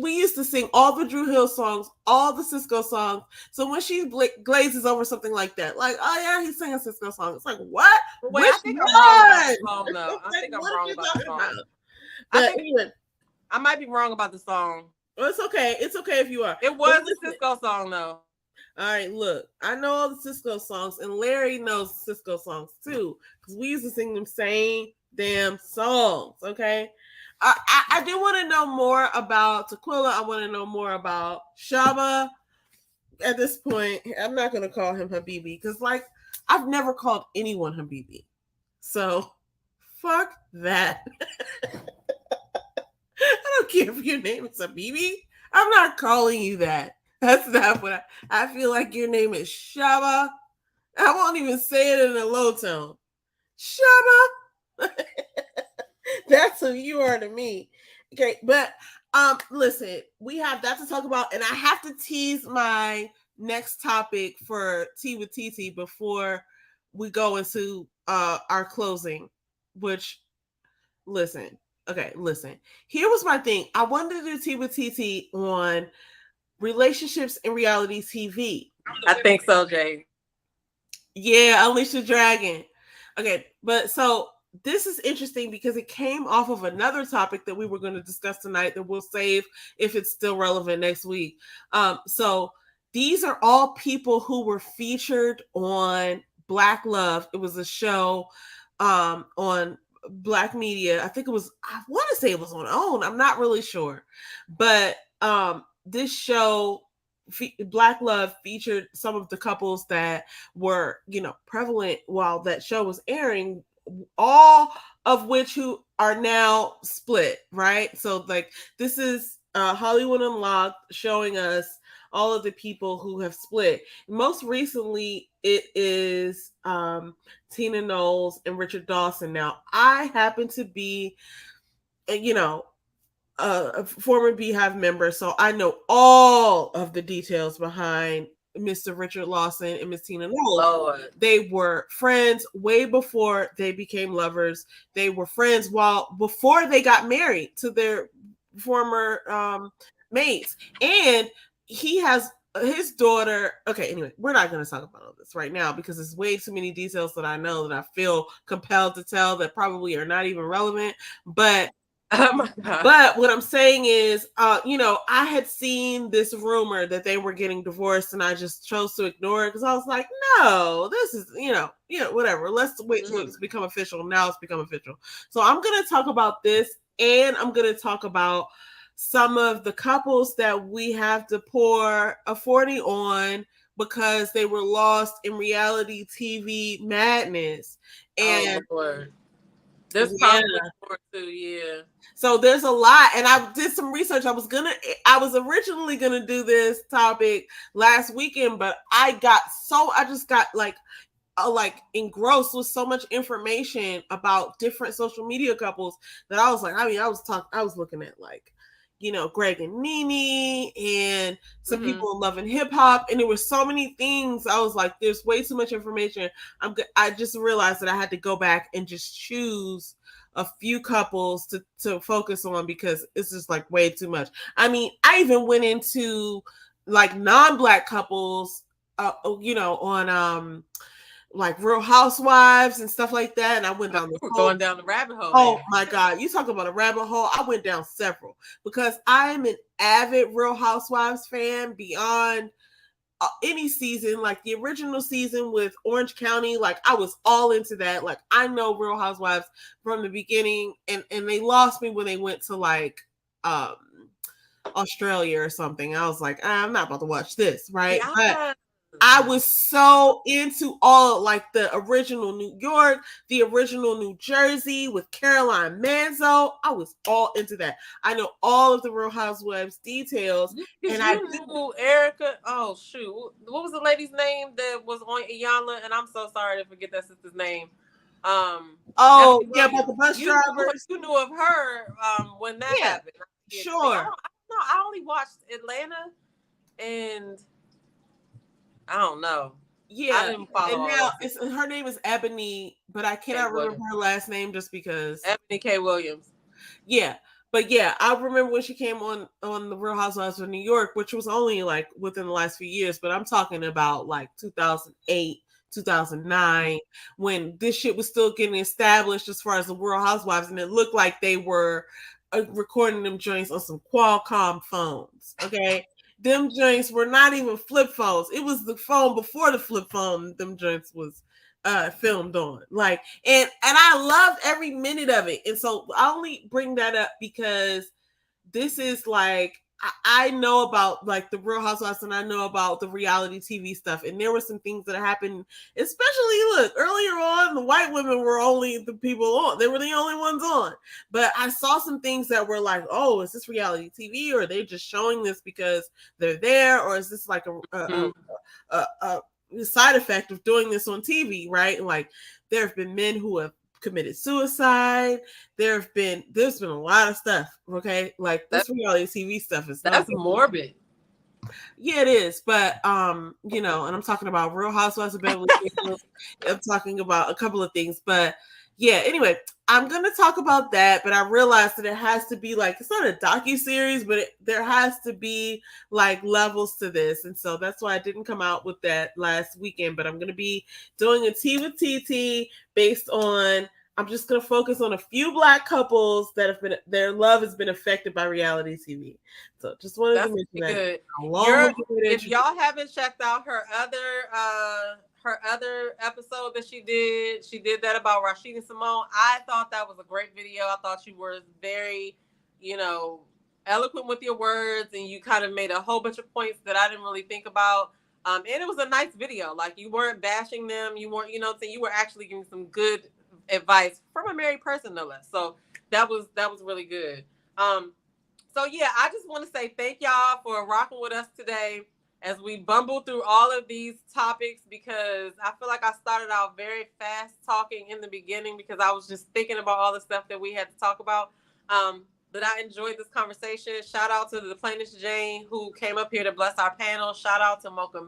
We used to sing all the Drew Hill songs, all the Cisco songs. So when she glazes over something like that, like, oh yeah, he's singing a Cisco song. It's like, what? Wait, I think I'm wrong about the song, though. I think I'm wrong about the song. I might be wrong about the song. Well, it's okay. It's okay if you are. It was a Cisco song, though. All right, look, I know all the Cisco songs, and Larry knows Cisco songs too, because we used to sing them same damn songs. Okay. I do want to know more about Tequila. I want to know more about Shaba. At this point, I'm not going to call him Habibi because, like, I've never called anyone Habibi. So, fuck that. I don't care if your name is Habibi. I'm not calling you that. That's not what I feel like your name is Shaba. I won't even say it in a low tone. Shaba. That's who you are to me. Okay, but listen, we have that to talk about, and I have to tease my next topic for Tea with TT before we go into our closing, which listen. Here was my thing. I wanted to do Tea with TT on relationships in reality TV. I think so, Jay. Yeah, Unleash the Dragon. Okay, but so this is interesting because it came off of another topic that we were going to discuss tonight that we'll save if it's still relevant next week. So these are all people who were featured on Black Love. It was a show on Black Media. I think it was, I want to say it was on OWN. I'm not really sure. But this show, Black Love, featured some of the couples that were, prevalent while that show was airing, all of which who are now split, right? So like this is Hollywood Unlocked showing us all of the people who have split. Most recently, it is Tina Knowles and Richard Dawson. Now, I happen to be, a former Beehive member, so I know all of the details behind Mr. Richard Lawson and Miss Tina Knowles. Lord. They were friends way before they became lovers. They were friends before they got married to their former mates. And he has his daughter. Okay, anyway, we're not going to talk about all this right now because there's way too many details that I know that I feel compelled to tell that probably are not even relevant. But but what I'm saying is, I had seen this rumor that they were getting divorced, and I just chose to ignore it because I was like, no, this is, whatever. Let's wait till it's become official. Now it's become official. So I'm going to talk about this, and I'm going to talk about some of the couples that we have to pour a 40 on because they were lost in reality TV madness. And there's probably more too, yeah. So there's a lot, and I did some research. I was originally gonna do this topic last weekend, but I just got like engrossed with so much information about different social media couples that I was like, I was looking at Greg and Nene and some people in Love and Hip Hop, and there were so many things. I was like, there's way too much information. I just realized that I had to go back and just choose a few couples to focus on because it's just like way too much. I mean, I even went into like non-Black couples, on like Real Housewives and stuff like that. And I went down going down the rabbit hole. Oh my God. You talk about a rabbit hole. I went down several because I'm an avid Real Housewives fan beyond any season. Like the original season with Orange County, like I was all into that. Like I know Real Housewives from the beginning, and they lost me when they went to like Australia or something. I was like, I'm not about to watch this, right? But I was so into all like the original New York, the original New Jersey with Caroline Manzo. I was all into that. I know all of the Real Housewives details. And I knew Erica. Oh shoot, what was the lady's name that was on Iyanla? And I'm so sorry to forget that sister's name. About the bus driver. You knew of her when that happened. Sure. I only watched Atlanta and. I don't know. Yeah, I didn't follow. And now her name is Ebony, but I cannot remember her last name just because Ebony K. Williams. Yeah, but yeah, I remember when she came on the Real Housewives of New York, which was only like within the last few years. But I'm talking about like 2008, 2009, when this shit was still getting established as far as the Real Housewives, and it looked like they were recording them joints on some Qualcomm phones. Okay. Them joints were not even flip phones. It was the phone before the flip phone. Them joints was filmed on. Like, and I loved every minute of it. And so I only bring that up because this is like, I know about like the Real Housewives and I know about the reality TV stuff. And there were some things that happened, especially look, earlier on, the white women were only the people on. They were the only ones on. But I saw some things that were like, oh, is this reality TV, or are they just showing this because they're there, or is this like a side effect of doing this on TV, right? And like there have been men who have committed suicide. There's been a lot of stuff. Okay, like this reality TV stuff is that's morbid. Yeah, it is. But you know, and I'm talking about Real Housewives of Beverly Hills. I'm talking about a couple of things, but yeah. Anyway, I'm gonna talk about that, but I realized that it has to be like, it's not a docu-series, but there has to be like levels to this, and so that's why I didn't come out with that last weekend. But I'm gonna be doing a tea with TT based on. I'm just gonna focus on a few Black couples that have been, their love has been affected by reality TV. So just wanted to mention that. If y'all haven't checked out her other episode that she did that about Rashid and Simone. I thought that was a great video. I thought you were very, eloquent with your words, and you kind of made a whole bunch of points that I didn't really think about. And it was a nice video. Like, you weren't bashing them. You weren't, you were actually giving some good advice from a married person, no less. So that was really good. So yeah, I just want to say thank y'all for rocking with us today as we bumble through all of these topics, because I feel like I started out very fast talking in the beginning because I was just thinking about all the stuff that we had to talk about. But I enjoyed this conversation. Shout out to the Plaintiff Jane who came up here to bless our panel. Shout out to Mocha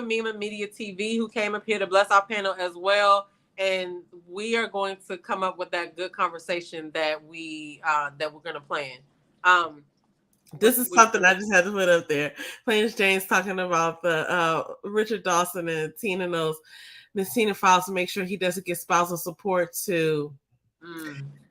Mima Media TV who came up here to bless our panel as well. And we are going to come up with that good conversation that we're going to plan. This is something I just had to put up there. Plaintiff Jane's talking about the Richard Dawson and Tina knows. Miss Tina files to make sure he doesn't get spousal support too.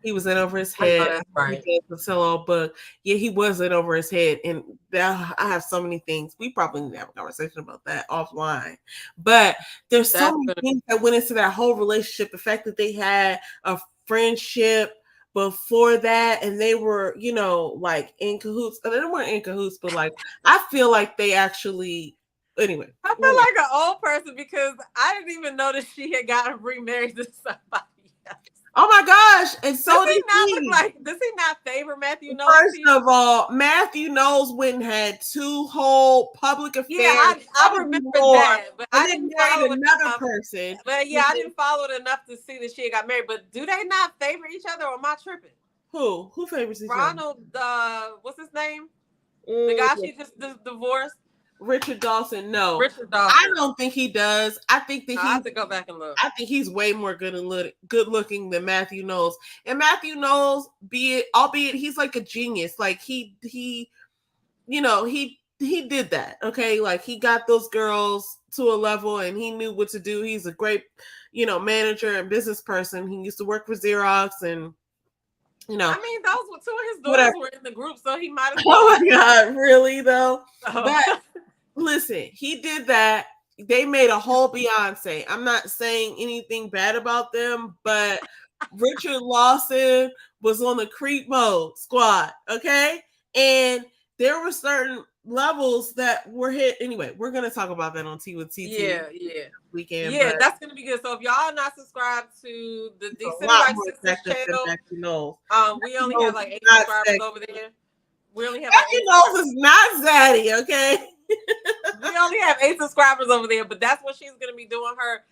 He was in over his head. That's right. The sell-all book. Yeah, he was in over his head, and I have so many things. We probably need to have a conversation about that offline. But there's so many things that went into that whole relationship. The fact that they had a friendship before that, and they were, like in cahoots. And they weren't in cahoots, but like I feel like they actually. Anyway, I feel like an old person because I didn't even know that she had gotten remarried to somebody else. Oh my gosh! And so does he not favor Matthew Knowles? First of all, Matthew Knowles went and had 2 whole public affairs. Yeah, I remember that, but I didn't marry another person. But yeah, I didn't follow it enough to see that she got married. But do they not favor each other, or am I tripping? Who favors each other? Ronald, what's his name? The guy she just divorced. Richard Dawson, no. Richard Dawson. I don't think he does. I think that I have to go back and look. I think he's way more good looking than Matthew Knowles. And Matthew Knowles, albeit he's like a genius. Like he did that. Okay, like he got those girls to a level, and he knew what to do. He's a great, manager and business person. He used to work for Xerox, and I mean, those were 2 of his daughters were in the group, so he might as well. Oh my God, really though? Oh. But listen, he did that. They made a whole Beyonce. I'm not saying anything bad about them, but Richard Lawson was on the creep mode squad, okay? And there were certain levels that were hit. Anyway, we're gonna talk about that on Tea with TT. Yeah. Weekend. Yeah, that's gonna be good. So if y'all are not subscribed to the Decent Right Sisters channel, we only have like 8 subscribers over there. We only have Matthew Knowles is not zaddy, okay? We only have 8 subscribers over there, but that's what she's gonna be doing her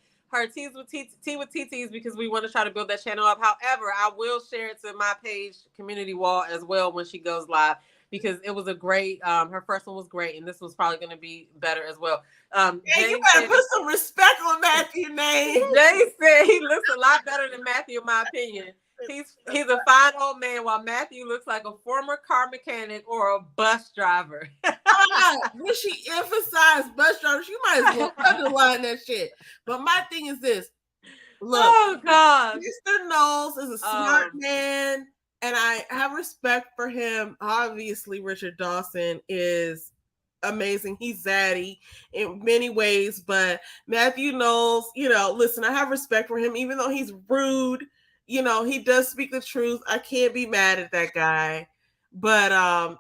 Tea with TTs because we want to try to build that channel up. However, I will share it to my page community wall as well when she goes live, because it was a great, her first one was great, and this was probably going to be better as well. You better put some respect on Matthew's name. Jay said he looks a lot better than Matthew, in my opinion. He's a fine old man, while Matthew looks like a former car mechanic or a bus driver. When she emphasized bus driver, she might as well underline that shit. But my thing is this. Look, oh God, Mr. Knowles is a smart man, and I have respect for him. Obviously, Richard Dawson is amazing. He's zaddy in many ways, but Matthew Knowles, listen, I have respect for him, even though he's rude. He does speak the truth. I can't be mad at that guy. But I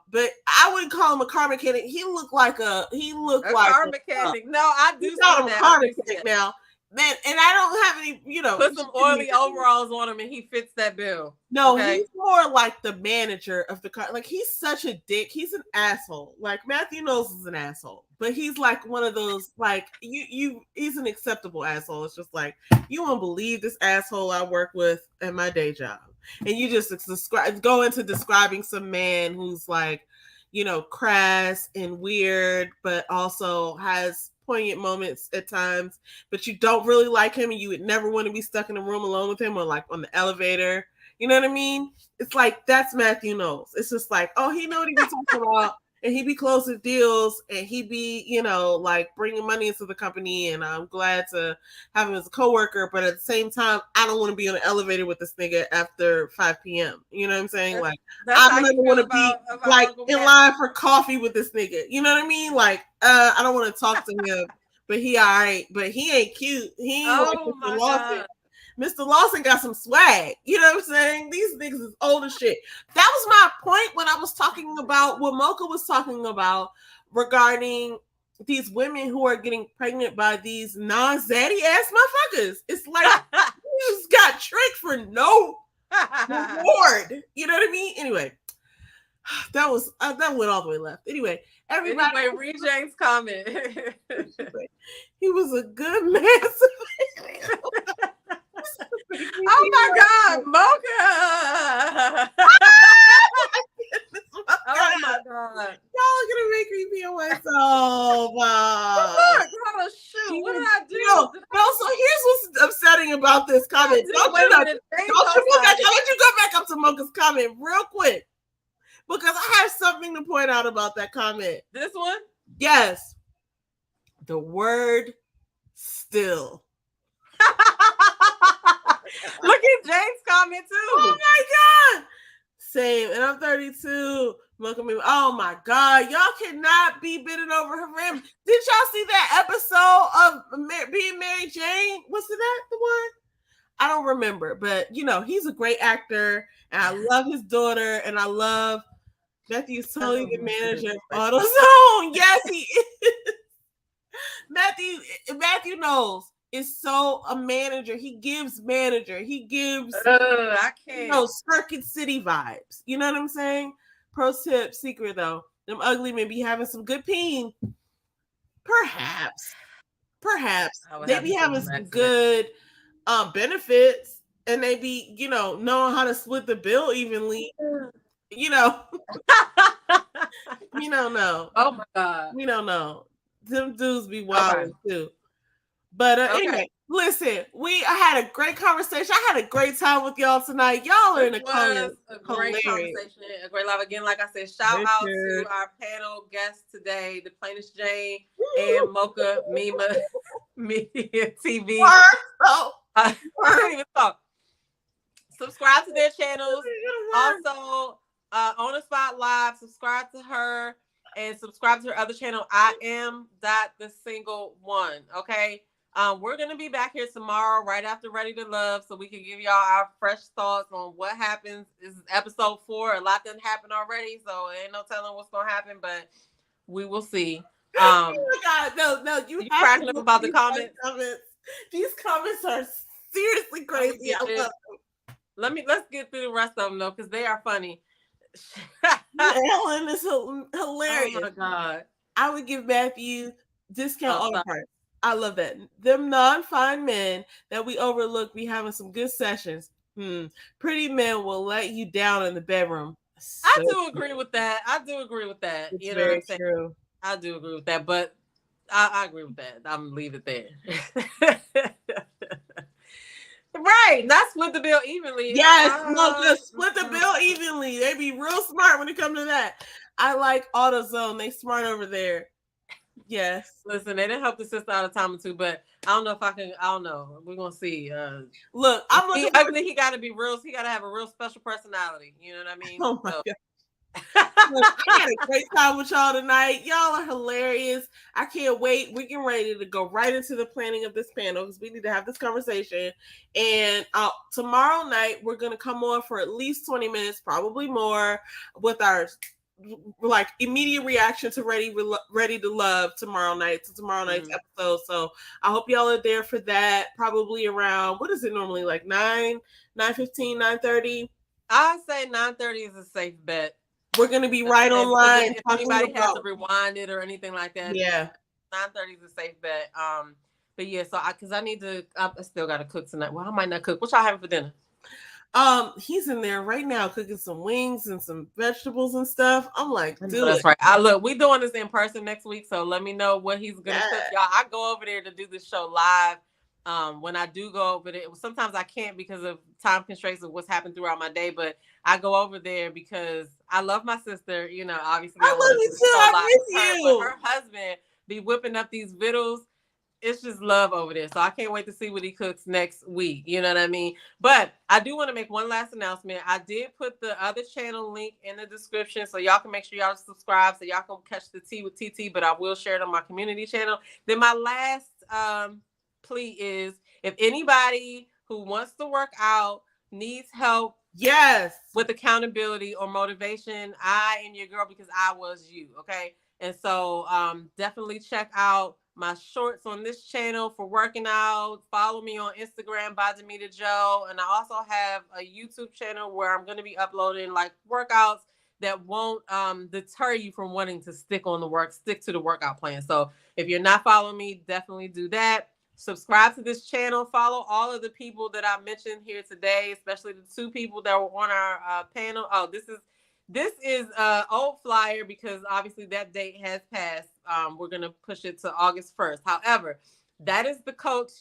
wouldn't call him a car mechanic. He looked like a car mechanic. No, I do see that. Car mechanic now. Man, and I don't have any, put some oily overalls on him and he fits that bill. No, okay? He's more like the manager of the car. Like, he's such a dick. He's an asshole. Like, Matthew Knowles is an asshole, but he's like one of those, like, he's an acceptable asshole. It's just like, you won't believe this asshole I work with at my day job. And you just go into describing some man who's like, crass and weird, but also has poignant moments at times, but you don't really like him and you would never want to be stuck in a room alone with him or like on the elevator. You know what I mean? It's like, that's Matthew Knowles. It's just like, oh, he know what he be talking about, and he be closing deals, and he be, like bringing money into the company, and I'm glad to have him as a coworker, but at the same time, I don't want to be on the elevator with this nigga after 5 p.m. You know what I'm saying? I don't ever want to be like in line for coffee with this nigga. You know what I mean? Like, I don't want to talk to him, but he all right, but he ain't cute. He ain't like Mr. Lawson. Mr. Lawson got some swag. You know what I'm saying? These niggas is old as shit. That was my point when I was talking about what Mocha was talking about regarding these women who are getting pregnant by these non-zaddy ass motherfuckers. It's like, you just got tricked for no reward. You know what I mean? Anyway, that went all the way left. Anyway, everybody. Read James' comment. He was a good man. Oh my God, Mocha! Oh my God! Y'all are gonna make me feel myself. Look, shoot! What did I do? No, so here's what's upsetting about this comment. Don't you go back up to Mocha's comment real quick, because I have something to point out about that comment. This one? Yes. The word "still." Look at James' comment too. Oh my God. Same. And I'm 32. Oh my God. Y'all cannot be bending over her rim. Did y'all see that episode of Being Mary Jane? Was it that the one? I don't remember. But, he's a great actor. And I love his daughter. And I love Matthew's totally the manager of AutoZone. Yes, he is. Matthew Knowles is so a manager. He gives I can't. Circuit City vibes. You know what I'm saying? Pro tip, secret though. Them ugly men be having some good peen. Perhaps. They be having some good benefits, and they be, knowing how to split the bill evenly. We don't know. Oh my God. We don't know. Them dudes be wild too. But anyway, listen, I had a great conversation. I had a great time with y'all tonight. Y'all are in the comments. A great conversation, a great live. Again, like I said, shout out to our panel guests today, the Plainest Jane and Mocha Mima Media TV. I can't even talk. Subscribe to their channels. Also, On the Spot Live, subscribe to her and subscribe to her other channel, I Am the Single One. Okay. We're going to be back here tomorrow right after Ready to Love, so we can give y'all our fresh thoughts on what happens. This is episode 4. A lot didn't happen already, so ain't no telling what's going to happen, but we will see. Oh my God, no, you cracking up about the comments. These comments are seriously crazy. Let's get through the rest of them though, because they are funny. Ellen is hilarious. Oh my God. I would give Matthew discount on the parts. I love that. Them non-fine men that we overlook be having some good sessions. Pretty men will let you down in the bedroom. So I do agree with that. It's you know what I'm saying? True. I do agree with that, but I agree with that. I'm gonna leave it there. Right, not split the bill evenly. Yes, just split the bill evenly. They be real smart when it comes to that. I like AutoZone. They smart over there. Yes. Listen, they didn't help the sister out a time or two, but I don't know if I can. I don't know. We're gonna see. Look, I'm looking. I think he got to be real. He got to have a real special personality. You know what I mean? Oh my God. Look, I had a great time with y'all tonight. Y'all are hilarious. I can't wait. We're getting ready to go right into the planning of this panel because we need to have this conversation. And tomorrow night, we're going to come on for at least 20 minutes, probably more, with our like immediate reaction to Ready to Love tomorrow night's episode. So I hope y'all are there for that. Probably around, what is it normally, like 9:15, 9:30? I say 9:30 is a safe bet. We're going to be right online. If anybody has to rewind it or anything like that, yeah, 9:30 is a safe bet. But yeah, so I still got to cook tonight. Well, I might not cook. What y'all having for dinner? He's in there right now cooking some wings and some vegetables and stuff. I'm like, dude, that's right. Look, we doing this in person next week, so let me know what he's gonna cook, y'all. I go over there to do this show live. When I do go over there, sometimes I can't because of time constraints of what's happened throughout my day, but I go over there because I love my sister. You know, obviously I love you too. I miss you. Her husband be whipping up these vittles. It's just love over there. So I can't wait to see what he cooks next week. You know what I mean? But I do want to make one last announcement. I did put the other channel link in the description so y'all can make sure y'all subscribe so y'all can catch the tea with TT, but I will share it on my community channel. Then my last plea is if anybody who wants to work out needs help with accountability or motivation, I am your girl because I was you. Okay. And so definitely check out my shorts on this channel for working out. Follow me on Instagram by Demita Joe. And I also have a YouTube channel where I'm going to be uploading like workouts that won't deter you from wanting to stick to the workout plan. So if you're not following me, definitely do that. Subscribe to this channel. Follow all of the people that I mentioned here today, especially the 2 people that were on our panel. Oh, this is old flyer because obviously that date has passed. We're going to push it to August 1st. However, that is the coach,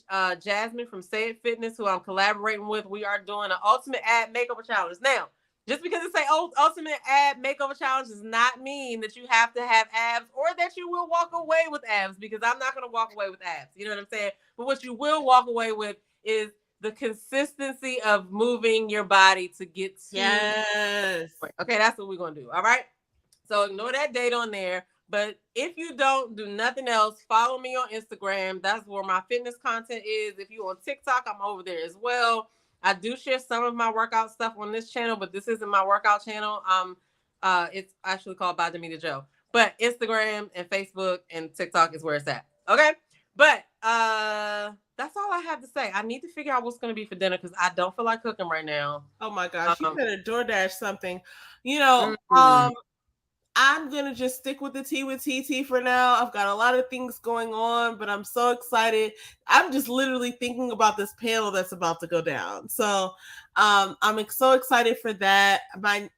Jasmine from Say It Fitness, who I'm collaborating with. We are doing an ultimate ab makeover challenge. Now, just because it say ultimate ab makeover challenge does not mean that you have to have abs or that you will walk away with abs, because I'm not going to walk away with abs. You know what I'm saying? But what you will walk away with is the consistency of moving your body to get to. Yes. Okay, that's what we're going to do. All right. So ignore that date on there. But if you don't do nothing else, follow me on Instagram. That's where my fitness content is. If you're on TikTok, I'm over there as well. I do share some of my workout stuff on this channel, but this isn't my workout channel. It's actually called By Demita Joe. But Instagram and Facebook and TikTok is where it's at. Okay. But that's all I have to say. I need to figure out what's going to be for dinner because I don't feel like cooking right now. Oh my gosh, you better DoorDash something. You know, I'm going to just stick with the tea with TT for now. I've got a lot of things going on, but I'm so excited. I'm just literally thinking about this panel that's about to go down. So I'm so excited for that.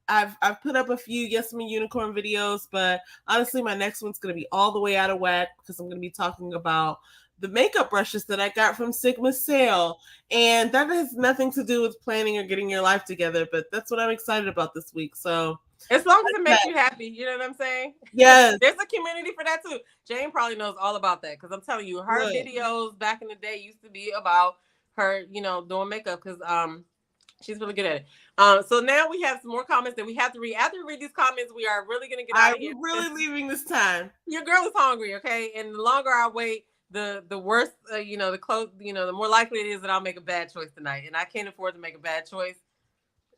I've put up a few Yes I'm a Unicorn videos, but honestly, my next one's going to be all the way out of whack because I'm going to be talking about the makeup brushes that I got from Sigma Sale. And that has nothing to do with planning or getting your life together, but that's what I'm excited about this week. So as long as it makes you happy, you know what I'm saying? Yes. There's a community for that too. Jane probably knows all about that because I'm telling you, her videos back in the day used to be about her, you know, doing makeup because she's really good at it. So now we have some more comments that we have to read. After we read these comments, we are really going to get out of here. I'm really leaving this time. Your girl is hungry, okay? And the longer I wait, the worse, the more likely it is that I'll make a bad choice tonight. And I can't afford to make a bad choice.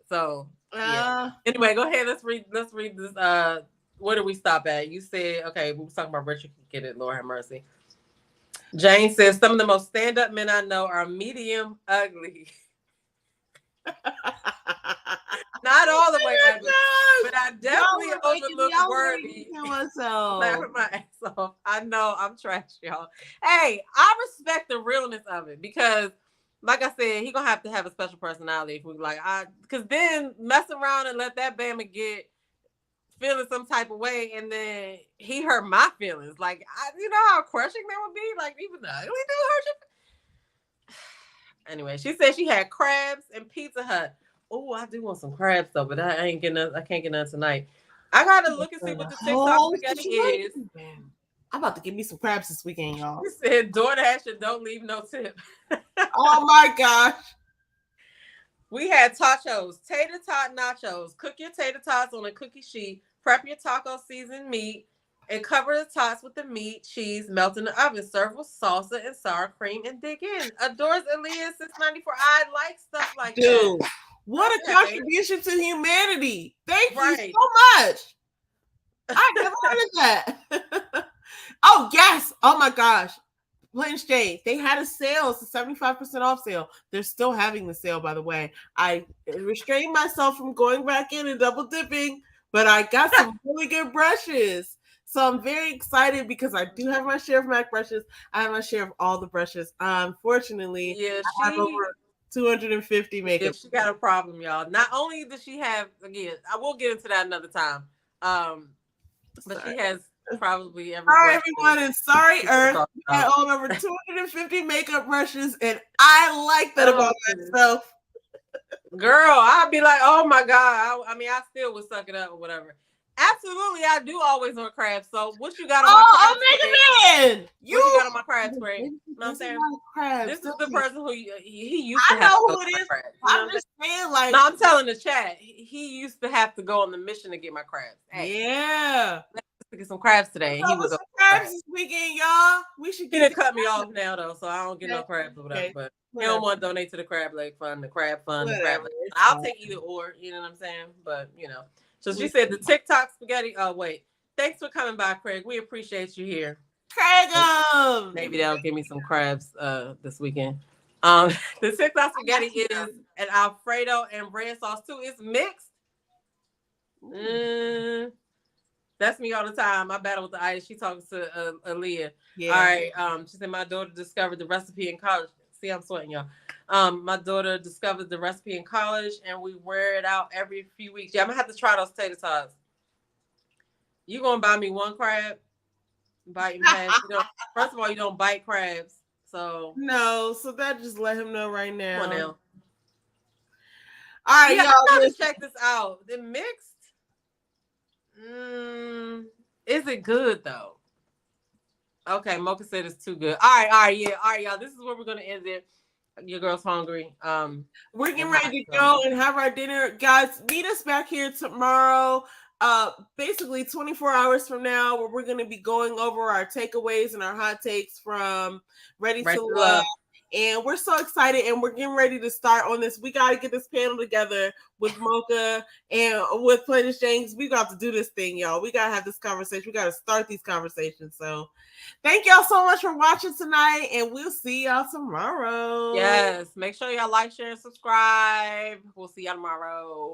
So yeah. Anyway, go ahead. Let's read this. Where did we stop at? You said, okay, we were talking about Richard can get it. Lord have mercy. Jane says some of the most stand-up men I know are medium ugly. Not all the way ugly, but I definitely overlook worthy. Laughing my ass off. I know I'm trash, y'all. Hey, I respect the realness of it because, like I said, he gonna have to have a special personality if we because then mess around and let that Bama get feeling some type of way, and then he hurt my feelings. Like, you know how crushing that would be. Like, even the ugly dude hurt you. Anyway, she said she had crabs and Pizza Hut. Oh, I do want some crabs though, but I can't get none tonight. I gotta look and see what the TikTok spaghetti is. I'm about to give me some crabs this weekend, y'all. She said DoorDash and don't leave no tip. Oh my gosh. We had tachos, tater tot nachos. Cook your tater tots on a cookie sheet. Prep your taco seasoned meat and cover the tops with the meat, cheese, melt in the oven. Serve with salsa and sour cream and dig in. Adores Aaliyah 694. I like stuff like that. Dude, what a Okay. contribution to humanity. Thank you Right. so much. I never heard of that. Oh, yes. Oh, my gosh. Blanche J, they had a sale. It's a 75% off sale. They're still having the sale, by the way. I restrained myself from going back in and double dipping, but I got some really good brushes. So I'm very excited because I do have my share of MAC brushes. I have my share of all the brushes. Unfortunately, Yeah, I have over 250 makeup. Yeah, she got a problem, y'all. Not only does she have, again, I will get into that another time. But she has probably every. Sorry, everyone, and sorry, Earth. I own over 250 makeup brushes, and I like that about myself. Girl, I'd be like, oh my God. I mean, I still would suck it up or whatever. Absolutely, I do always on crabs. So what you got on my crabs? Oh, Omega Man! What you got on my crabs, Craig? You know what I'm saying? This is the person who he used to have to go to my crabs. I'm just saying, like, no, I'm telling the chat. He used to have to go on the mission to get my crabs. Hey, yeah. Let's get some crabs today. And he would go some crabs this weekend, y'all. We should get. He done cut me off now though, so I don't get no crabs or whatever. Okay. But he don't want to donate to the crab leg fund, the crab fund, Whatever. the crab leg. I'll take either or. You know what I'm saying? But you know. So she said the TikTok spaghetti. Oh wait, thanks for coming by, Craig. We appreciate you here. Craig, maybe that'll give me some crabs this weekend. The TikTok spaghetti is an Alfredo and red sauce too. It's mixed. That's me all the time. I battle with the itis. She talks to Aaliyah. Yeah. All right. She said my daughter discovered the recipe in college. See, I'm sweating, y'all. My daughter discovered the recipe in college, and we wear it out every few weeks. Yeah, I'm gonna have to try those tater tots. You gonna buy me one crab? Bite and pass. First of all, you don't bite crabs, so no. So that just let him know right now. Come on now. All right, yeah, y'all. I gotta check this out. The mixed. Is it good though? Okay, Mocha said it's too good. All right, y'all. This is where we're gonna end it. Your girl's hungry. We're getting ready to go and have our dinner, guys. Meet us back here tomorrow. Basically 24 hours from now, where we're gonna be going over our takeaways and our hot takes from Ready to Love. And we're so excited, and we're getting ready to start on this. We got to get this panel together with Mocha and with Planet James. We got to do this thing, y'all. We got to have this conversation. We got to start these conversations. So thank y'all so much for watching tonight, and we'll see y'all tomorrow. Yes. Make sure y'all like, share, and subscribe. We'll see y'all tomorrow.